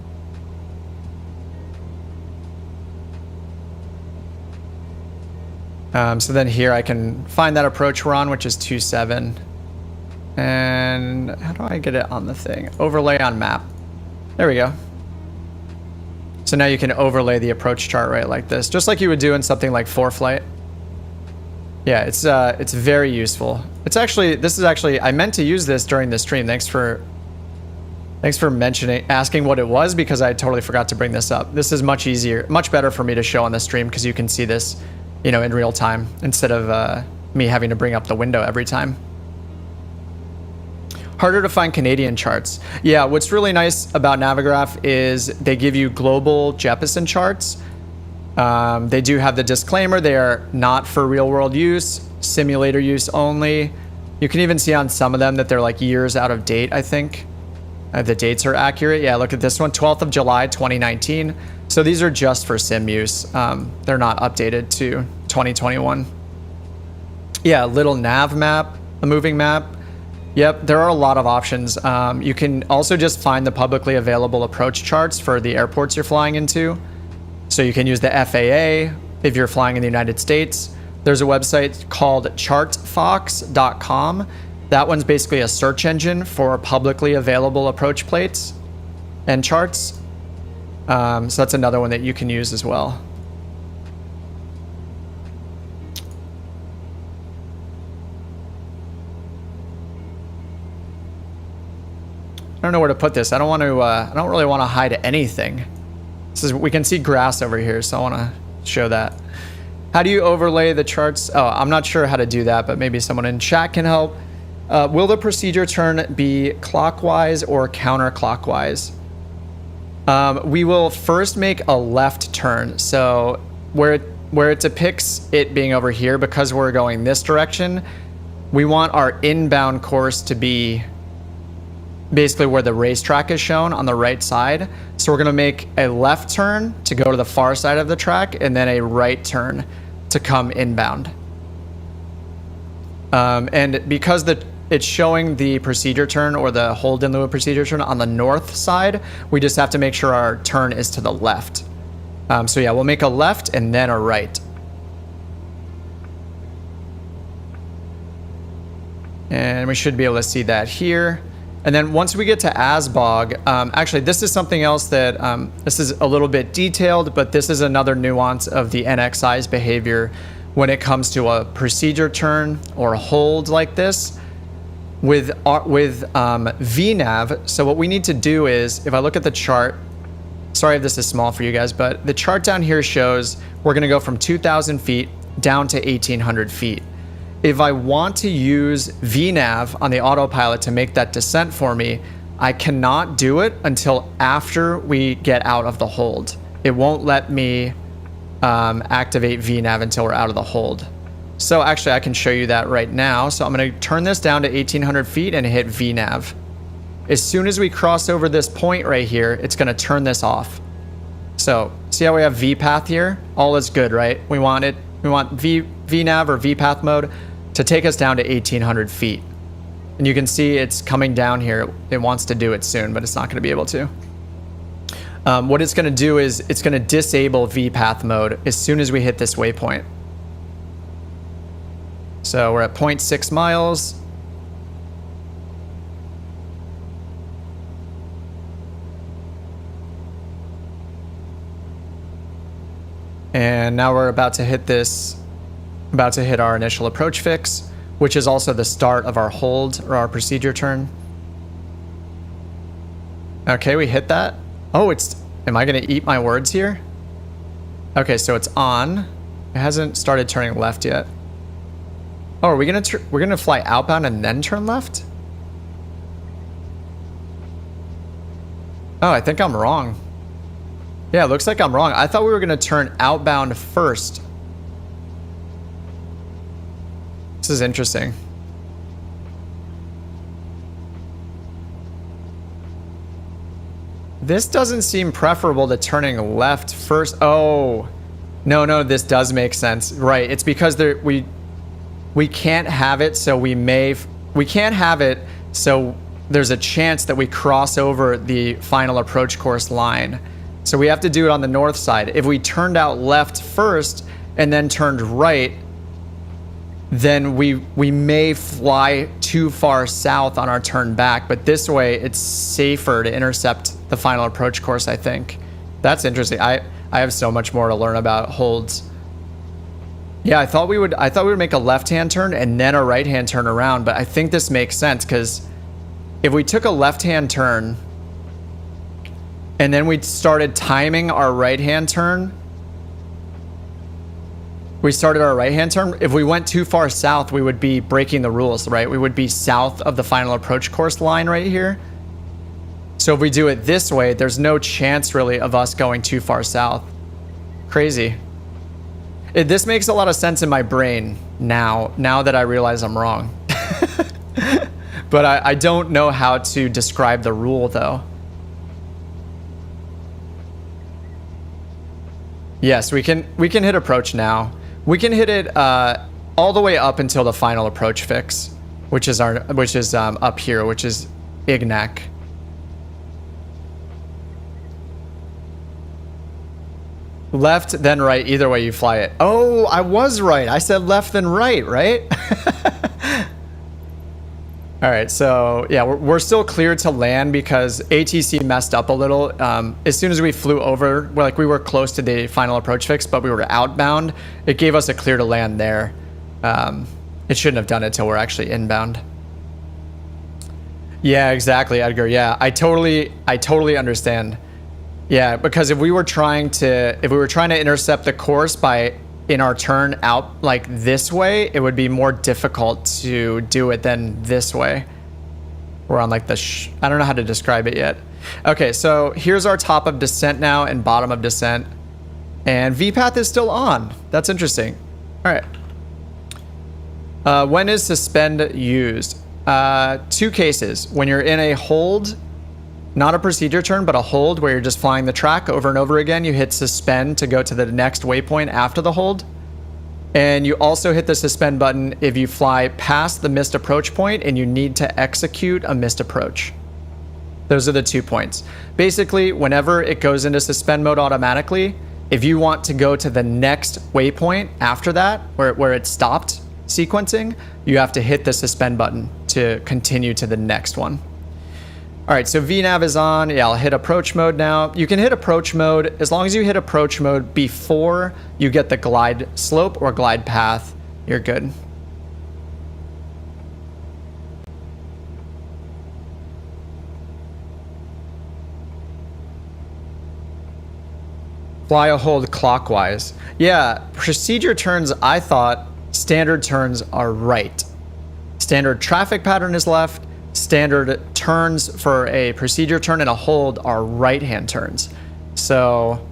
So then here I can find that approach we're on, which is 27. And how do I get it on the thing? Overlay on map. There we go. So now you can overlay the approach chart right like this, just like you would do in something like ForeFlight. Yeah, it's very useful. It's actually, this is actually, I meant to use this during the stream. Thanks for asking what it was, because I totally forgot to bring this up. This is much easier, much better for me to show on the stream because you can see this, you know, in real time instead of me having to bring up the window every time. Harder to find Canadian charts. Yeah, what's really nice about Navigraph is they give you global Jeppesen charts. They do have the disclaimer, they are not for real world use, simulator use only. You can even see on some of them that they're like years out of date, I think. The dates are accurate. Yeah, look at this one, 12th of July, 2019. So these are just for sim use. They're not updated to 2021. Yeah, little nav map, a moving map. Yep, there are a lot of options. You can also just find the publicly available approach charts for the airports you're flying into. So you can use the FAA if you're flying in the United States. There's a website called chartfox.com. That one's basically a search engine for publicly available approach plates and charts. So that's another one that you can use as well. I don't know where to put this. I don't really want to hide anything. We can see grass over here, so I want to show that. How do you overlay the charts? Oh, I'm not sure how to do that, but maybe someone in chat can help. Will the procedure turn be clockwise or counterclockwise? We will first make a left turn. So where it depicts it being over here, because we're going this direction, we want our inbound course to be basically where the racetrack is shown on the right side. So we're going to make a left turn to go to the far side of the track and then a right turn to come inbound. And because it's showing the procedure turn or the hold in lieu of procedure turn on the north side, we just have to make sure our turn is to the left. So yeah, we'll make a left and then a right. And we should be able to see that here. And then once we get to ASBOG, actually this is something else that, this is a little bit detailed, but this is another nuance of the NXi's behavior when it comes to a procedure turn or a hold like this. With VNAV, so what we need to do is, if I look at the chart, sorry if this is small for you guys, but the chart down here shows we're gonna go from 2,000 feet down to 1,800 feet. If I want to use VNAV on the autopilot to make that descent for me, I cannot do it until after we get out of the hold. It won't let me activate VNAV until we're out of the hold. So actually I can show you that right now. So I'm going to turn this down to 1,800 feet and hit VNAV. As soon as we cross over this point right here, it's going to turn this off. So see how we have VPath here? All is good, right? We want VNAV or VPath mode to take us down to 1800 feet. And you can see it's coming down here. It wants to do it soon, but it's not going to be able to. What it's going to do is it's going to disable VPath mode as soon as we hit this waypoint. So we're at 0.6 miles. And now we're about to hit our initial approach fix, which is also the start of our hold or our procedure turn. Okay, we hit that. Oh, am I gonna eat my words here? Okay, so it's on. It hasn't started turning left yet. Oh, are we we're gonna fly outbound and then turn left? Oh, I think I'm wrong. Yeah, it looks like I'm wrong. I thought we were gonna turn outbound first. This is interesting. This doesn't seem preferable to turning left first. Oh, no, this does make sense. Right, it's because we can't have it, so we can't have it, so there's a chance that we cross over the final approach course line. So we have to do it on the north side. If we turned out left first and then turned right, then we may fly too far south on our turn back, but this way it's safer to intercept the final approach course, I think. That's interesting. I have so much more to learn about holds. Yeah, I thought we would make a left-hand turn and then a right-hand turn around, but I think this makes sense because if we took a left-hand turn and then we started timing our right-hand turn, if we went too far south, we would be breaking the rules, right? We would be south of the final approach course line right here. So if we do it this way, there's no chance really of us going too far south. Crazy. This makes a lot of sense in my brain now that I realize I'm wrong. But I don't know how to describe the rule though. Yes, we can hit approach now. We can hit it all the way up until the final approach fix, which is up here, which is IGNAC. Left, then right. Either way you fly it. Oh, I was right. I said left, then right, right? All right, so yeah, we're still clear to land because ATC messed up a little. As soon as we flew over, we were close to the final approach fix, but we were outbound. It gave us a clear to land there. It shouldn't have done it till we're actually inbound. Yeah, exactly, Edgar. Yeah, I totally understand. Yeah, because if we were trying to intercept the course in our turn out like this way, it would be more difficult to do it than this way. We're on like I don't know how to describe it yet. Okay, so here's our top of descent now and bottom of descent. And VPath is still on. That's interesting. All right. When is suspend used? Two cases. When you're in a hold, not a procedure turn, but a hold where you're just flying the track over and over again. You hit suspend to go to the next waypoint after the hold. And you also hit the suspend button if you fly past the missed approach point and you need to execute a missed approach. Those are the 2 points. Basically, whenever it goes into suspend mode automatically, if you want to go to the next waypoint after that, where it stopped sequencing, you have to hit the suspend button to continue to the next one. All right, so VNAV is on. Yeah, I'll hit approach mode now. You can hit approach mode as long as you hit approach mode before you get the glide slope or glide path. You're good. Fly a hold clockwise. Yeah, procedure turns, I thought standard turns are right. Standard traffic pattern is left. Standard turns for a procedure turn and a hold are right-hand turns. So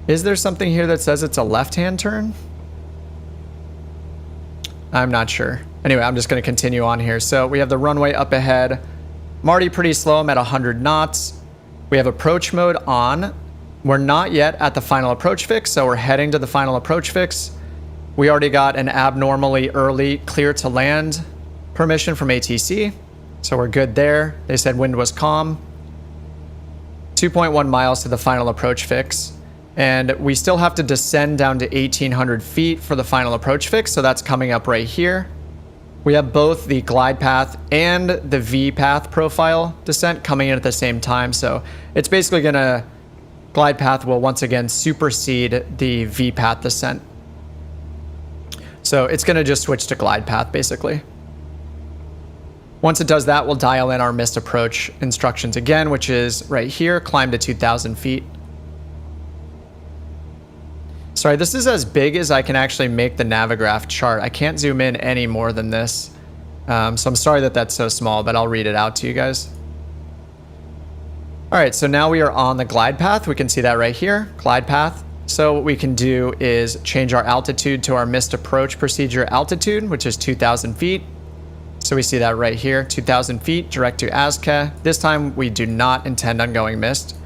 is there something here that says it's a left-hand turn? I'm not sure. Anyway, I'm just going to continue on here. So we have the runway up ahead. I'm already pretty slow. I'm at 100 knots. We have approach mode on. We're not yet at the final approach fix, so we're heading to the final approach fix. We already got an abnormally early clear to land permission from ATC, so we're good there. They said wind was calm. 2.1 miles to the final approach fix. And we still have to descend down to 1,800 feet for the final approach fix, so that's coming up right here. We have both the glide path and the V path profile descent coming in at the same time, so it's basically gonna, glide path will once again supersede the V path descent. So it's gonna just switch to glide path basically. Once it does that, we'll dial in our missed approach instructions again, which is right here, climb to 2,000 feet. Sorry, this is as big as I can actually make the Navigraph chart. I can't zoom in any more than this. So I'm sorry that that's so small, but I'll read it out to you guys. All right, so now we are on the glide path. We can see that right here, glide path. So what we can do is change our altitude to our missed approach procedure altitude, which is 2,000 feet. So we see that right here, 2,000 feet, direct to ASCA. This time we do not intend on going missed.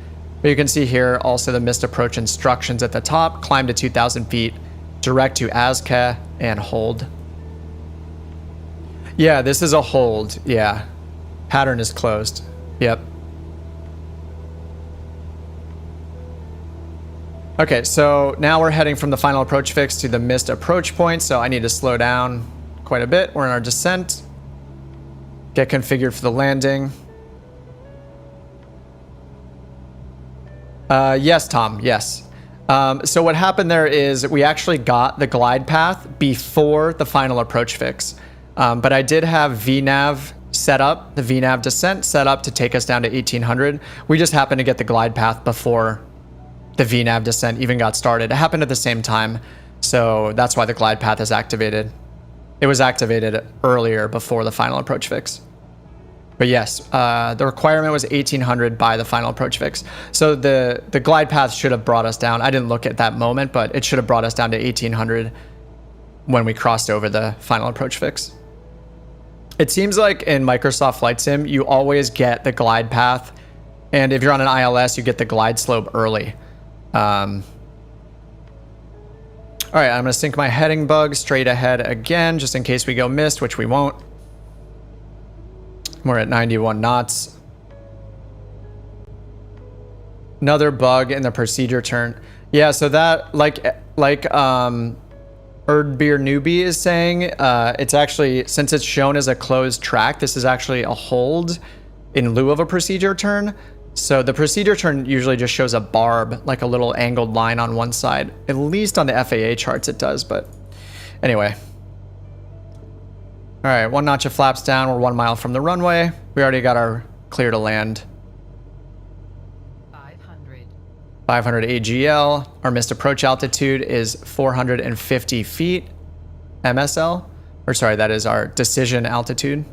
But you can see here also the missed approach instructions at the top, climb to 2,000 feet, direct to ASCA, and hold. Yeah, this is a hold, yeah. Pattern is closed, yep. Okay, so now we're heading from the final approach fix to the missed approach point, so I need to slow down quite a bit. We're in our descent. Get configured for the landing. Yes, Tom, yes. So what happened there is we actually got the glide path before the final approach fix. But I did have VNAV set up, the VNAV descent set up to take us down to 1,800. We just happened to get the glide path before the VNAV descent even got started. It happened at the same time, so that's why the glide path is activated. It was activated earlier before the final approach fix. But yes, the requirement was 1,800 by the final approach fix. So the glide path should have brought us down. I didn't look at that moment, but it should have brought us down to 1,800 when we crossed over the final approach fix. It seems like in Microsoft Flight Sim, you always get the glide path. And if you're on an ILS, you get the glide slope early. All right, I'm gonna sync my heading bug straight ahead again, just in case we go missed, which we won't. We're at 91 knots. Another bug in the procedure turn. Yeah, so that, like Erdbeer Newbie is saying, it's actually, since it's shown as a closed track, this is actually a hold in lieu of a procedure turn. So the procedure turn usually just shows a barb, like a little angled line on one side. At least on the FAA charts it does, but anyway. All right, 1 notch of flaps down. We're 1 mile from the runway. We already got our clear to land. 500 AGL. Our missed approach altitude is 450 feet MSL. Or sorry, that is our decision altitude.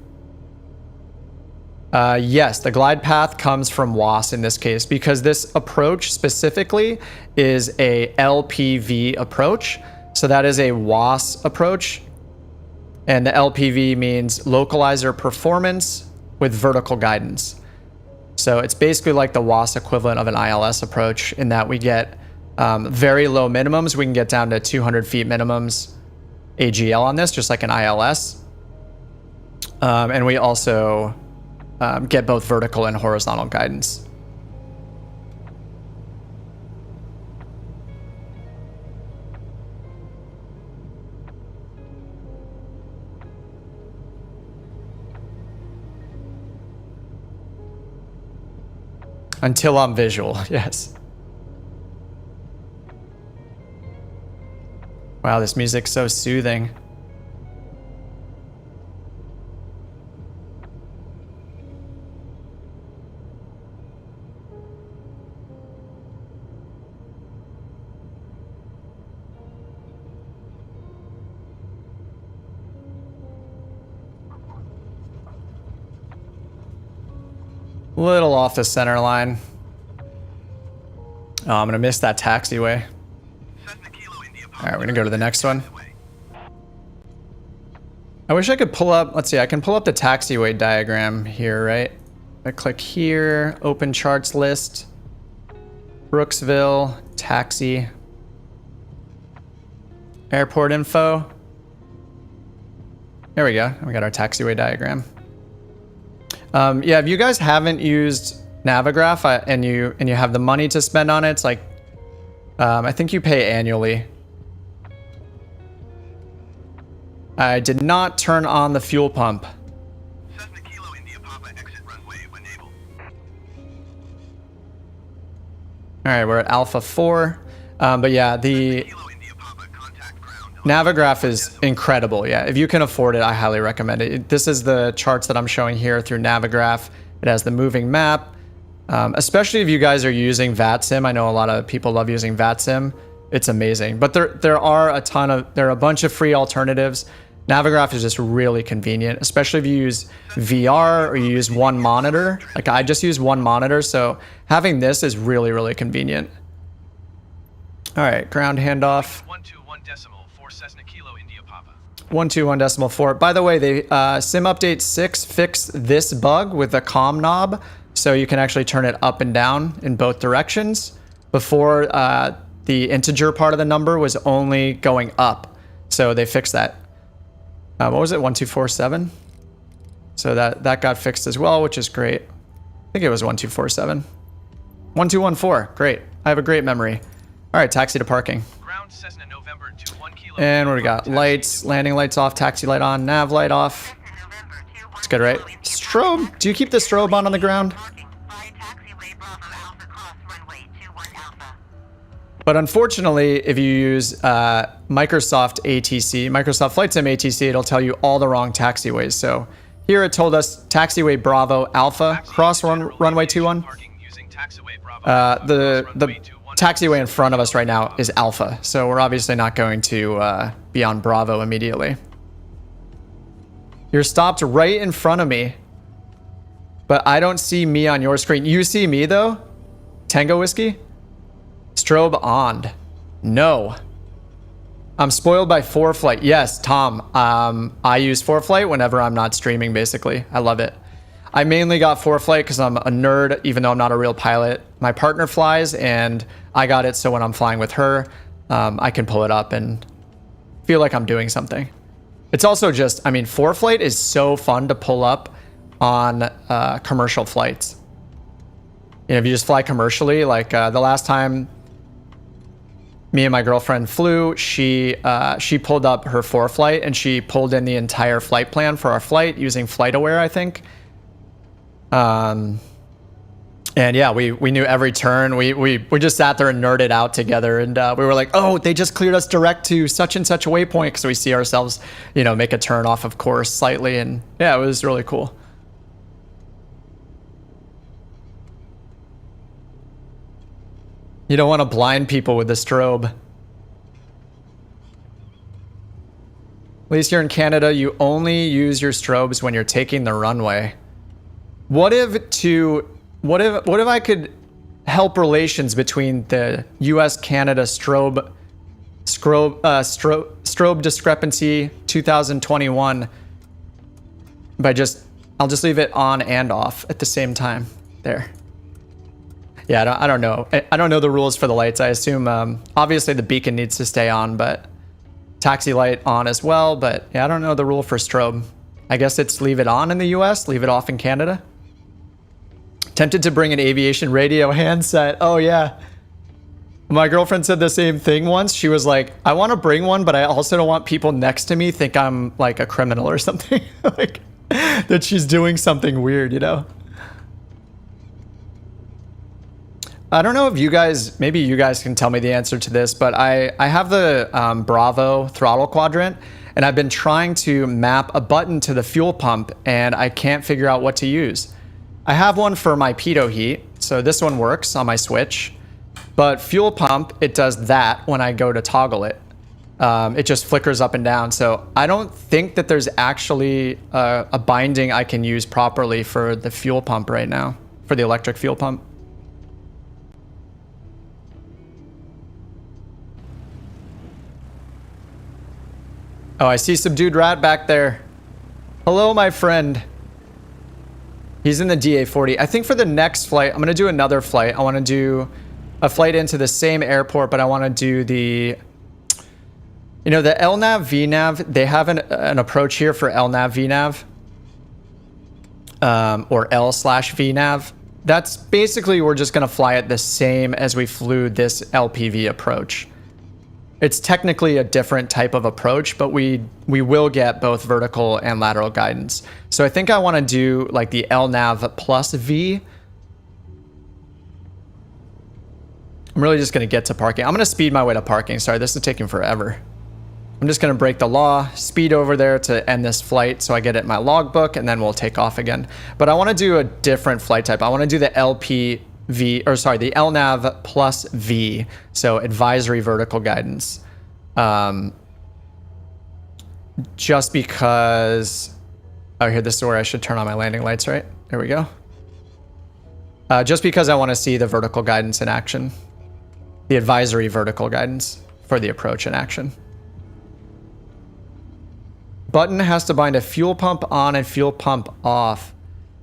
Yes, the glide path comes from WAS in this case, because this approach specifically is a LPV approach. So that is a WAS approach. And the LPV means localizer performance with vertical guidance. So it's basically like the WAS equivalent of an ILS approach in that we get very low minimums. We can get down to 200 feet minimums AGL on this, just like an ILS. And we also get both vertical and horizontal guidance. Until I'm visual, yes. Wow, this music's so soothing. Little off the center line. Oh, I'm gonna miss that taxiway. All right, we're gonna go to the next one. I wish I could pull up, let's see, I can pull up the taxiway diagram here, right? I click here, open charts list, Brooksville, taxi, airport info. There we go. We got our taxiway diagram. Yeah, if you guys haven't used Navigraph and you have the money to spend on it, it's like I think you pay annually. I did not turn on the fuel pump. Cessna Kilo India Papa exit runway when able. All right, we're at Alpha 4. But yeah, the Kilo India Papa contact ground. Navigraph is incredible. Yeah, if you can afford it, I highly recommend it. This is the charts that I'm showing here through Navigraph. It has the moving map. Especially if you guys are using VATSIM. I know a lot of people love using VATSIM. It's amazing. But there are a bunch of free alternatives. Navigraph is just really convenient, especially if you use VR or you use one monitor. Like I just use one monitor, so having this is really, really convenient. All right, ground handoff. 121.4 Cessna Kilo India Papa. 121.4. By the way, they Sim Update 6 fixed this bug with the comm knob, so you can actually turn it up and down in both directions. Before, the integer part of the number was only going up, so they fixed that. What was it, 1247? So that got fixed as well, which is great. I think it was 1247. 1214, great. I have a great memory. All right, taxi to parking. Ground Cessna November to 1 Kilo. And what do we got? Lights, landing lights off, taxi light on, nav light off. Cessna November 2 1 It's good, right? Kilo India Strobe, Papa. do you keep the strobe on the ground? Parking by taxiway Bravo Alpha Cross runway 21 Alpha. But unfortunately, if you use Microsoft ATC, Microsoft Flight Sim ATC, it'll tell you all the wrong taxiways. So here it told us taxiway Bravo Alpha, cross runway 21. Parking using taxiway Bravo. The taxiway in front of us right now is Alpha. So we're obviously not going to be on Bravo immediately. You're stopped right in front of me, but I don't see me on your screen. You see me though? Tango Whiskey? Strobe on. No. I'm spoiled by 4Flight. Yes, Tom. I use 4Flight whenever I'm not streaming, basically. I love it. I mainly got 4Flight because I'm a nerd, even though I'm not a real pilot. My partner flies, and I got it so when I'm flying with her, I can pull it up and feel like I'm doing something. It's also just, I mean, 4Flight is so fun to pull up on commercial flights. You know, if you just fly commercially, like the last time me and my girlfriend flew, she pulled up her 4Flight and she pulled in the entire flight plan for our flight using FlightAware, I think. And yeah, we knew every turn. We just sat there and nerded out together, and we were like, oh, they just cleared us direct to such and such a waypoint, because we see ourselves, you know, make a turn off of course slightly, and yeah, it was really cool. You don't want to blind people with the strobe. At least here in Canada, you only use your strobes when you're taking the runway. What if I could help relations between the US-Canada strobe discrepancy 2021 by I'll just leave it on and off at the same time. There. Yeah, I don't know. I don't know the rules for the lights. I assume, obviously the beacon needs to stay on, but taxi light on as well. But yeah, I don't know the rule for strobe. I guess it's leave it on in the US, leave it off in Canada. Tempted to bring an aviation radio handset. Oh yeah. My girlfriend said the same thing once. She was like, I want to bring one, but I also don't want people next to me think I'm like a criminal or something. Like that she's doing something weird, you know? I don't know if you guys, maybe you guys can tell me the answer to this, but I have the Bravo throttle quadrant, and I've been trying to map a button to the fuel pump, and I can't figure out what to use. I have one for my pitot heat, so this one works on my switch, but fuel pump, it does that when I go to toggle it. It just flickers up and down, so I don't think that there's actually a binding I can use properly for the fuel pump right now, for the electric fuel pump. Oh, I see Subdued Rat back there. Hello, my friend. He's in the DA-40. I think for the next flight, I'm going to do another flight. I want to do a flight into the same airport, but I want to do the... You know, the LNAV, VNAV, they have an approach here for LNAV, VNAV. Or L/VNAV. That's basically, we're just going to fly it the same as we flew this LPV approach. It's technically a different type of approach, but we will get both vertical and lateral guidance. So I think I want to do like the LNAV plus V. I'm really just going to get to parking. I'm going to speed my way to parking. Sorry, this is taking forever. I'm just going to break the law, speed over there to end this flight so I get it in my logbook, and then we'll take off again. But I want to do a different flight type. I want to do the the LNAV plus V, so advisory vertical guidance. Just because... Oh, here, this is where I should turn on my landing lights, right? There we go. Just because I want to see the vertical guidance in action. The advisory vertical guidance for the approach in action. Button has to bind a fuel pump on and fuel pump off.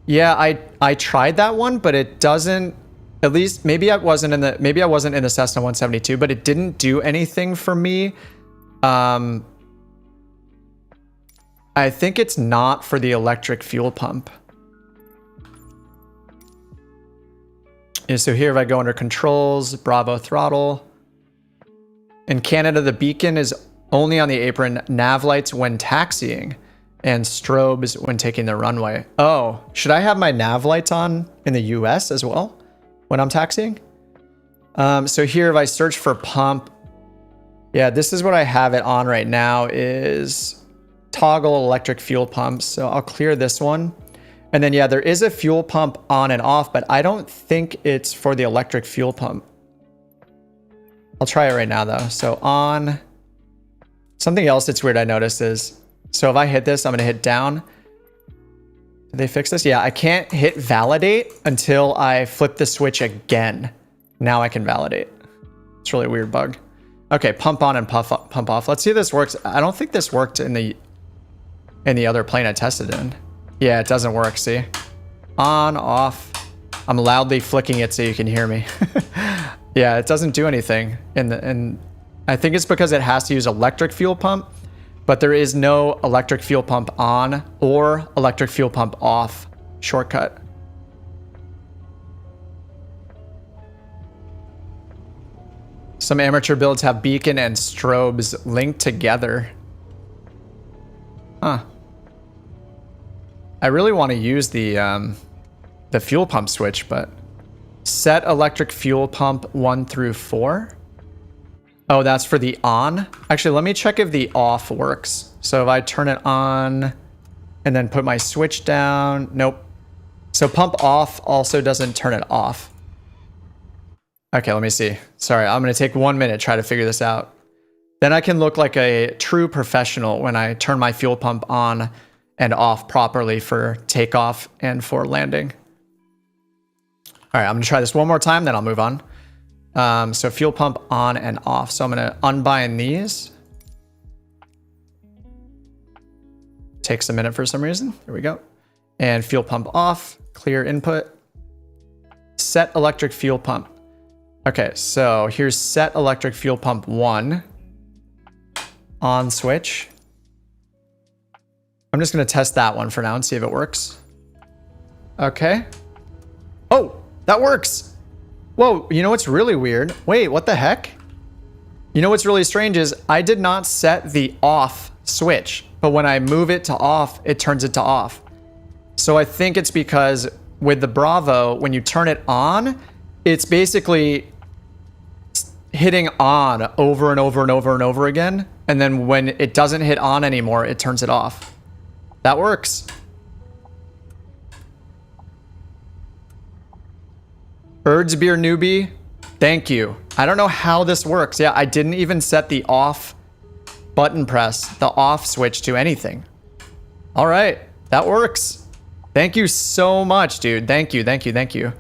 Yeah, I tried that one, but it doesn't... At least maybe I wasn't in the Cessna 172, but it didn't do anything for me. I think it's not for the electric fuel pump. Yeah, so here if I go under controls, Bravo throttle. In Canada, the beacon is only on the apron, nav lights when taxiing, and strobes when taking the runway. Oh, should I have my nav lights on in the US as well when I'm taxiing? So here if I search for pump, yeah, this is what I have it on right now is toggle electric fuel pumps. So I'll clear this one. And then yeah, there is a fuel pump on and off, but I don't think it's for the electric fuel pump. I'll try it right now though. So on. Something else that's weird I noticed is, so if I hit this, I'm going to hit down. Did they fix this? Yeah, I can't hit validate until I flip the switch again. Now I can validate. It's a really weird bug. Okay, pump on and pump off. Let's see if this works. I don't think this worked in the other plane I tested in. Yeah, it doesn't work, see? On, off. I'm loudly flicking it so you can hear me. Yeah, it doesn't do anything I think it's because it has to use electric fuel pump, but there is no electric fuel pump on or electric fuel pump off shortcut. Some amateur builds have beacon and strobes linked together. Huh. I really want to use the fuel pump switch, but set electric fuel pump 1 through 4. Oh, that's for the on. Actually, let me check if the off works. So if I turn it on and then put my switch down, nope. So pump off also doesn't turn it off. Okay, let me see. Sorry, I'm gonna take 1 minute, try to figure this out. Then I can look like a true professional when I turn my fuel pump on and off properly for takeoff and for landing. All right, I'm gonna try this one more time, then I'll move on. So fuel pump on and off. So I'm gonna unbind these. Takes a minute for some reason. There we go. And fuel pump off, clear input. Set electric fuel pump. Okay, so here's set electric fuel pump 1. On switch. I'm just gonna test that one for now and see if it works. Okay. Oh, that works. Whoa, you know what's really weird? Wait, what the heck? You know what's really strange is I did not set the off switch, but when I move it to off, it turns it to off. So I think it's because with the Bravo, when you turn it on, it's basically hitting on over and over and over and over again. And then when it doesn't hit on anymore, it turns it off. That works. Erdsbeer newbie, thank you. I don't know how this works. Yeah, I didn't even set the off button press, the off switch to anything. All right, that works. Thank you so much, dude. Thank you, thank you, thank you.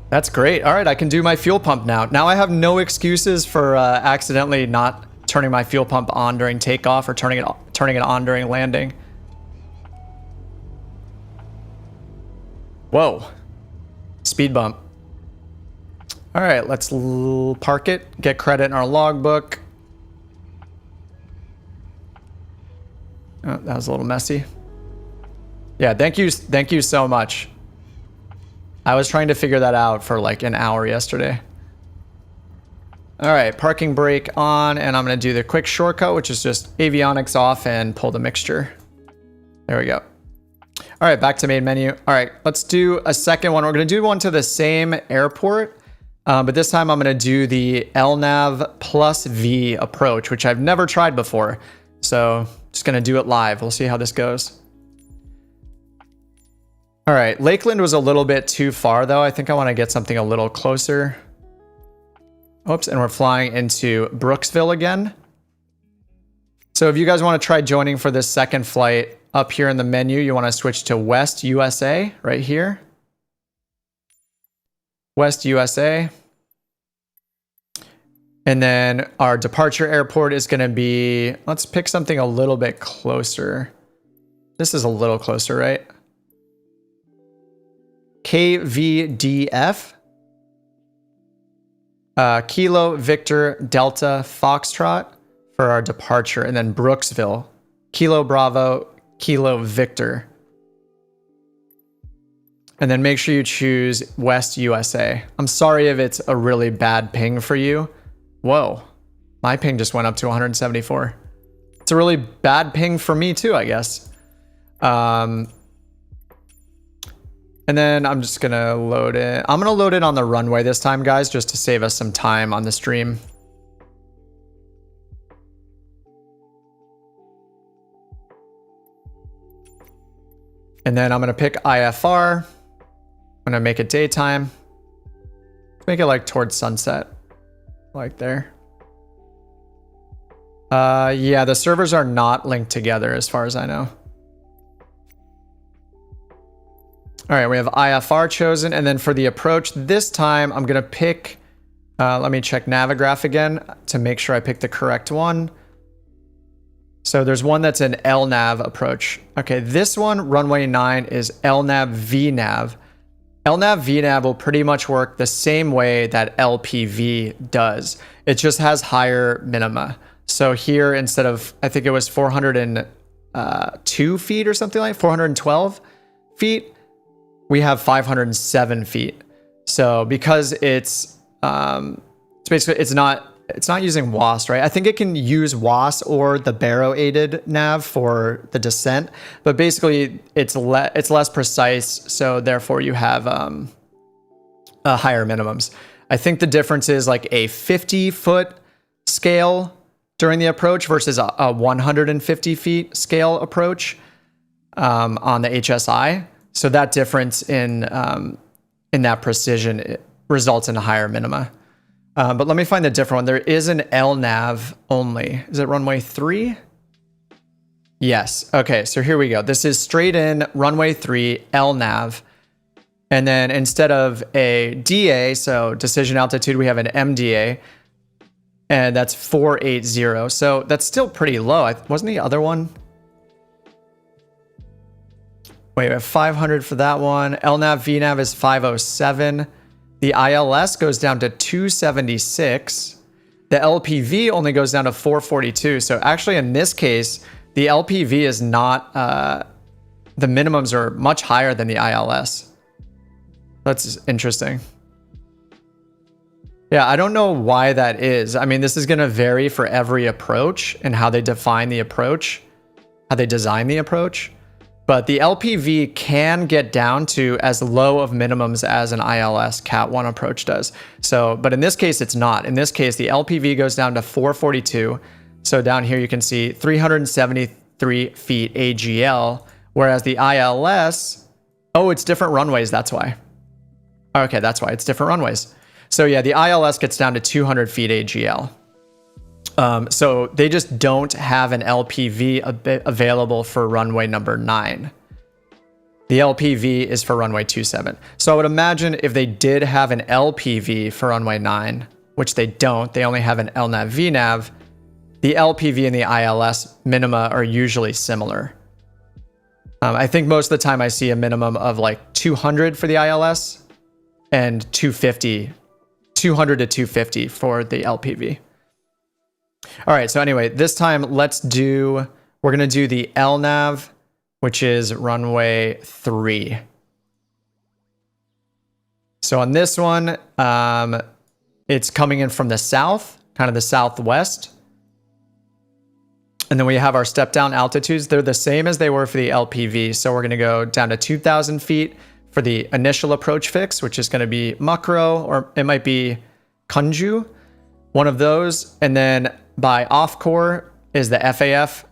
That's great. All right, I can do my fuel pump now. Now I have no excuses for accidentally not turning my fuel pump on during takeoff or turning it on during landing. Whoa. Speed bump. All right, let's park it, get credit in our logbook. Oh, that was a little messy. Yeah, thank you so much. I was trying to figure that out for like an hour yesterday. All right, parking brake on, and I'm gonna do the quick shortcut, which is just avionics off and pull the mixture. There we go. All right, back to main menu. All right, let's do a second one. We're gonna do one to the same airport, but this time I'm gonna do the LNAV plus V approach, which I've never tried before. So just gonna do it live. We'll see how this goes. All right, Lakeland was a little bit too far though. I think I wanna get something a little closer. Oops, and we're flying into Brooksville again. So if you guys wanna try joining for this second flight, up here in the menu, you wanna switch to West USA, right here. West USA. And then our departure airport is gonna be, let's pick something a little bit closer. This is a little closer, right? KVDF. Kilo Victor Delta Foxtrot for our departure, and then Brooksville. Kilo Bravo Kilo Victor. And then make sure you choose West USA. I'm sorry if it's a really bad ping for you. Whoa, my ping just went up to 174. It's a really bad ping for me too, I guess. And then I'm just gonna load it. I'm gonna load it on the runway this time, guys, just to save us some time on the stream. And then I'm gonna pick IFR. I'm gonna make it daytime. Make it like towards sunset, like there. Yeah, the servers are not linked together as far as I know. All right, we have IFR chosen, and then for the approach this time, I'm gonna pick, let me check Navigraph again to make sure I pick the correct one. So there's one that's an LNAV approach. Okay, this one, runway 9, is LNAV VNAV. LNAV VNAV will pretty much work the same way that LPV does. It just has higher minima. So here, instead of, I think it was 402 feet or something like 412 feet, we have 507 feet. So because it's basically, it's not using WASP, right? I think it can use WASP or the Baro aided nav for the descent, but basically it's less precise. So therefore you have higher minimums. I think the difference is like a 50-foot scale during the approach versus a 150 feet scale approach on the HSI. So that difference in that precision results in a higher minima. But let me find the different one. There is an LNAV only. Is it runway 3? Yes. Okay, so here we go. This is straight in runway 3 LNAV. And then instead of a DA, so decision altitude, we have an MDA. And that's 480. So that's still pretty low. Wasn't the other one? Wait, we have 500 for that one. LNAV VNAV is 507. The ILS goes down to 276. The LPV only goes down to 442. So actually in this case, the LPV is not, the minimums are much higher than the ILS. That's interesting. Yeah, I don't know why that is. I mean, this is going to vary for every approach and how they define the approach, how they design the approach. But the LPV can get down to as low of minimums as an ILS Cat 1 approach does. So, but in this case, it's not. In this case, the LPV goes down to 442. So down here, you can see 373 feet AGL, whereas the ILS, oh, it's different runways. That's why. Okay, that's why it's different runways. So yeah, the ILS gets down to 200 feet AGL. So they just don't have an LPV available for runway number 9. The LPV is for runway 27. So I would imagine if they did have an LPV for runway 9, which they don't, they only have an LNAV VNAV, the LPV and the ILS minima are usually similar. I think most of the time I see a minimum of like 200 for the ILS and 250, 200 to 250 for the LPV. All right, so anyway, this time we're going to do the LNAV, which is runway 3. So on this one, it's coming in from the south, kind of the southwest. And then we have our step down altitudes. They're the same as they were for the LPV. So we're going to go down to 2,000 feet for the initial approach fix, which is going to be Makro, or it might be Kunju, one of those. And then by off-core is the FAF,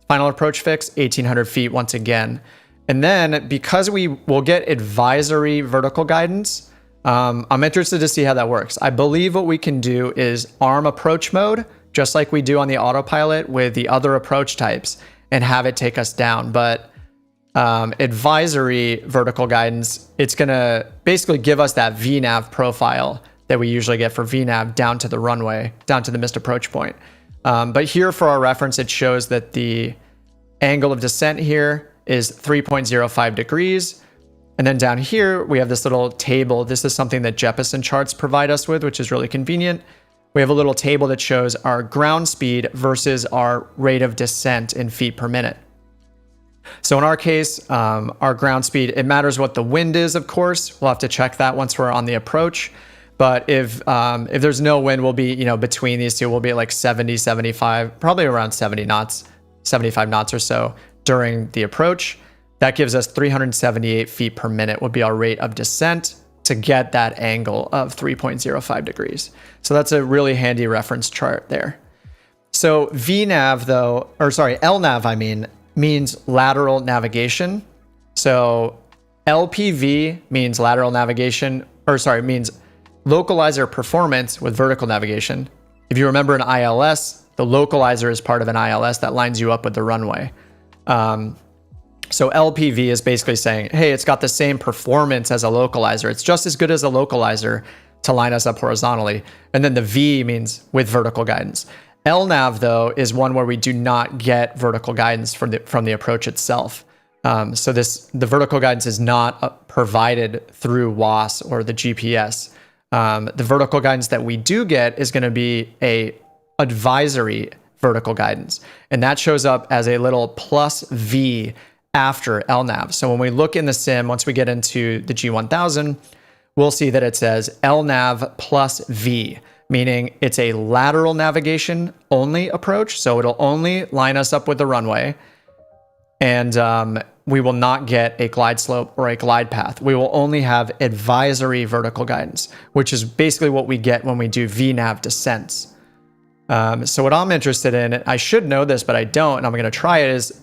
final approach fix, 1,800 feet once again. And then because we will get advisory vertical guidance, I'm interested to see how that works. I believe what we can do is arm approach mode, just like we do on the autopilot with the other approach types, and have it take us down. But advisory vertical guidance, it's going to basically give us that VNAV profile that we usually get for VNAV down to the runway, down to the missed approach point. But here for our reference, it shows that the angle of descent here is 3.05 degrees. And then down here, we have this little table. This is something that Jeppesen charts provide us with, which is really convenient. We have a little table that shows our ground speed versus our rate of descent in feet per minute. So in our case, our ground speed, it matters what the wind is, of course. We'll have to check that once we're on the approach. But if there's no wind, we'll be, between these two, we'll be at like 70, 75, probably around 70 knots, 75 knots or so during the approach. That gives us 378 feet per minute would be our rate of descent to get that angle of 3.05 degrees. So that's a really handy reference chart there. So VNAV though, or sorry, LNAV means lateral navigation. So LPV means lateral navigation, means localizer performance with vertical navigation. If you remember an ILS, the localizer is part of an ILS that lines you up with the runway. So LPV is basically saying, hey, it's got the same performance as a localizer. It's just as good as a localizer to line us up horizontally. And then the V means with vertical guidance. LNAV, though, is one where we do not get vertical guidance from the approach itself. So the vertical guidance is not provided through WAS or the GPS. The vertical guidance that we do get is going to be a advisory vertical guidance. And that shows up as a little plus V after LNAV. So when we look in the sim, once we get into the G1000, we'll see that it says LNAV plus V, meaning it's a lateral navigation only approach. So it'll only line us up with the runway. And we will not get a glide slope or a glide path. We will only have advisory vertical guidance, which is basically what we get when we do VNAV descents. So what I'm interested in, I should know this, but I don't, and I'm going to try it, is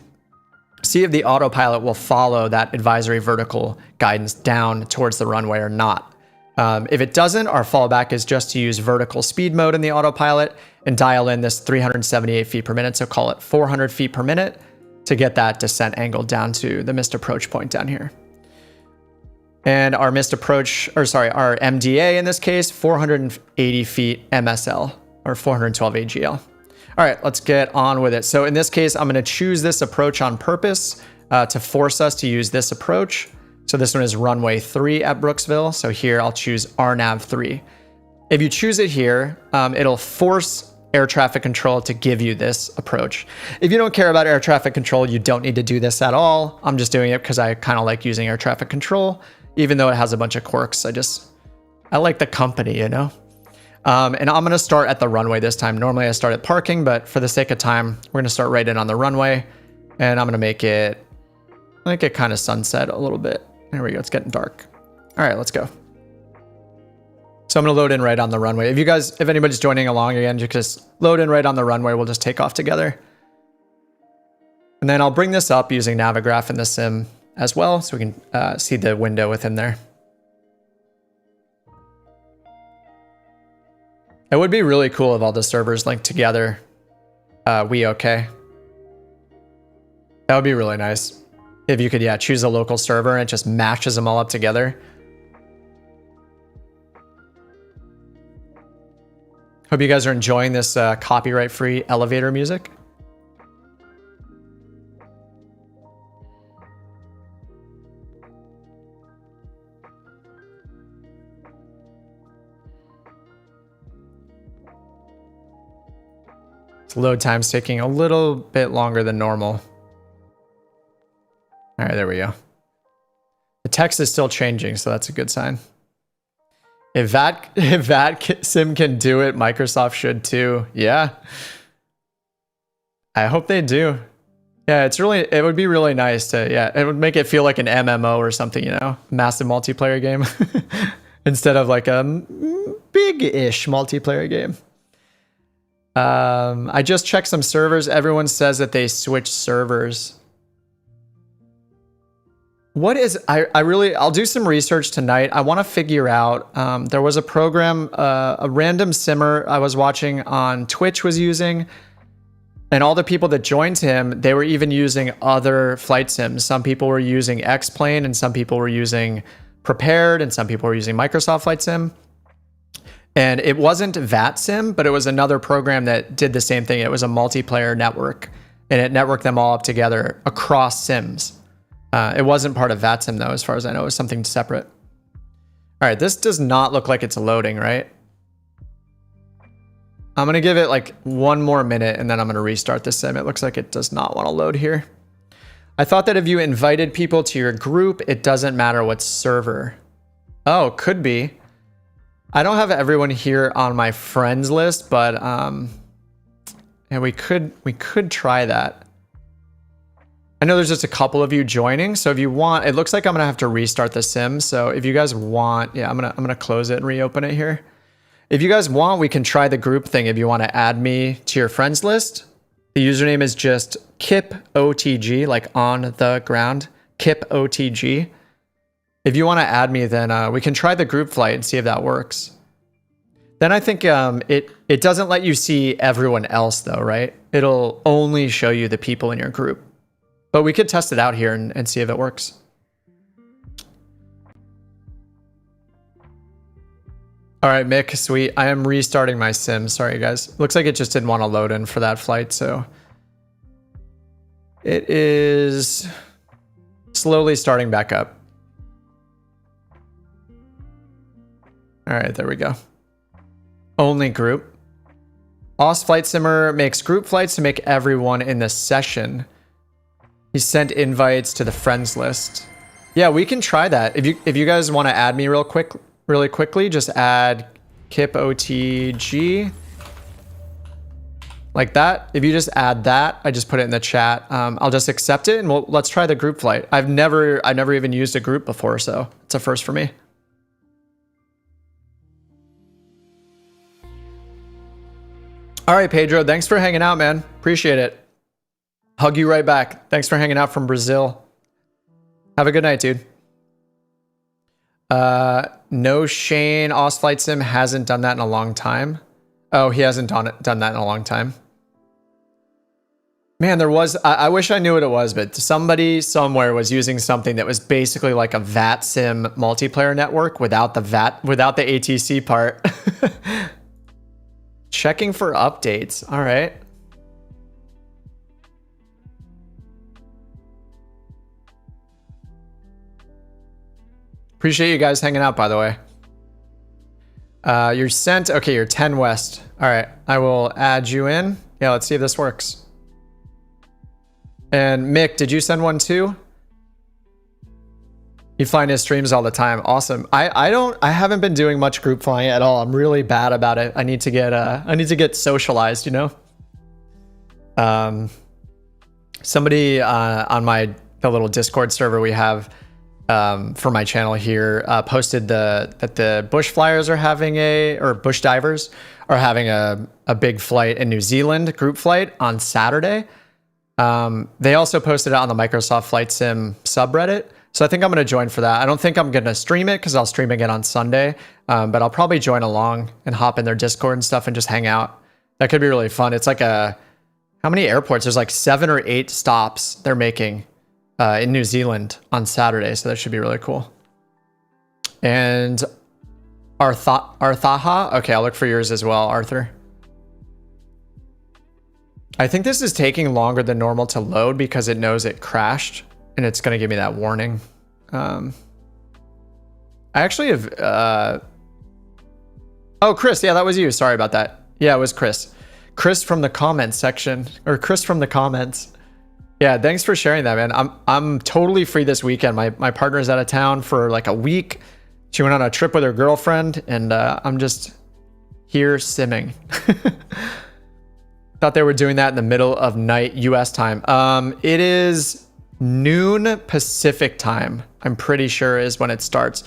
see if the autopilot will follow that advisory vertical guidance down towards the runway or not. If it doesn't, our fallback is just to use vertical speed mode in the autopilot and dial in this 378 feet per minute, so call it 400 feet per minute, to get that descent angle down to the missed approach point down here. And our missed approach, our MDA in this case, 480 feet MSL, or 412 AGL. All right, let's get on with it. So in this case, I'm going to choose this approach on purpose to force us to use this approach. So this one is runway 3 at Brooksville. So here I'll choose RNAV 3. If you choose it here, it'll force air traffic control to give you this approach. If you don't care about air traffic control, you don't need to do this at all. I'm just doing it because I kind of like using air traffic control, even though it has a bunch of quirks. I like the company, And I'm going to start at the runway this time. Normally I start at parking, but for the sake of time, we're going to start right in on the runway, and I'm going to make it kind of sunset a little bit. There we go. It's getting dark. All right, let's go. So I'm going to load in right on the runway. If anybody's joining along again, just load in right on the runway. We'll just take off together. And then I'll bring this up using Navigraph in the sim as well, so we can see the window within there. It would be really cool if all the servers linked together. We okay? That would be really nice. If you could, choose a local server and it just matches them all up together. Hope you guys are enjoying this copyright-free elevator music. Load time's taking a little bit longer than normal. All right, there we go. The text is still changing, so that's a good sign. If that sim can do it, Microsoft should too. Yeah. I hope they do. Yeah, it would be really nice to, yeah, it would make it feel like an MMO or something, you know, massive multiplayer game instead of like a big-ish multiplayer game. I just checked some servers. Everyone says that they switched servers. What is, I'll do some research tonight. I want to figure out, there was a program, a random simmer I was watching on Twitch was using, and all the people that joined him, they were even using other flight sims. Some people were using X-Plane, and some people were using Prepared, and some people were using Microsoft Flight Sim. And it wasn't VATSIM, but it was another program that did the same thing. It was a multiplayer network, and it networked them all up together across sims. It wasn't part of VATSIM though, as far as I know. It was something separate. All right, this does not look like it's loading, right? I'm gonna give it like 1 more minute and then I'm gonna restart the sim. It looks like it does not want to load here. I thought that if you invited people to your group, it doesn't matter what server. Oh, could be. I don't have everyone here on my friends list, but and we could try that. I know there's just a couple of you joining, so if you want, it looks like I'm gonna have to restart the sim. So if you guys want, yeah, I'm gonna close it and reopen it here. If you guys want, we can try the group thing. If you want to add me to your friends list, the username is just KipOTG, like on the ground, KipOTG. If you want to add me, then we can try the group flight and see if that works. Then I think it doesn't let you see everyone else though, right? It'll only show you the people in your group. But we could test it out here and see if it works. All right, Mick, sweet. I am restarting my sim. Sorry, guys. Looks like it just didn't want to load in for that flight, so it is slowly starting back up. All right, there we go. Only group. Oz Flight Simmer makes group flights to make everyone in the session. He sent invites to the friends list. Yeah, we can try that. If you guys want to add me really quickly, just add KipOTG. Like that. If you just add that, I just put it in the chat. I'll just accept it and let's try the group flight. I've never even used a group before, so it's a first for me. All right, Pedro, thanks for hanging out, man. Appreciate it. Hug you right back. Thanks for hanging out from Brazil. Have a good night, dude. No, Shane, Oz Flight Sim hasn't done that in a long time. Oh, he hasn't done that in a long time. Man, there was, I wish I knew what it was, but somebody somewhere was using something that was basically like a VATSIM multiplayer network without the ATC part. Checking for updates. All right. Appreciate you guys hanging out, by the way. You're sent. Okay, you're 10 West. All right, I will add you in. Yeah, let's see if this works. And Mick, did you send one too? You fly his streams all the time. Awesome. I haven't been doing much group flying at all. I'm really bad about it. I need to get socialized, you know? Somebody on the little Discord server we have for my channel here posted that the bush flyers are having bush divers are having a big flight in New Zealand, group flight on Saturday. They also posted it on the Microsoft Flight Sim subreddit. So I think I'm going to join for that. I don't think I'm going to stream it because I'll stream again on Sunday. But I'll probably join along and hop in their Discord and stuff and just hang out. That could be really fun. It's like how many airports? There's like 7 or 8 stops they're making in New Zealand on Saturday. So that should be really cool. And Arthaha. Okay, I'll look for yours as well, Arthur. I think this is taking longer than normal to load because it knows it crashed. And it's going to give me that warning. I actually have... Oh, Chris. Yeah, that was you. Sorry about that. Yeah, it was Chris. Chris from the comments section, or Chris from the comments. Yeah, thanks for sharing that, man. I'm totally free this weekend. My partner's out of town for like a week. She went on a trip with her girlfriend, and I'm just here simming. Thought they were doing that in the middle of night US time. It is noon Pacific time, I'm pretty sure is when it starts.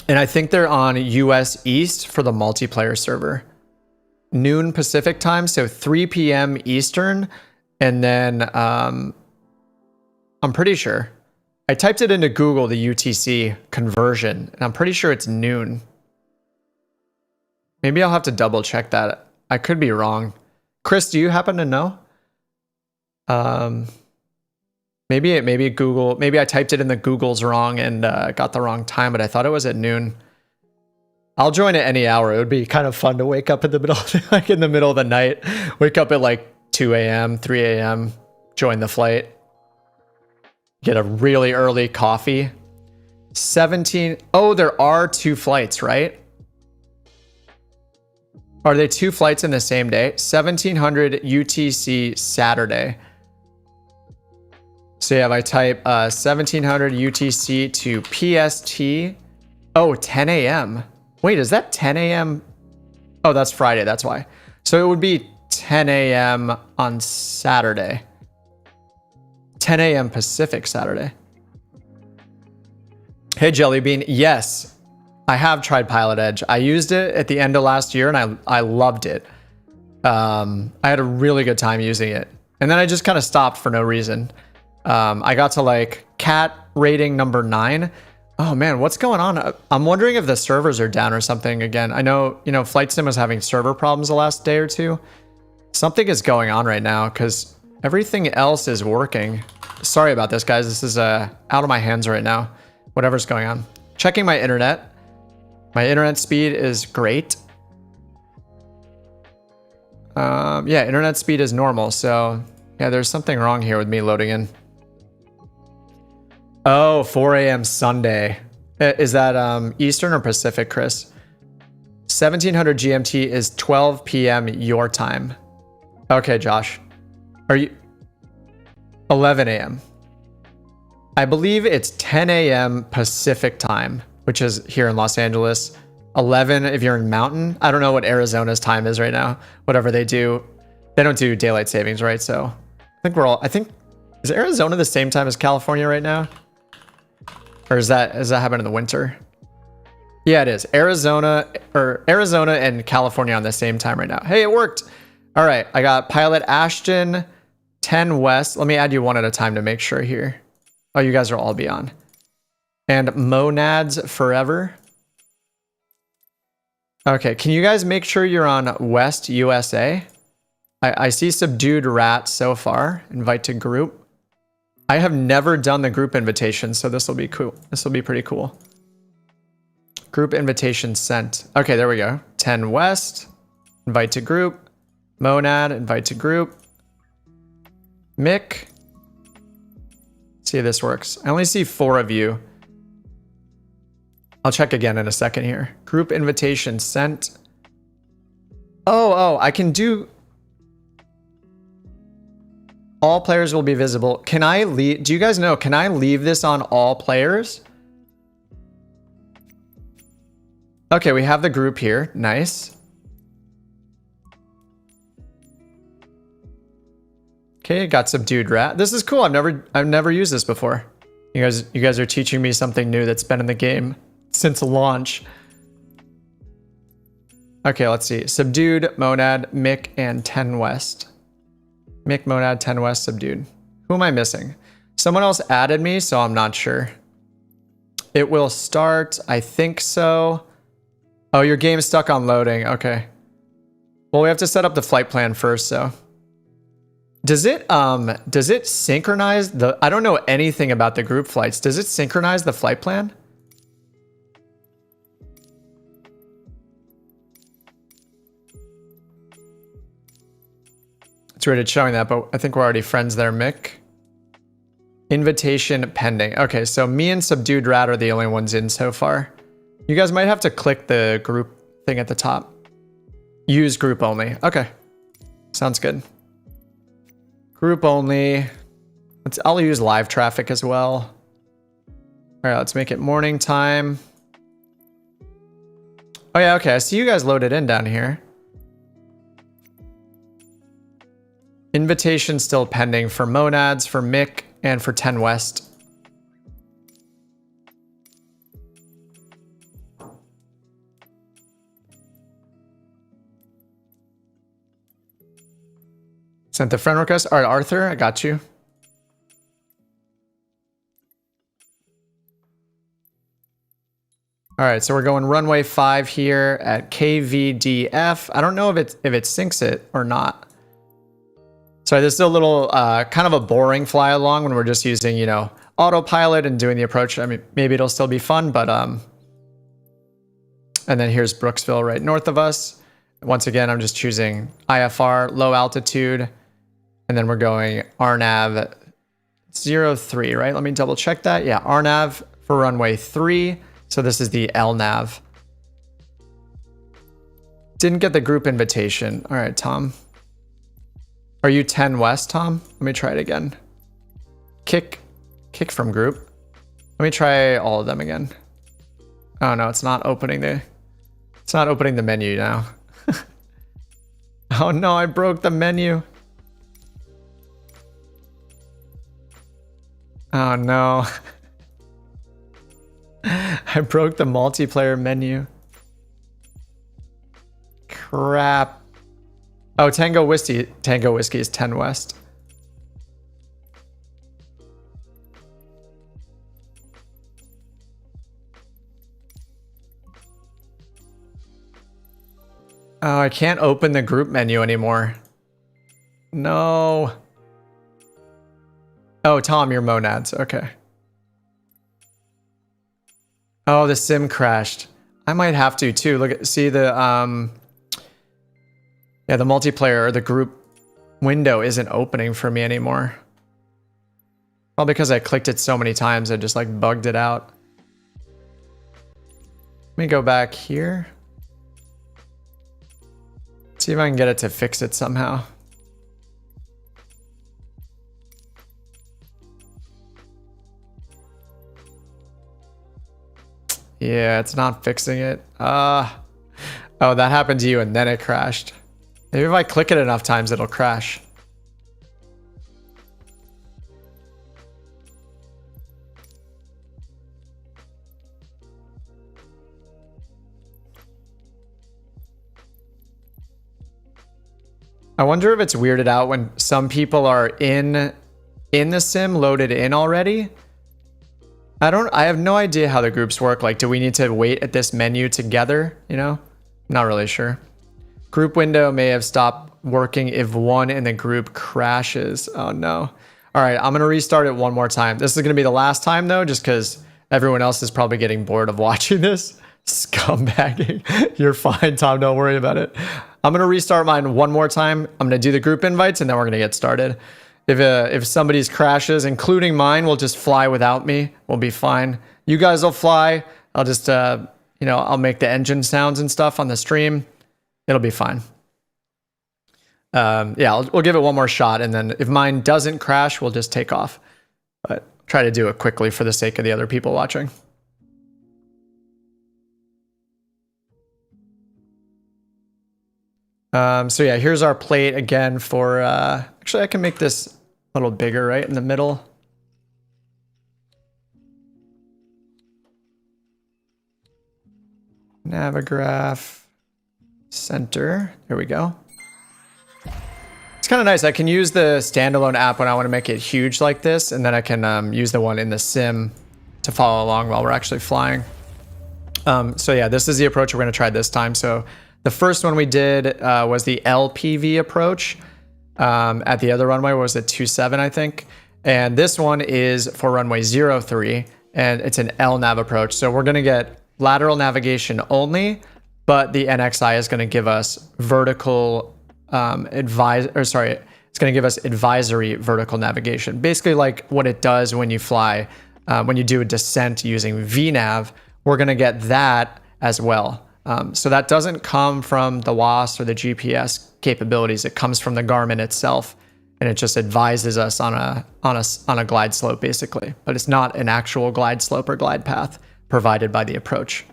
And I think they're on US East for the multiplayer server. Noon Pacific time, so 3 p.m. Eastern. And then I'm pretty sure. I typed it into Google, the UTC conversion, and I'm pretty sure it's noon. Maybe I'll have to double check that. I could be wrong. Chris, do you happen to know? Maybe Google, maybe I typed it in the Google's wrong and got the wrong time, but I thought it was at noon. I'll join at any hour. It would be kind of fun to wake up in the middle, like in the middle of the night, wake up at like 2 a.m., 3 a.m., join the flight, get a really early coffee. 17, oh, there are 2 flights, right? Are they 2 flights in the same day? 1700 UTC Saturday. So yeah, if I type 1700 UTC to PST, oh, 10 a.m. Wait, is that 10 a.m.? Oh, that's Friday, that's why. So it would be 10 a.m. on Saturday. 10 a.m. Pacific Saturday. Hey, Jellybean, yes. I have tried Pilot Edge. I used it at the end of last year and I loved it. I had a really good time using it. And then I just kind of stopped for no reason. I got to like cat rating number 9. Oh man, what's going on? I'm wondering if the servers are down or something again. I know, you know, Flight Sim was having server problems the last day or two. Something is going on right now because everything else is working. Sorry about this, guys. This is out of my hands right now. Whatever's going on. Checking my internet. My internet speed is great. Yeah, internet speed is normal. So yeah, there's something wrong here with me loading in. Oh, 4 a.m. Sunday. Is that Eastern or Pacific, Chris? 1700 GMT is 12 p.m. your time. Okay, Josh. Are you... 11 a.m. I believe it's 10 a.m. Pacific time, which is here in Los Angeles. 11 if you're in Mountain. I don't know what Arizona's time is right now. Whatever they do. They don't do daylight savings, right? So I think is Arizona the same time as California right now? Or is that happening in the winter? Yeah, it is. Arizona and California on the same time right now. Hey, it worked. All right, I got Pilot Ashton, 10 West. Let me add you one at a time to make sure here. Oh, you guys will all be on. And Monads Forever. Okay, can you guys make sure you're on West USA? I see Subdued Rat so far. Invite to group. I have never done the group invitation, so this will be cool. This will be pretty cool. Group invitation sent. Okay, there we go. 10 West. Invite to group. Monad, invite to group. Mick. See if this works. I only see 4 of you. I'll check again in a second here. Group invitation sent. Oh, I can do... All players will be visible. Can I leave? Do you guys know? Can I leave this on all players? Okay, we have the group here. Nice. Okay, got Subdued Rat. This is cool. I've never used this before. You guys are teaching me something new that's been in the game since launch. Okay, let's see. Subdued, Monad, Mick, and 10 West. Mick, Monad, 10 West, Subdued. Who am I missing? Someone else added me, so I'm not sure. It will start, I think so. Oh, your game's stuck on loading. Okay. Well, we have to set up the flight plan first, so. Does it synchronize the... I don't know anything about the group flights. Does it synchronize the flight plan? It's weird it's showing that, but I think we're already friends there, Mick. Invitation pending. Okay, so me and Subdued Rat are the only ones in so far. You guys might have to click the group thing at the top. Use group only. Okay. Sounds good. Group only. I'll use live traffic as well. All right, let's make it morning time. Oh yeah, okay. I see you guys loaded in down here. Invitation still pending for Monads, for Mick, and for 10 West. Sent the friend request. All right, Arthur, I got you. All right, so we're going runway 5 here at KVDF. I don't know if it syncs it or not. Sorry, this is a little kind of a boring fly along when we're just using, you know, autopilot and doing the approach. I mean, maybe it'll still be fun, but and then here's Brooksville right north of us. Once again, I'm just choosing IFR, low altitude, and then we're going RNAV 03, right? Let me double check that. Yeah, RNAV for runway 3. So this is the LNAV. Didn't get the group invitation. All right, Tom. Are you 10 West, Tom? Let me try it again. Kick from group. Let me try all of them again. Oh no, it's not opening the menu now. Oh no, I broke the menu. Oh no. I broke the multiplayer menu. Crap. Oh, Tango Whiskey is 10 West. Oh, I can't open the group menu anymore. No. Oh, Tom, you're Monads. Okay. Oh, the sim crashed. I might have to too. Look at, see the yeah, the multiplayer or the group window isn't opening for me anymore. Well, because I clicked it so many times, I just like bugged it out. Let me go back here. See if I can get it to fix it somehow. Yeah, it's not fixing it. Oh, that happened to you and then it crashed. Maybe if I click it enough times, it'll crash. I wonder if it's weirded out when some people are in the sim loaded in already. I have no idea how the groups work. Like, do we need to wait at this menu together? You know, not really sure. Group window may have stopped working if one in the group crashes. Oh no. All right, I'm gonna restart it one more time. This is gonna be the last time though, just because everyone else is probably getting bored of watching this. Scumbagging. You're fine, Tom, don't worry about it. I'm gonna restart mine one more time. I'm gonna do the group invites and then we're gonna get started. If somebody's crashes, including mine, will just fly without me. We'll be fine. You guys will fly. I'll just, you know, I'll make the engine sounds and stuff on the stream. It'll be fine. Yeah, we'll give it one more shot. And then if mine doesn't crash, we'll just take off. But try to do it quickly for the sake of the other people watching. So yeah, here's our plate again for, actually I can make this a little bigger right in the middle. Navigraph, center, there we go. It's kind of nice. I can use the standalone app when I want to make it huge like this, and then I can use the one in the sim to follow along while we're actually flying. So yeah, this is the approach we're going to try this time. So the first one we did was the LPV approach at the other runway. What was it, 27, I think? And this one is for runway 03, and it's an LNAV approach. So we're going to get lateral navigation only, but the NXi is going to give us vertical it's going to give us advisory vertical navigation. Basically like what it does when you fly, when you do a descent using VNAV, we're going to get that as well. So that doesn't come from the WASP or the GPS capabilities. It comes from the Garmin itself, and it just advises us on a glide slope basically. But it's not an actual glide slope or glide path provided by the approach.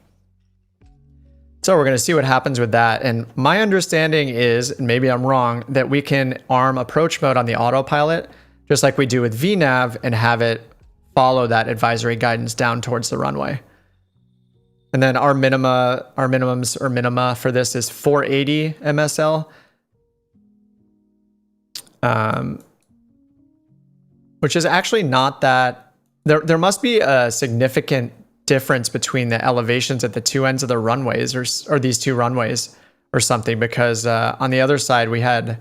So we're going to see what happens with that. And my understanding is, and maybe I'm wrong, that we can arm approach mode on the autopilot, just like we do with VNAV, and have it follow that advisory guidance down towards the runway. And then our minima for this is 480 MSL, which is actually not that. There must be a significant difference between the elevations at the two ends of the runways, or these two runways, or something. Because on the other side we had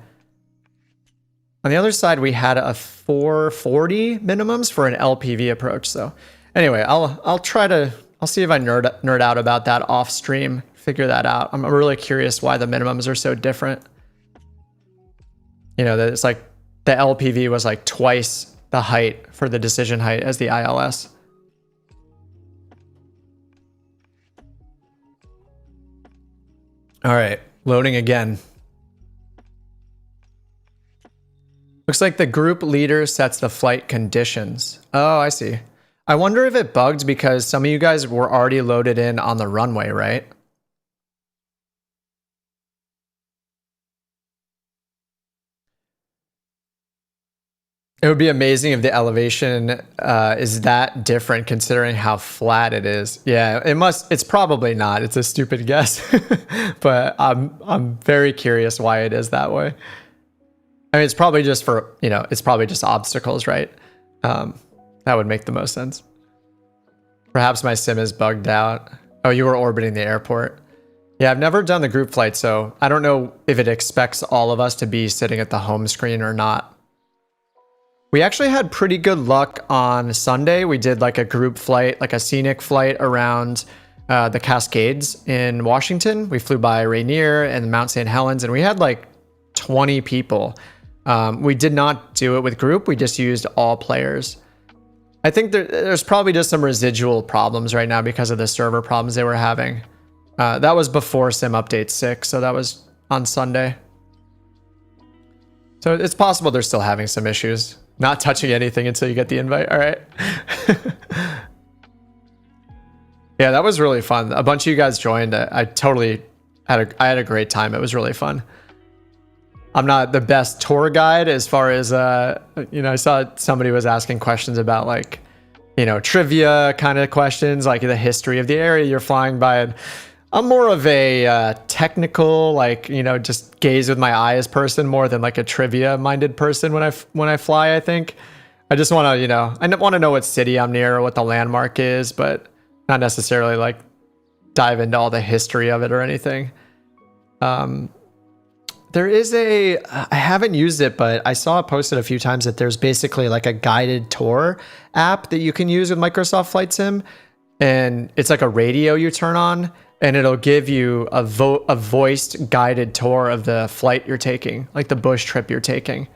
a 440 minimums for an LPV approach. So anyway, I'll see if I nerd out about that off stream, figure that out. I'm really curious why the minimums are so different. You know, that it's like the LPV was like twice the height for the decision height as the ILS. All right, loading again. Looks like the group leader sets the flight conditions. Oh, I see. I wonder if it bugged because some of you guys were already loaded in on the runway, right? It would be amazing if the elevation is that different considering how flat it is. Yeah, it's probably not. It's a stupid guess. But I'm very curious why it is that way. I mean, it's probably just it's probably just obstacles, right? That would make the most sense. Perhaps my sim is bugged out. Oh, you were orbiting the airport. Yeah, I've never done the group flight, so I don't know if it expects all of us to be sitting at the home screen or not. We actually had pretty good luck on Sunday. We did like a group flight, like a scenic flight around the Cascades in Washington. We flew by Rainier and Mount St. Helens, and we had like 20 people. We did not do it with group. We just used all players. I think there's probably just some residual problems right now because of the server problems they were having. That was before Sim Update 6, so that was on Sunday. So it's possible they're still having some issues. Not touching anything until you get the invite. All right. Yeah, that was really fun. A bunch of you guys joined. I totally had a great time. It was really fun. I'm not the best tour guide as far as, I saw somebody was asking questions about like, trivia kind of questions, like the history of the area you're flying by. And I'm more of a technical, like, just gaze with my eyes person more than like a trivia minded person when I fly, I think. I just want to, I want to know what city I'm near or what the landmark is, but not necessarily like dive into all the history of it or anything. There is I haven't used it, but I saw it posted a few times that there's basically like a guided tour app that you can use with Microsoft Flight Sim. And it's like a radio you turn on, and it'll give you a voiced guided tour of the flight you're taking, like the bush trip you're taking.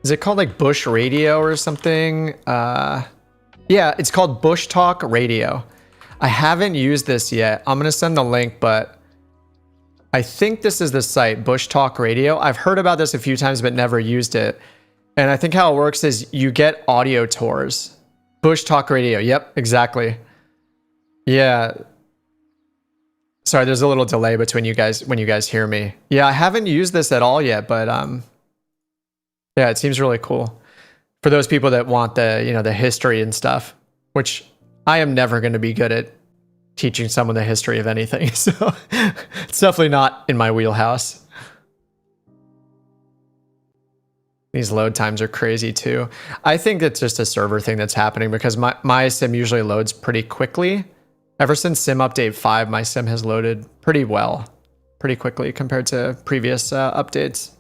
Is it called like Bush Radio or something? Yeah, it's called Bush Talk Radio. I haven't used this yet. I'm going to send the link, but I think this is the site, Bush Talk Radio. I've heard about this a few times, but never used it. And I think how it works is you get audio tours. Bush Talk Radio. Yep, exactly. Yeah. Sorry, there's a little delay between you guys when you guys hear me. Yeah, I haven't used this at all yet, but yeah, it seems really cool. For those people that want the, the history and stuff, which I am never going to be good at teaching someone the history of anything. So it's definitely not in my wheelhouse. These load times are crazy too. I think it's just a server thing that's happening because my sim usually loads pretty quickly. Ever since Sim Update 5, my sim has loaded pretty well, pretty quickly compared to previous updates.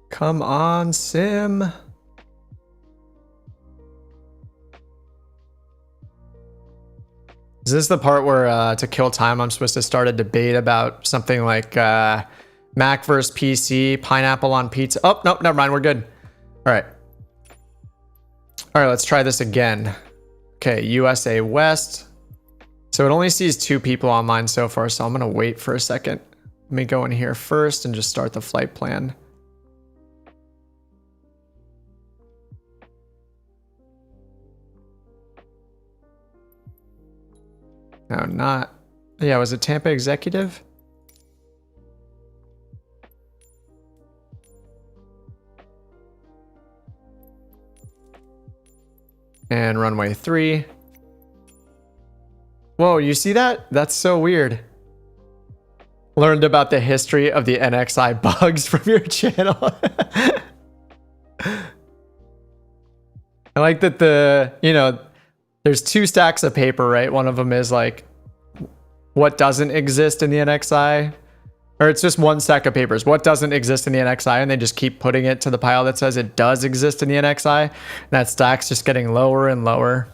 Come on, sim. Is this the part where to kill time I'm supposed to start a debate about something like Mac versus PC, pineapple on pizza? Oh, nope, never mind, we're good. All right. All right, let's try this again. Okay, USA West. So it only sees 2 people online so far, so I'm gonna wait for a second. Let me go in here first and just start the flight plan. No, not. Yeah, was it Tampa Executive? And runway 3. Whoa, you see that? That's so weird. Learned about the history of the NXi bugs from your channel. I like that there's 2 stacks of paper, right? One of them is like what doesn't exist in the NXi, or it's just 1 stack of papers. What doesn't exist in the NXi, and they just keep putting it to the pile that says it does exist in the NXi. And that stack's just getting lower and lower.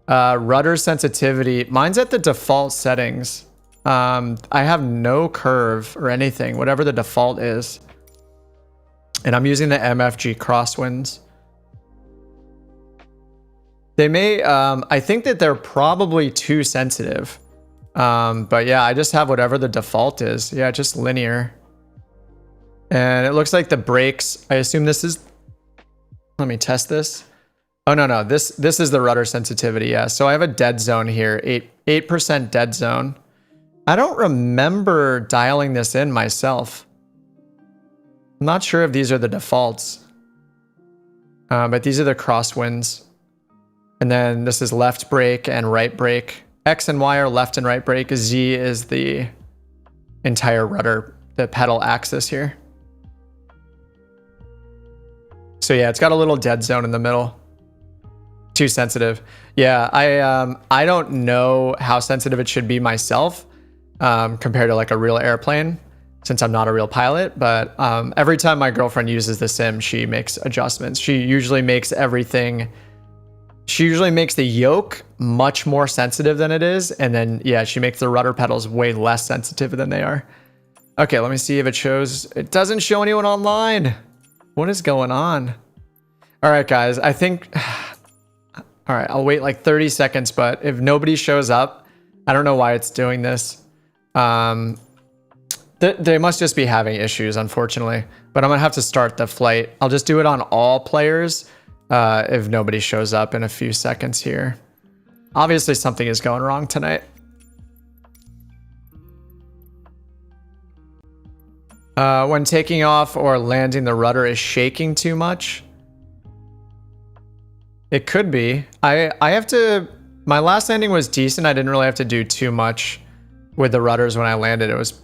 Rudder sensitivity, mine's at the default settings. I have no curve or anything, whatever the default is. And I'm using the MFG Crosswinds. They may, I think that they're probably too sensitive. But yeah, I just have whatever the default is. Yeah, just linear. And it looks like the brakes, I assume this is, let me test this. Oh, no, this is the rudder sensitivity, yeah. So I have a dead zone here, 8% dead zone. I don't remember dialing this in myself. I'm not sure if these are the defaults. But these are the crosswinds. And then this is left brake and right brake. X and Y are left and right brake. Z is the entire rudder, the pedal axis here. So yeah, it's got a little dead zone in the middle. Too sensitive. Yeah, I don't know how sensitive it should be myself compared to like a real airplane, since I'm not a real pilot. But every time my girlfriend uses the sim, she makes adjustments. She usually makes everything. She usually makes the yoke much more sensitive than it is. And then, yeah, she makes the rudder pedals way less sensitive than they are. Okay, let me see if it shows. It doesn't show anyone online. What is going on? All right, guys, I think... All right, I'll wait like 30 seconds, but if nobody shows up, I don't know why it's doing this. They must just be having issues, unfortunately. But I'm gonna have to start the flight. I'll just do it on all players if nobody shows up in a few seconds here. Obviously, something is going wrong tonight. When taking off or landing, the rudder is shaking too much. It could be. I have to... My last landing was decent. I didn't really have to do too much with the rudders when I landed. It was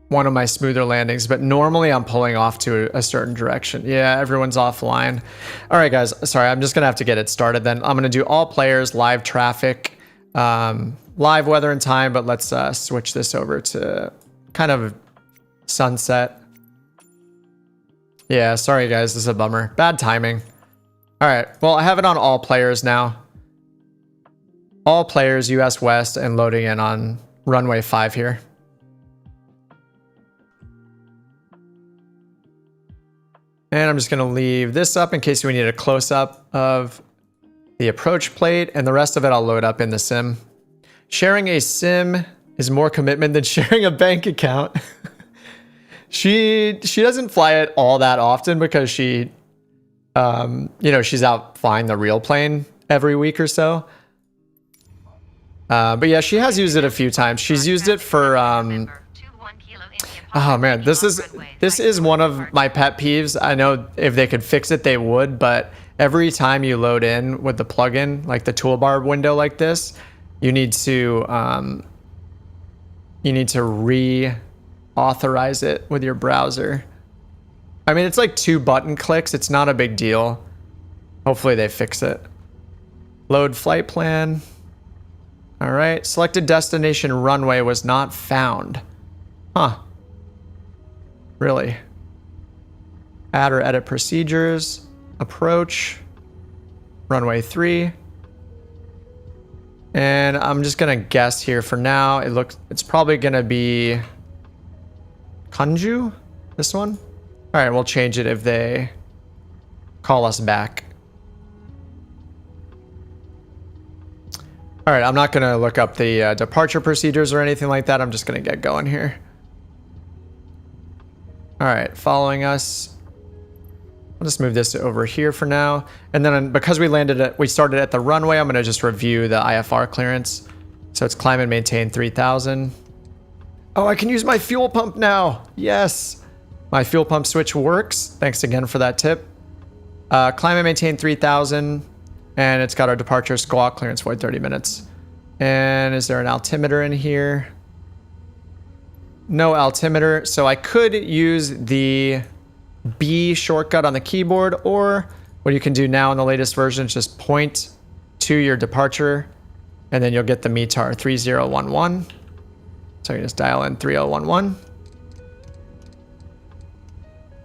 one of my smoother landings, but normally I'm pulling off to a certain direction. Yeah, everyone's offline. All right, guys. Sorry, I'm just going to have to get it started then. I'm going to do all players, live traffic, live weather and time, but let's switch this over to kind of sunset. Yeah, sorry, guys. This is a bummer. Bad timing. All right, well, I have it on all players now. All players, US West, and loading in on runway 5 here. And I'm just gonna leave this up in case we need a close-up of the approach plate, and the rest of it I'll load up in the sim. Sharing a sim is more commitment than sharing a bank account. She doesn't fly it all that often because she... you know, she's out flying the real plane every week or so. But yeah, she has used it a few times. She's used it for, oh man, this is one of my pet peeves. I know if they could fix it, they would, but every time you load in with the plugin, like the toolbar window like this, you need to re-authorize it with your browser. I mean, it's like 2 button clicks. It's not a big deal. Hopefully they fix it. Load flight plan. All right. Selected destination runway was not found. Huh. Really? Add or edit procedures. Approach. Runway 3. And I'm just gonna guess here for now. It's probably gonna be Kunju, this one. All right, we'll change it if they call us back. All right, I'm not gonna look up the departure procedures or anything like that. I'm just gonna get going here. All right, following us. I'll just move this over here for now. And then because we started at the runway, I'm gonna just review the IFR clearance. So it's climb and maintain 3000. Oh, I can use my fuel pump now. Yes. My fuel pump switch works. Thanks again for that tip. Climb and maintain 3000. And it's got our departure squawk clearance void 30 minutes. And is there an altimeter in here? No altimeter. So I could use the B shortcut on the keyboard, or what you can do now in the latest version is just point to your departure and then you'll get the METAR 3011. So you just dial in 3011.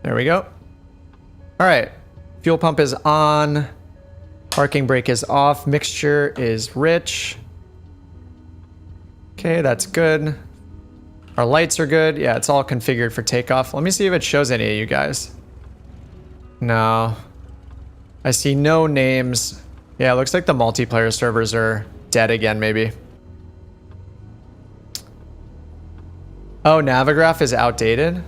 There we go. All right, fuel pump is on, parking brake is off, mixture is rich. Okay, that's good. Our lights are good. Yeah, it's all configured for takeoff. Let me see if it shows any of you guys. No. I see no names. Yeah, it looks like the multiplayer servers are dead again, maybe. Oh, Navigraph is outdated.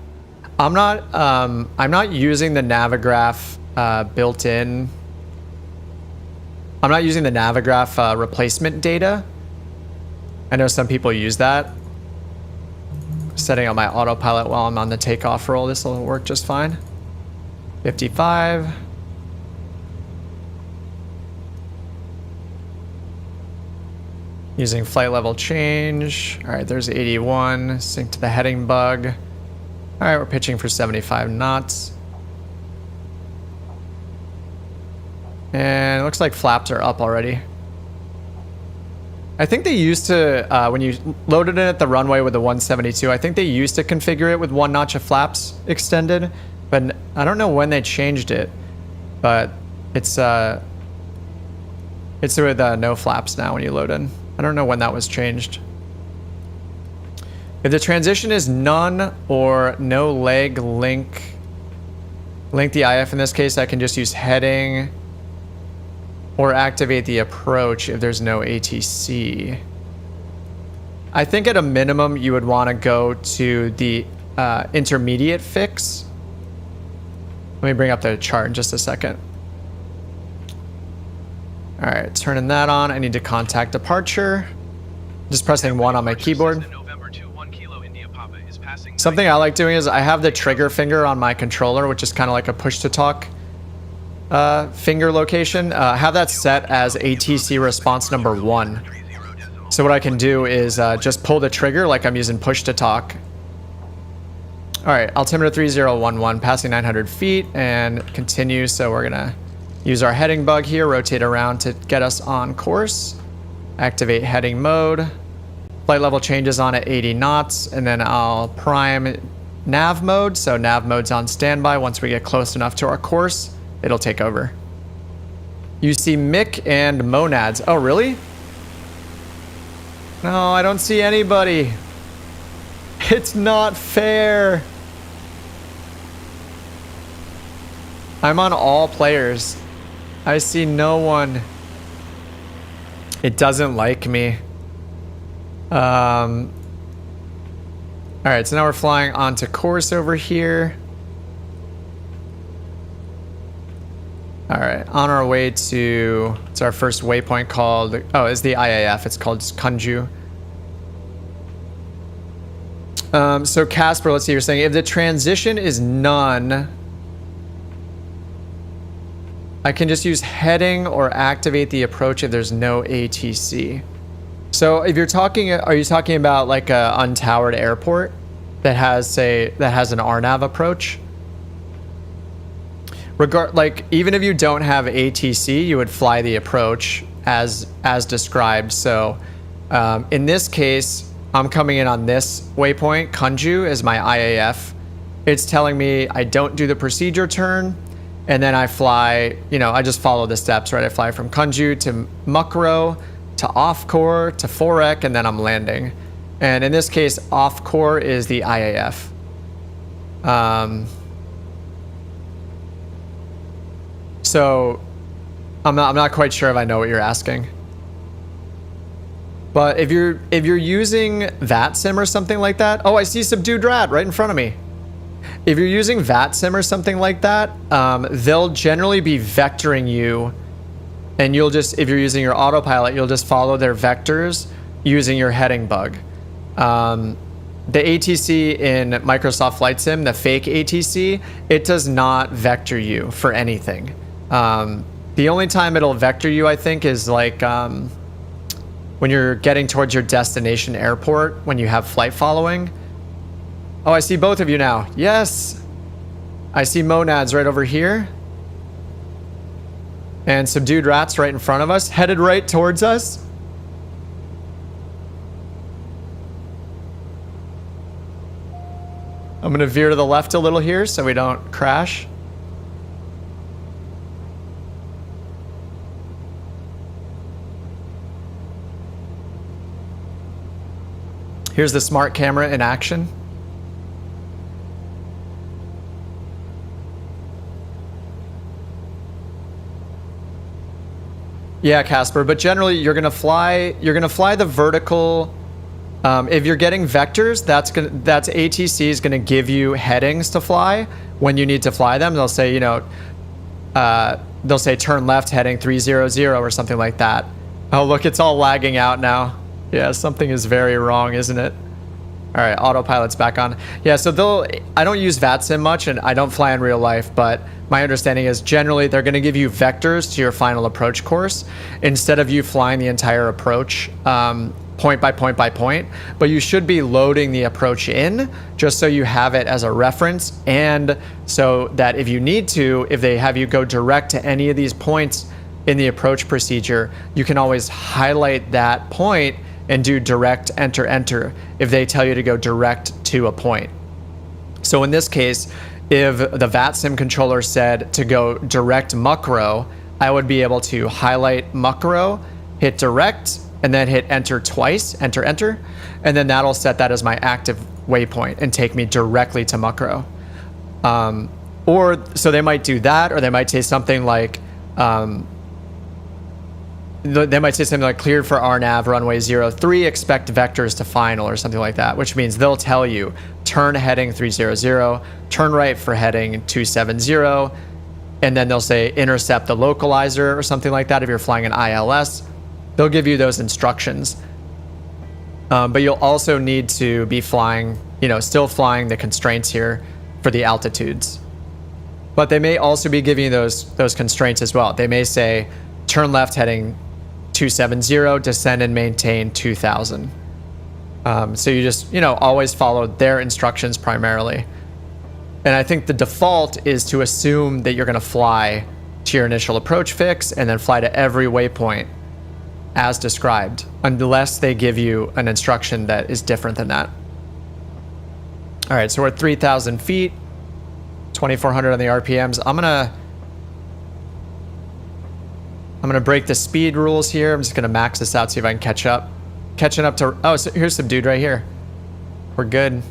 I'm not using the Navigraph built-in. I'm not using the Navigraph replacement data. I know some people use that. Setting up my autopilot while I'm on the takeoff roll. This will work just fine. 55. Using flight level change. All right, there's 81. Sync to the heading bug. All right, we're pitching for 75 knots. And it looks like flaps are up already. I think they used to, when you loaded it at the runway with the 172, I think they used to configure it with 1 notch of flaps extended, but I don't know when they changed it. But it's with no flaps now when you load in. I don't know when that was changed. If the transition is none or no leg link the IF in this case, I can just use heading or activate the approach if there's no ATC. I think at a minimum you would want to go to the intermediate fix. Let me bring up the chart in just a second. All right, turning that on. I need to contact departure. Just pressing 1 on my keyboard. Something I like doing is I have the trigger finger on my controller, which is kind of like a push to talk finger location. Have that set as ATC response number 1. So what I can do is just pull the trigger like I'm using push to talk. All right, altimeter 3011, passing 900 feet and continue. So we're gonna use our heading bug here, rotate around to get us on course. Activate heading mode. Flight level changes on at 80 knots, and then I'll prime nav mode. So nav mode's on standby. Once we get close enough to our course, it'll take over. You see Mick and Monads. Oh, really? No, I don't see anybody. It's not fair. I'm on all players. I see no one. It doesn't like me. All right, so now we're flying onto course over here. All right, on our way to, it's our first waypoint called, oh, it's the IAF, it's called Kunju. So Casper, let's see, you're saying if the transition is none, I can just use heading or activate the approach if there's no ATC. So if you're talking, are you talking about like a untowered airport that has, say, that has an RNAV approach? Like even if you don't have ATC, you would fly the approach as described. So in this case, I'm coming in on this waypoint. Kunju is my IAF. It's telling me I don't do the procedure turn, and then I fly. You know, I just follow the steps, right? I fly from Kunju to Mukro to off core to forec, and then I'm landing. And in this case, off core is the IAF. So I'm not quite sure if I know what you're asking. But if you're using VATSIM or something like that, oh, I see subdued rat right in front of me. If you're using VATSIM or something like that, they'll generally be vectoring you, and you'll just, if you're using your autopilot, you'll just follow their vectors using your heading bug. The ATC in Microsoft Flight Sim, the fake ATC, it does not vector you for anything. The only time it'll vector you, I think, is like when you're getting towards your destination airport, when you have flight following. Oh, I see both of you now. Yes. I see monads right over here. And subdued rats right in front of us, headed right towards us. I'm gonna veer to the left a little here so we don't crash. Here's the smart camera in action. Yeah, Casper, but generally you're gonna fly the vertical. If you're getting vectors, that's ATC is gonna give you headings to fly when you need to fly them. They'll say, you know, they'll say turn left heading 300 or something like that. Oh, look, it's all lagging out now. Yeah, something is very wrong, isn't it? All right, autopilot's back on. Yeah, so I don't use VATSIM much and I don't fly in real life, but my understanding is generally they're gonna give you vectors to your final approach course instead of you flying the entire approach point by point by point, but you should be loading the approach in just so you have it as a reference, and so that if you need to, if they have you go direct to any of these points in the approach procedure, you can always highlight that point and do direct enter enter if they tell you to go direct to a point. So in this case, if the VATSIM controller said to go direct muckrow, I would be able to highlight muckrow, hit direct, and then hit enter twice, enter, enter, and then that'll set that as my active waypoint and take me directly to muckrow. Or so they might do that, or they might say something like, cleared for RNAV runway 03, expect vectors to final or something like that, which means they'll tell you turn heading 300, turn right for heading 270, and then they'll say intercept the localizer or something like that if you're flying an ILS. They'll give you those instructions. But you'll also need to be flying, still flying the constraints here for the altitudes. But they may also be giving you those constraints as well. They may say turn left heading 270, descend and maintain 2000. So you just, always follow their instructions primarily. And I think the default is to assume that you're going to fly to your initial approach fix and then fly to every waypoint as described, unless they give you an instruction that is different than that. All right, so we're at 3,000 feet, 2,400 on the RPMs. I'm gonna break the speed rules here. I'm just gonna max this out, see if I can catch up. Catching up to, oh, so here's some dude right here. We're good.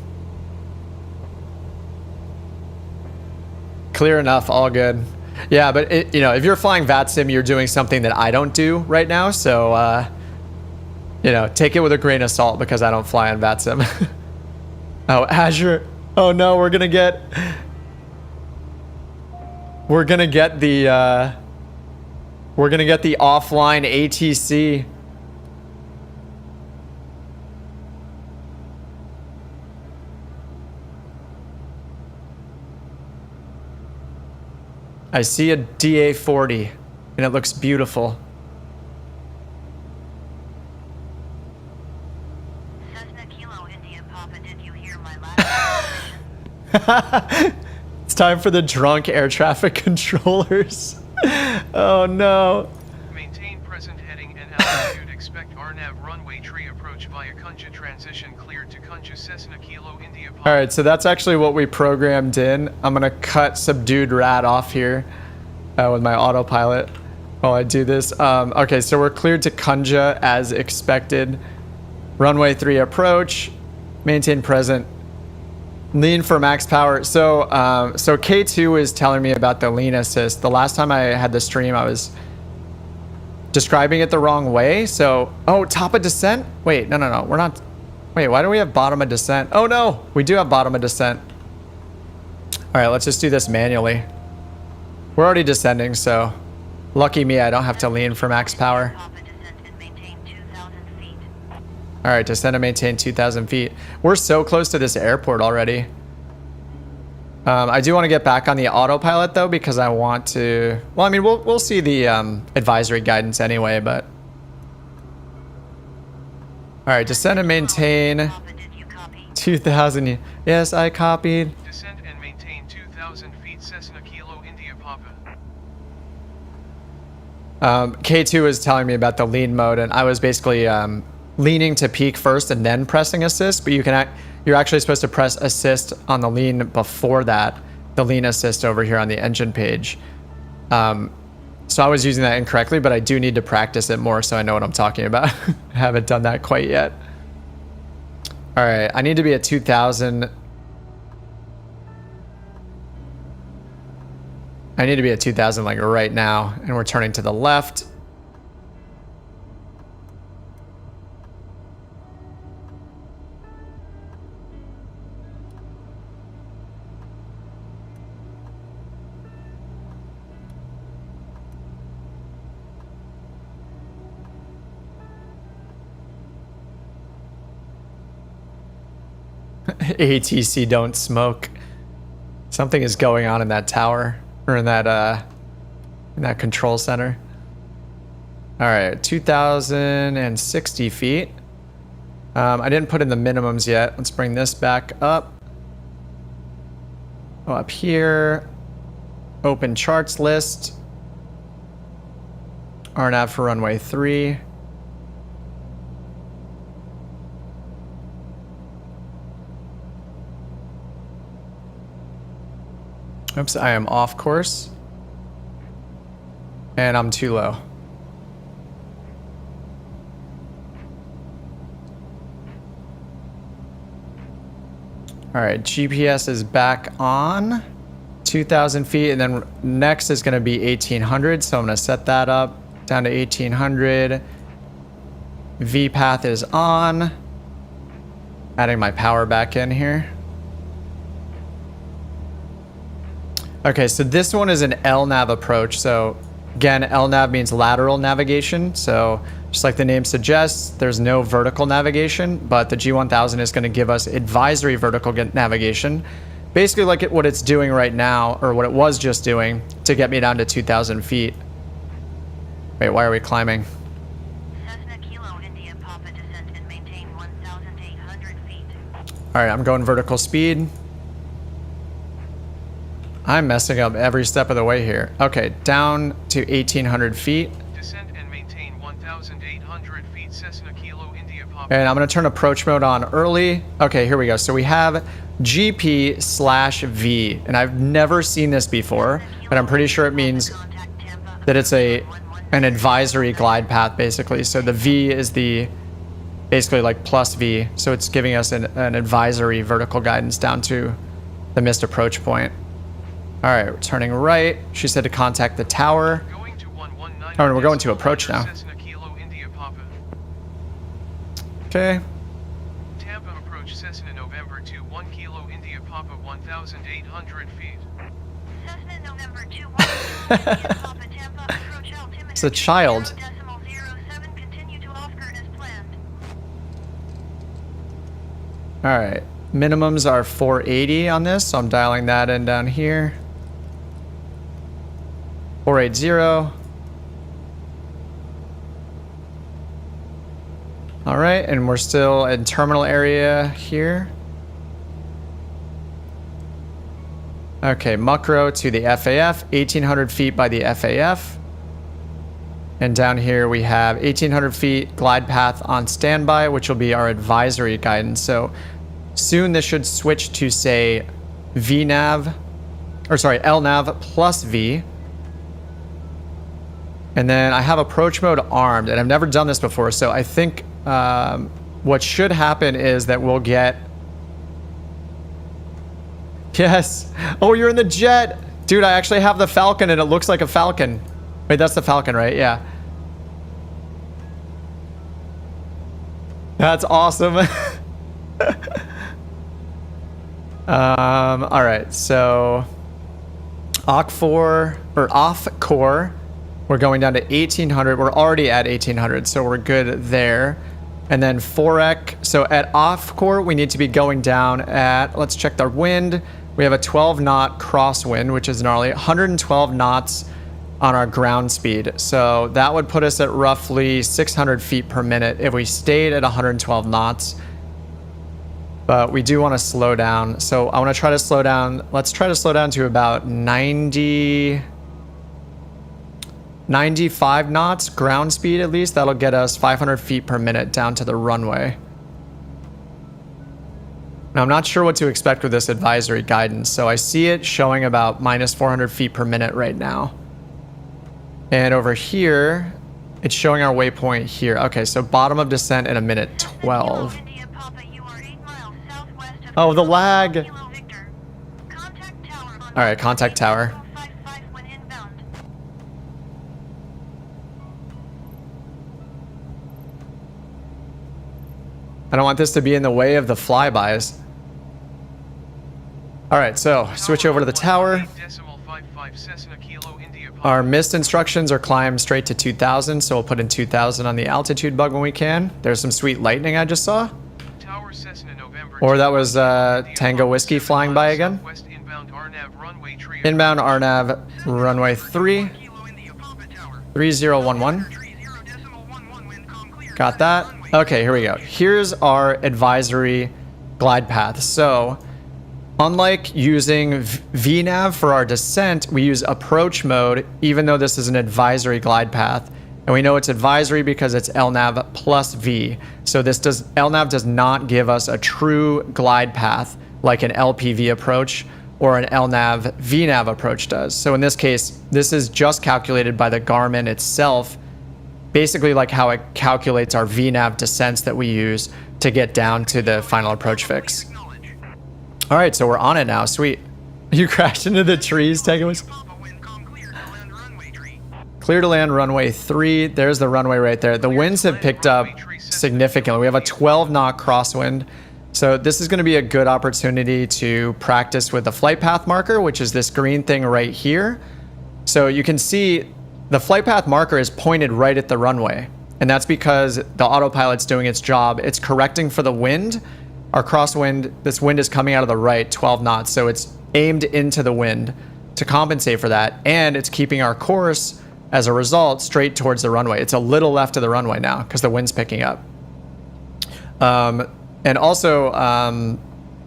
Clear enough, all good. Yeah, but if you're flying VATSIM, you're doing something that I don't do right now. So, take it with a grain of salt because I don't fly on VATSIM. Oh, Azure. Oh no, we're gonna get the offline ATC. I see a DA-40 and it looks beautiful. Cessna Kilo India Papa, did you hear my last It's time for the drunk air traffic controllers. Oh no. Maintain present heading and altitude. Expect RNAV runway tree approach via Kunja transition cleared to Kunja Cessna Kilo India Papa. All right, so that's actually what we programmed in. I'm gonna cut subdued rat off here with my autopilot. while I do this. Okay, so we're cleared to Kunja as expected. Runway 3 approach. Maintain present. Lean for max power. So K2 is telling me about the lean assist. The last time I had the stream, I was describing it the wrong way. So, oh, top of descent? Wait, no. We're not. Wait, why do we have bottom of descent? Oh, no. We do have bottom of descent. All right, let's just do this manually. We're already descending, so lucky me, I don't have to lean for max power. All right, descend and maintain 2,000 feet. We're so close to this airport already. I do want to get back on the autopilot though, because I want to. Well, I mean, we'll see the advisory guidance anyway, but. All right, descend and maintain 2,000. Yes, I copied. Descend and maintain 2,000 feet, Cessna Kilo India Papa. K2 is telling me about the lean mode, and I was basically leaning to peak first and then pressing assist, but you're actually supposed to press assist on the lean before that, the lean assist over here on the engine page. So I was using that incorrectly, but I do need to practice it more so I know what I'm talking about. I haven't done that quite yet. All right, I need to be at 2,000. I need to be at 2,000 like right now, and we're turning to the left. ATC don't smoke. Something is going on in that tower, or in that control center. All right, 2,060 feet. I didn't put in the minimums yet. Let's bring this back up. Go up here. Open charts list. RNAV for runway 3. Oops, I am off course. And I'm too low. All right, GPS is back on. 2,000 feet, and then next is gonna be 1,800, so I'm gonna set that up down to 1,800. V path is on. Adding my power back in here. Okay, so this one is an LNAV approach. So again, LNAV means lateral navigation. So just like the name suggests, there's no vertical navigation, but the G1000 is going to give us advisory vertical navigation. Basically like what it's doing right now, or what it was just doing, to get me down to 2,000 feet. Wait, why are we climbing? Cessna Kilo India Papa descent and maintain 1,800 feet. All right, I'm going vertical speed. I'm messing up every step of the way here. Okay, down to 1,800 feet. Descend and maintain 1,800 feet, Cessna Kilo India Papa. And I'm going to turn approach mode on early. Okay, here we go. So we have GP/V, and I've never seen this before, but I'm pretty sure it means that it's an advisory glide path, basically. So the V is the basically like plus V, so it's giving us an advisory vertical guidance down to the missed approach point. All right, we're turning right. She said to contact the tower. Going to 119. Oh, we're going to approach now. Cessna Kilo India Papa. Okay. Tampa approach Cessna November 21 Kilo India Papa 1,800 feet. Cessna November 21 India Papa Tampa approach altimeter. It's a child. 0.07, continue to off-grid as planned. All right. Minimums are 480 on this, so I'm dialing that in down here. 480. All right, and we're still in terminal area here. Okay, Muckrow to the FAF, 1,800 feet by the FAF. And down here we have 1,800 feet glide path on standby, which will be our advisory guidance. So soon this should switch to say VNAV, or sorry, LNAV plus V. And then I have approach mode armed, and I've never done this before, so I think what should happen is that we'll get... Yes! Oh, you're in the jet! Dude, I actually have the Falcon, and it looks like a Falcon. Wait, that's the Falcon, right? Yeah. That's awesome. All right, so off core, we're going down to 1800. We're already at 1800, so we're good there. And then forec, so at off core, we need to be going down at, let's check the wind. We have a 12 knot crosswind, which is gnarly, 112 knots on our ground speed. So that would put us at roughly 600 feet per minute if we stayed at 112 knots. But we do want to slow down. So I want to try to slow down. Let's try to slow down to about 95 knots ground speed at least. That'll get us 500 feet per minute down to the runway. Now I'm not sure what to expect with this advisory guidance. So I see it showing about minus 400 feet per minute right now. And over here, it's showing our waypoint here. Okay, so bottom of descent in a minute 12. Oh, the lag. All right, contact tower. I don't want this to be in the way of the flybys. All right, so switch over to the tower. Our missed instructions are climb straight to 2000, so we'll put in 2000 on the altitude bug when we can. There's some sweet lightning I just saw. Or that was Tango Whiskey flying by again. Inbound RNAV runway 3. 3011. Got that. Okay, here we go. Here's our advisory glide path. So, unlike using VNAV for our descent, we use approach mode, even though this is an advisory glide path. And we know it's advisory because it's LNAV plus V. So LNAV does not give us a true glide path like an LPV approach or an LNAV VNAV approach does. So in this case, this is just calculated by the Garmin itself, basically like how it calculates our VNAV descents that we use to get down to the final approach fix. All right, so we're on it now. Sweet. You crashed into the trees, Tegus. Clear to land runway 3. There's the runway right there. The winds have picked up significantly. We have a 12 knot crosswind. So this is going to be a good opportunity to practice with the flight path marker, which is this green thing right here. So you can see the flight path marker is pointed right at the runway. And that's because the autopilot's doing its job. It's correcting for the wind. Our crosswind, this wind is coming out of the right, 12 knots. So it's aimed into the wind to compensate for that. And it's keeping our course, as a result, straight towards the runway. It's a little left of the runway now because the wind's picking up. And also,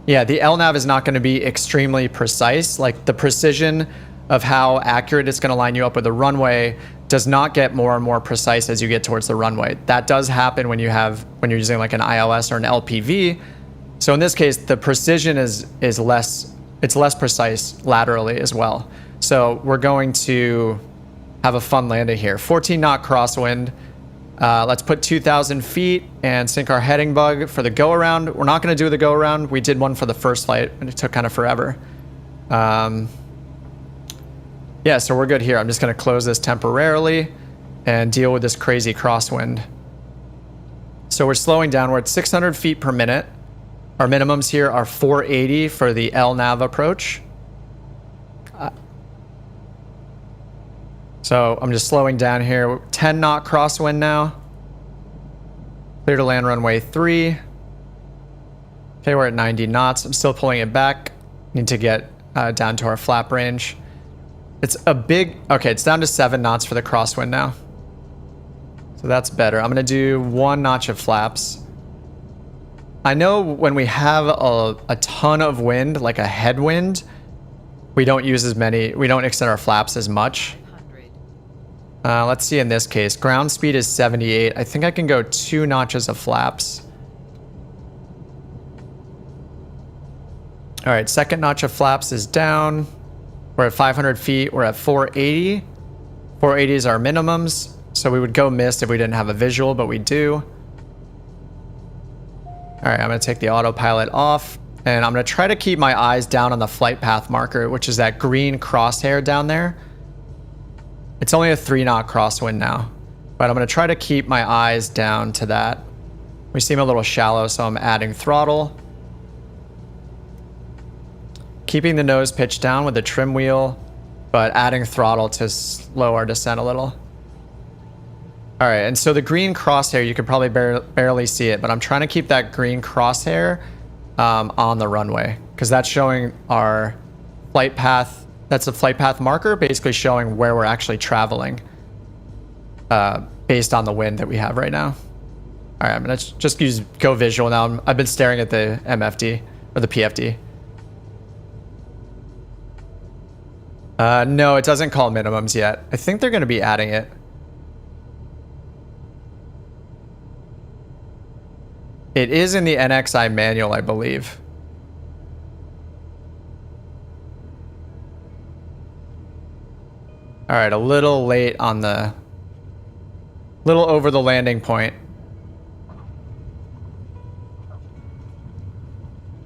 yeah, the LNAV is not going to be extremely precise. Like the precision of how accurate it's going to line you up with the runway does not get more and more precise as you get towards the runway. That does happen when you're using like an ILS or an LPV. So in this case, the precision is less. It's less precise laterally as well. So we're going to have a fun landing here. 14 knot crosswind. Let's put 2,000 feet and sync our heading bug for the go around. We're not going to do the go around. We did one for the first flight and it took kind of forever. Yeah, so we're good here. I'm just going to close this temporarily and deal with this crazy crosswind. So we're slowing down. We're at 600 feet per minute. Our minimums here are 480 for the LNAV approach. So I'm just slowing down here. 10 knot crosswind now. Clear to land runway 3. Okay, we're at 90 knots. I'm still pulling it back. Need to get down to our flap range. It's a big... Okay, it's down to 7 knots for the crosswind now. So that's better. I'm going to do 1 notch of flaps. I know when we have a ton of wind, like a headwind, we don't use as many... We don't extend our flaps as much. Let's see in this case. Ground speed is 78. I think I can go 2 notches of flaps. All right, second notch of flaps is down. We're at 500 feet. We're at 480. 480s are minimums, so we would go missed if we didn't have a visual, but we do. All right, I'm gonna take the autopilot off, and I'm gonna try to keep my eyes down on the flight path marker, which is that green crosshair down there. It's only a 3-knot crosswind now, but I'm gonna try to keep my eyes down to that. We seem a little shallow, so I'm adding throttle. Keeping the nose pitched down with the trim wheel, but adding throttle to slow our descent a little. All right, and so the green crosshair, you can probably barely see it, but I'm trying to keep that green crosshair on the runway because that's showing our flight path. That's a flight path marker, basically showing where we're actually traveling based on the wind that we have right now. All right, I'm gonna just use go visual now. I've been staring at the MFD or the PFD. No, it doesn't call minimums yet. I think they're gonna be adding it. It is in the NXi manual, I believe. All right, a little late on the... little over the landing point.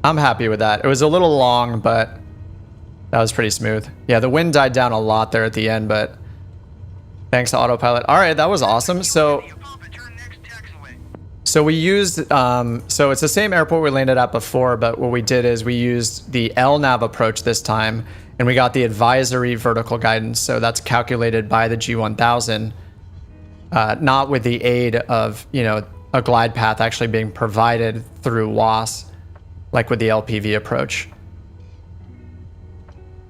I'm happy with that. It was a little long, but that was pretty smooth. Yeah, the wind died down a lot there at the end, but thanks to autopilot. All right, that was awesome. So we used, so it's the same airport we landed at before, but what we did is we used the LNAV approach this time, and we got the advisory vertical guidance. So that's calculated by the G1000, not with the aid of, you know, a glide path actually being provided through WAS, like with the LPV approach.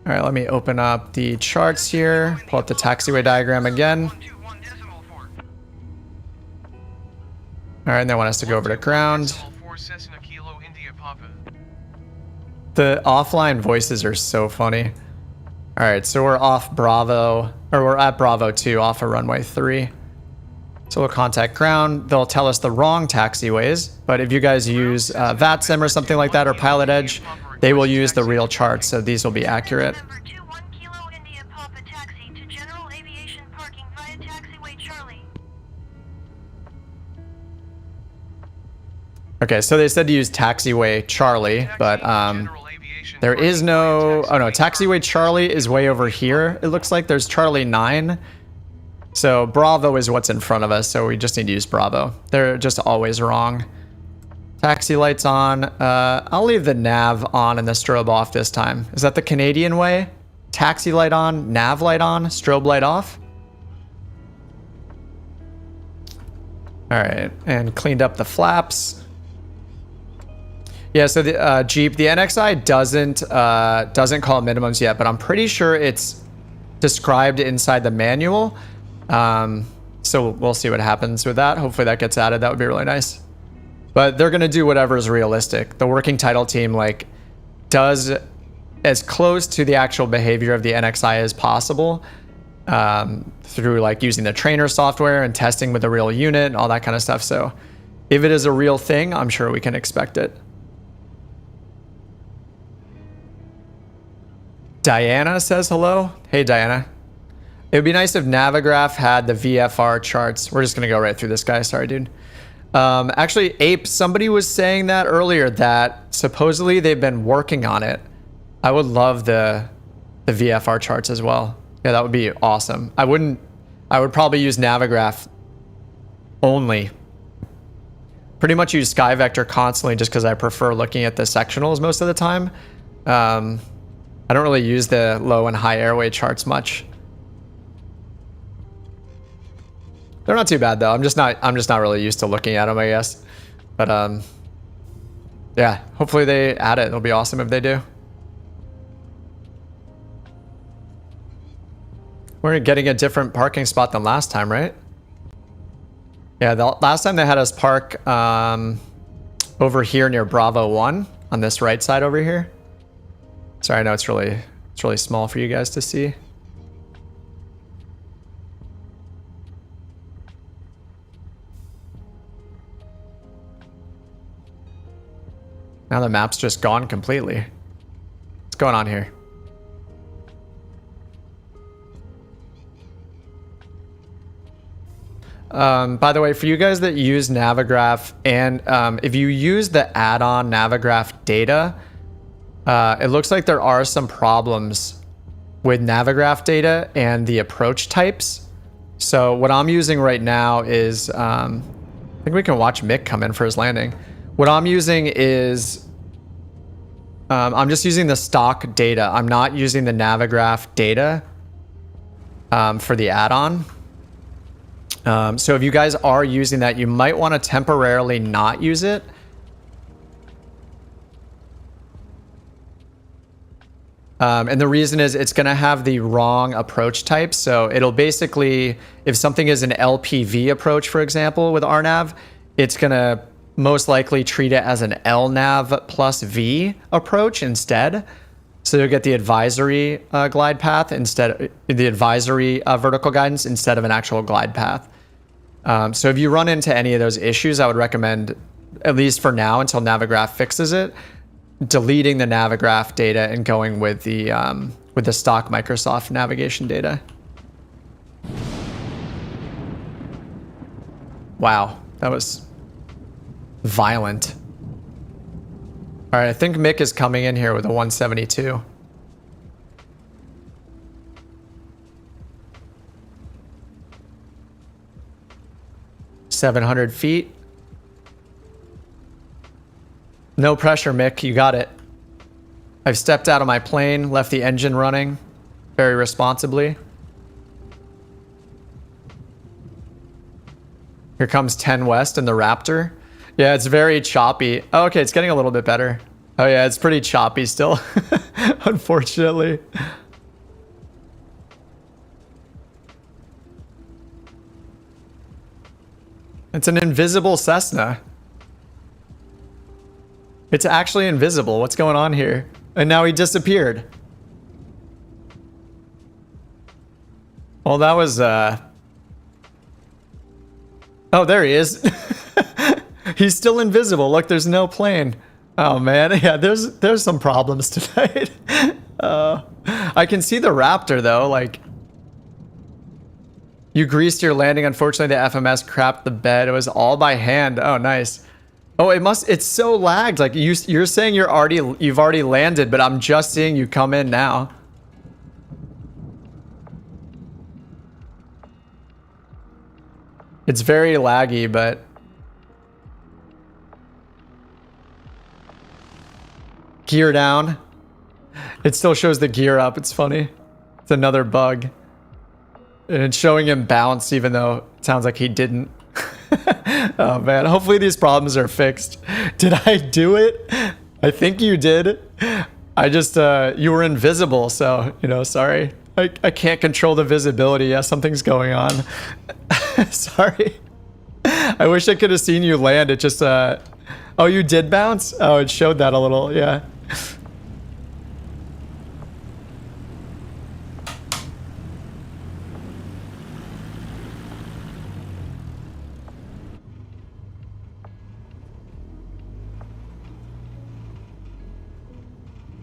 All right, let me open up the charts here, pull up the taxiway diagram again. All right, and they want us to go over to ground. The offline voices are so funny. All right, so we're off Bravo, or we're at Bravo 2 off of runway 3. So we'll contact ground. They'll tell us the wrong taxiways, but if you guys use VATSIM or something like that, or Pilot Edge, they will use the real charts, so these will be accurate. Okay, so they said to use taxiway Charlie, but there is no... Oh no, taxiway Charlie is way over here. It looks like there's Charlie 9. So Bravo is what's in front of us, so we just need to use Bravo. They're just always wrong. Taxi lights on. I'll leave the nav on and the strobe off this time. Is that the Canadian way? Taxi light on, nav light on, strobe light off? All right, and cleaned up the flaps. Yeah, so the Jeep, the NXi doesn't call minimums yet, but I'm pretty sure it's described inside the manual. So we'll see what happens with that. Hopefully that gets added. That would be really nice. But they're gonna do whatever is realistic. The working title team like does as close to the actual behavior of the NXi as possible through like using the trainer software and testing with the real unit and all that kind of stuff. So if it is a real thing, I'm sure we can expect it. Diana says hello. Hey, Diana. It would be nice if Navigraph had the VFR charts. We're just going to go right through this guy. Sorry, dude. Actually, Ape, somebody was saying that earlier that supposedly they've been working on it. I would love the VFR charts as well. Yeah, that would be awesome. I would probably use Navigraph only. Pretty much use SkyVector constantly just because I prefer looking at the sectionals most of the time. I don't really use the low and high airway charts much. They're not too bad though. I'm just not really used to looking at them, I guess. But yeah, hopefully they add it. It'll be awesome if they do. We're getting a different parking spot than last time, right? Yeah, the last time they had us park over here near Bravo 1 on this right side over here. Sorry, I know it's really small for you guys to see. Now the map's just gone completely. What's going on here? By the way, for you guys that use Navigraph, and if you use the add-on Navigraph data, it looks like there are some problems with Navigraph data and the approach types. So what I'm using right now is, I think we can watch Mick come in for his landing. What I'm using is, I'm just using the stock data. I'm not using the Navigraph data for the add-on. So if you guys are using that, you might want to temporarily not use it. And the reason is it's going to have the wrong approach type. So it'll basically, if something is an LPV approach, for example, with RNAV, it's going to most likely treat it as an LNAV plus V approach instead. So you'll get the advisory glide path instead, the advisory vertical guidance instead of an actual glide path. So if you run into any of those issues, I would recommend, at least for now until Navigraph fixes it, deleting the Navigraph data and going with the stock Microsoft navigation data. Wow, that was violent. All right, I think Mick is coming in here with a 172. $700 feet. No pressure, Mick. You got it. I've stepped out of my plane, left the engine running very responsibly. Here comes 10 West and the Raptor. Yeah, it's very choppy. Oh, okay, it's getting a little bit better. Oh yeah, it's pretty choppy still, unfortunately. It's an invisible Cessna. It's actually invisible. What's going on here? And now he disappeared. Well, that was, oh, there he is. He's still invisible. Look, there's no plane. Oh man, yeah, there's some problems tonight. I can see the Raptor though, like, you greased your landing. Unfortunately, the FMS crapped the bed. It was all by hand. Oh, nice. Oh, it's so lagged. Like you're saying you've already landed, but I'm just seeing you come in now. It's very laggy, but gear down. It still shows the gear up. It's funny. It's another bug. And it's showing him bounce even though it sounds like he didn't. Oh man, hopefully these problems are fixed. Did I do it? I think you did. I just, you were invisible, so, you know, sorry. I can't control the visibility. Yeah, something's going on. Sorry. I wish I could have seen you land. It just, oh, you did bounce? Oh, it showed that a little, yeah.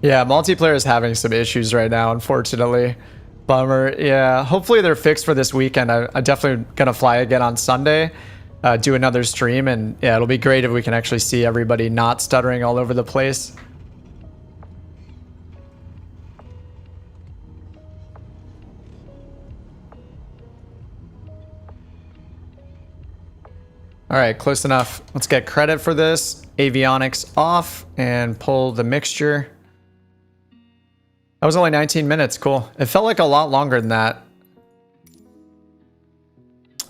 Yeah, multiplayer is having some issues right now, unfortunately. Bummer. Yeah, hopefully they're fixed for this weekend. I'm definitely going to fly again on Sunday, do another stream, and yeah, it'll be great if we can actually see everybody not stuttering all over the place. All right, close enough. Let's get credit for this. Avionics off and pull the mixture. That was only 19 minutes. Cool. It felt like a lot longer than that.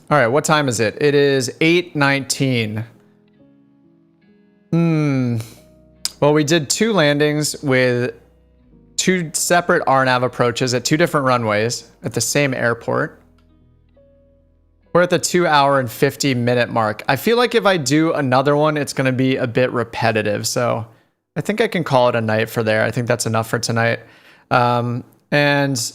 All right, what time is it? It is 8:19. Well, we did 2 landings with 2 separate RNAV approaches at 2 different runways at the same airport. We're at the 2 hour and 50 minute mark. I feel like if I do another one, it's going to be a bit repetitive. So I think I can call it a night for there. I think that's enough for tonight. And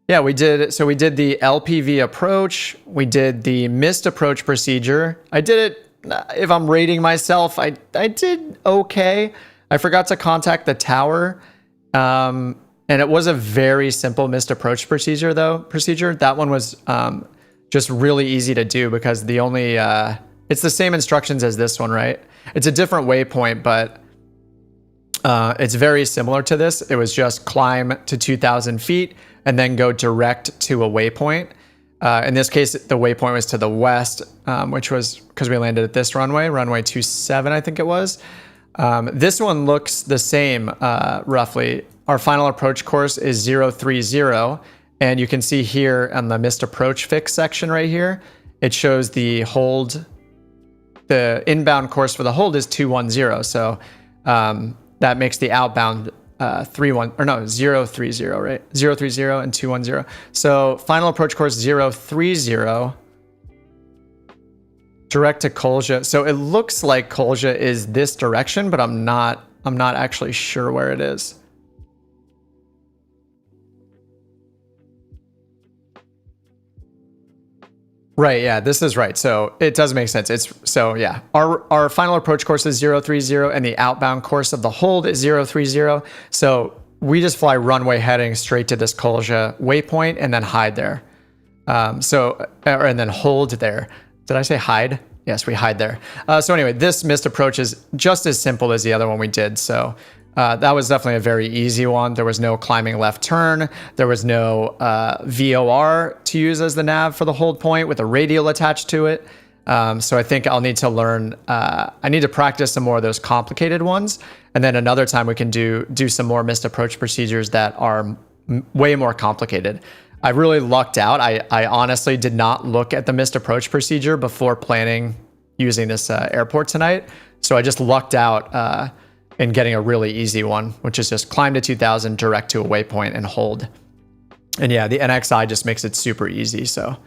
yeah, we did the LPV approach. We did the missed approach procedure. I did it, if I'm rating myself, I did okay. I forgot to contact the tower. And it was a very simple missed approach procedure though. That one was, just really easy to do because the only, it's the same instructions as this one, right? It's a different waypoint, but it's very similar to this. It was just climb to 2,000 feet and then go direct to a waypoint. In this case, the waypoint was to the west, which was because we landed at this runway 27, I think it was. This one looks the same, roughly. Our final approach course is 030, and you can see here on the missed approach fix section right here, it shows the hold. The inbound course for the hold is 210, so that makes the outbound 030, right? 030 and 210. So final approach course 030, direct to Kolja. So it looks like Kolja is this direction, but I'm not actually sure where it is. Right, yeah, this is right. So it does make sense. Yeah, our final approach course is 030 and the outbound course of the hold is 030. So we just fly runway heading straight to this Kolja waypoint and then hide there. And then hold there. Did I say hide? Yes, we hide there. So anyway, this missed approach is just as simple as the other one we did. So that was definitely a very easy one. There was no climbing left turn. There was no VOR to use as the nav for the hold point with a radial attached to it. So I think I'll need to learn, I need to practice some more of those complicated ones. And then another time we can do some more missed approach procedures that are way more complicated. I really lucked out. I honestly did not look at the missed approach procedure before planning using this airport tonight. So I just lucked out in getting a really easy one, which is just climb to 2,000, direct to a waypoint and hold. And yeah, the NXi just makes it super easy. So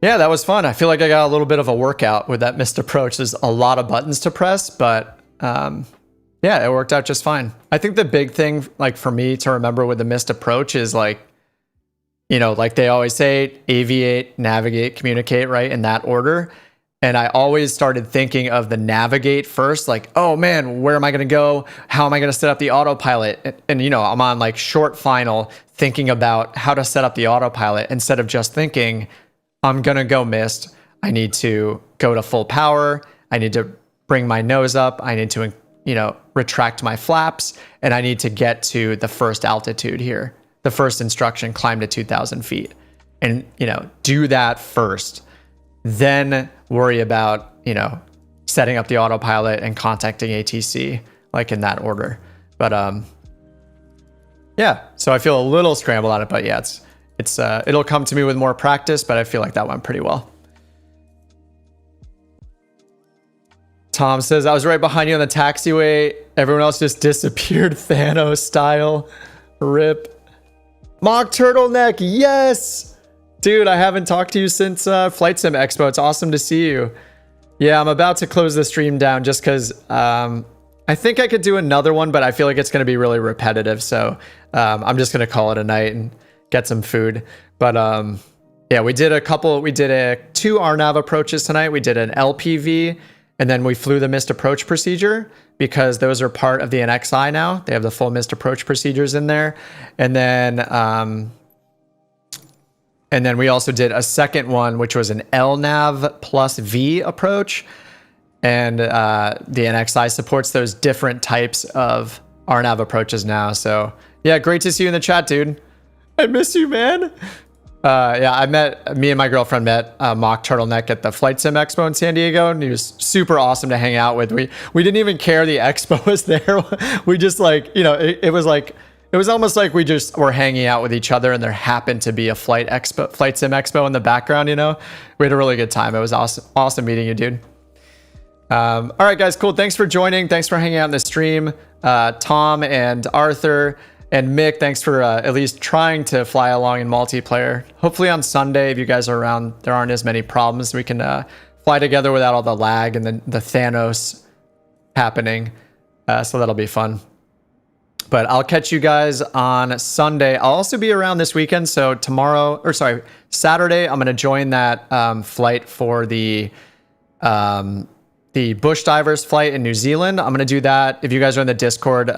yeah, that was fun. I feel like I got a little bit of a workout with that missed approach. There's a lot of buttons to press, but yeah, it worked out just fine. I think the big thing, like for me to remember with the missed approach is like, you know, like they always say, aviate, navigate, communicate, right? In that order. And I always started thinking of the navigate first, like, oh man, where am I going to go? How am I going to set up the autopilot? And, you know, I'm on like short final thinking about how to set up the autopilot instead of just thinking, I'm going to go missed. I need to go to full power. I need to bring my nose up. I need to, you know, retract my flaps. And I need to get to the first altitude here. The first instruction, climb to 2,000 feet. And, you know, do that first. Then worry about, you know, setting up the autopilot and contacting ATC, like in that order. But yeah, so I feel a little scrambled on it, but yeah, it'll come to me with more practice, but I feel like that went pretty well. Tom says, I was right behind you on the taxiway. Everyone else just disappeared, Thanos style. Rip. Mock turtleneck, yes! Dude, I haven't talked to you since Flight Sim Expo. It's awesome to see you. Yeah, I'm about to close the stream down just because I think I could do another one, but I feel like it's going to be really repetitive. So I'm just going to call it a night and get some food. But yeah, we did two RNAV approaches tonight. We did an LPV, and then we flew the missed approach procedure because those are part of the NXi now. They have the full missed approach procedures in there. And then we also did a second one, which was an LNAV plus V approach. And the NXi supports those different types of RNAV approaches now. So yeah, great to see you in the chat, dude. I miss you, man. Yeah, me and my girlfriend met Mock Turtleneck at the Flight Sim Expo in San Diego, and he was super awesome to hang out with. We didn't even care the expo was there. We just like, you know, it was almost like we just were hanging out with each other, and there happened to be a Flight Sim Expo in the background, you know? We had a really good time. It was awesome meeting you, dude. All right, guys, cool. Thanks for joining. Thanks for hanging out in the stream. Tom and Arthur and Mick, thanks for at least trying to fly along in multiplayer. Hopefully on Sunday, if you guys are around, there aren't as many problems. We can fly together without all the lag and the Thanos happening. So that'll be fun. But I'll catch you guys on Sunday. I'll also be around this weekend. So Saturday, I'm going to join that flight for the bush divers flight in New Zealand. I'm going to do that. If you guys are in the Discord,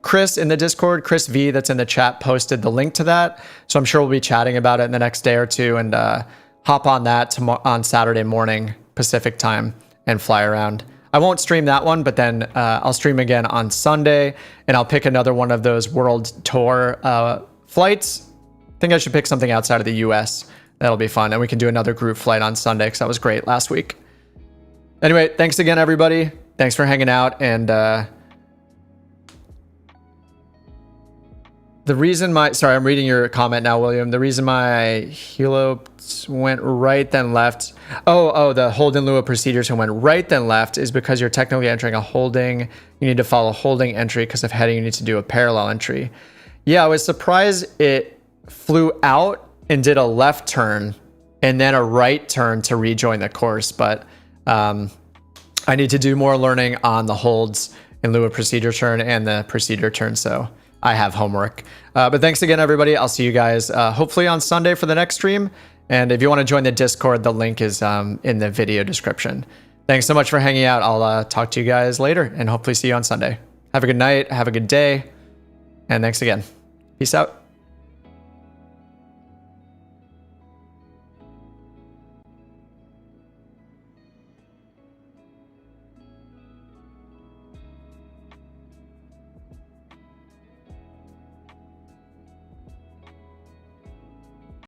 Chris in the Discord, Chris V that's in the chat, posted the link to that. So I'm sure we'll be chatting about it in the next day or two, and hop on that on Saturday morning Pacific time and fly around. I won't stream that one, but then I'll stream again on Sunday, and I'll pick another one of those world tour flights. I think I should pick something outside of the US. That'll be fun. And we can do another group flight on Sunday because that was great last week. Anyway, thanks again, everybody. Thanks for hanging out. And the reason sorry, I'm reading your comment now, William. The reason my helo went right then left. Oh, the hold in lieu of procedures and went right then left is because you're technically entering a holding. You need to follow holding entry because of heading. You need to do a parallel entry. Yeah, I was surprised it flew out and did a left turn and then a right turn to rejoin the course. But I need to do more learning on the holds in lieu of procedure turn and the procedure turn. So I have homework. But thanks again, everybody. I'll see you guys hopefully on Sunday for the next stream. And if you want to join the Discord, the link is in the video description. Thanks so much for hanging out. I'll talk to you guys later and hopefully see you on Sunday. Have a good night. Have a good day. And thanks again. Peace out.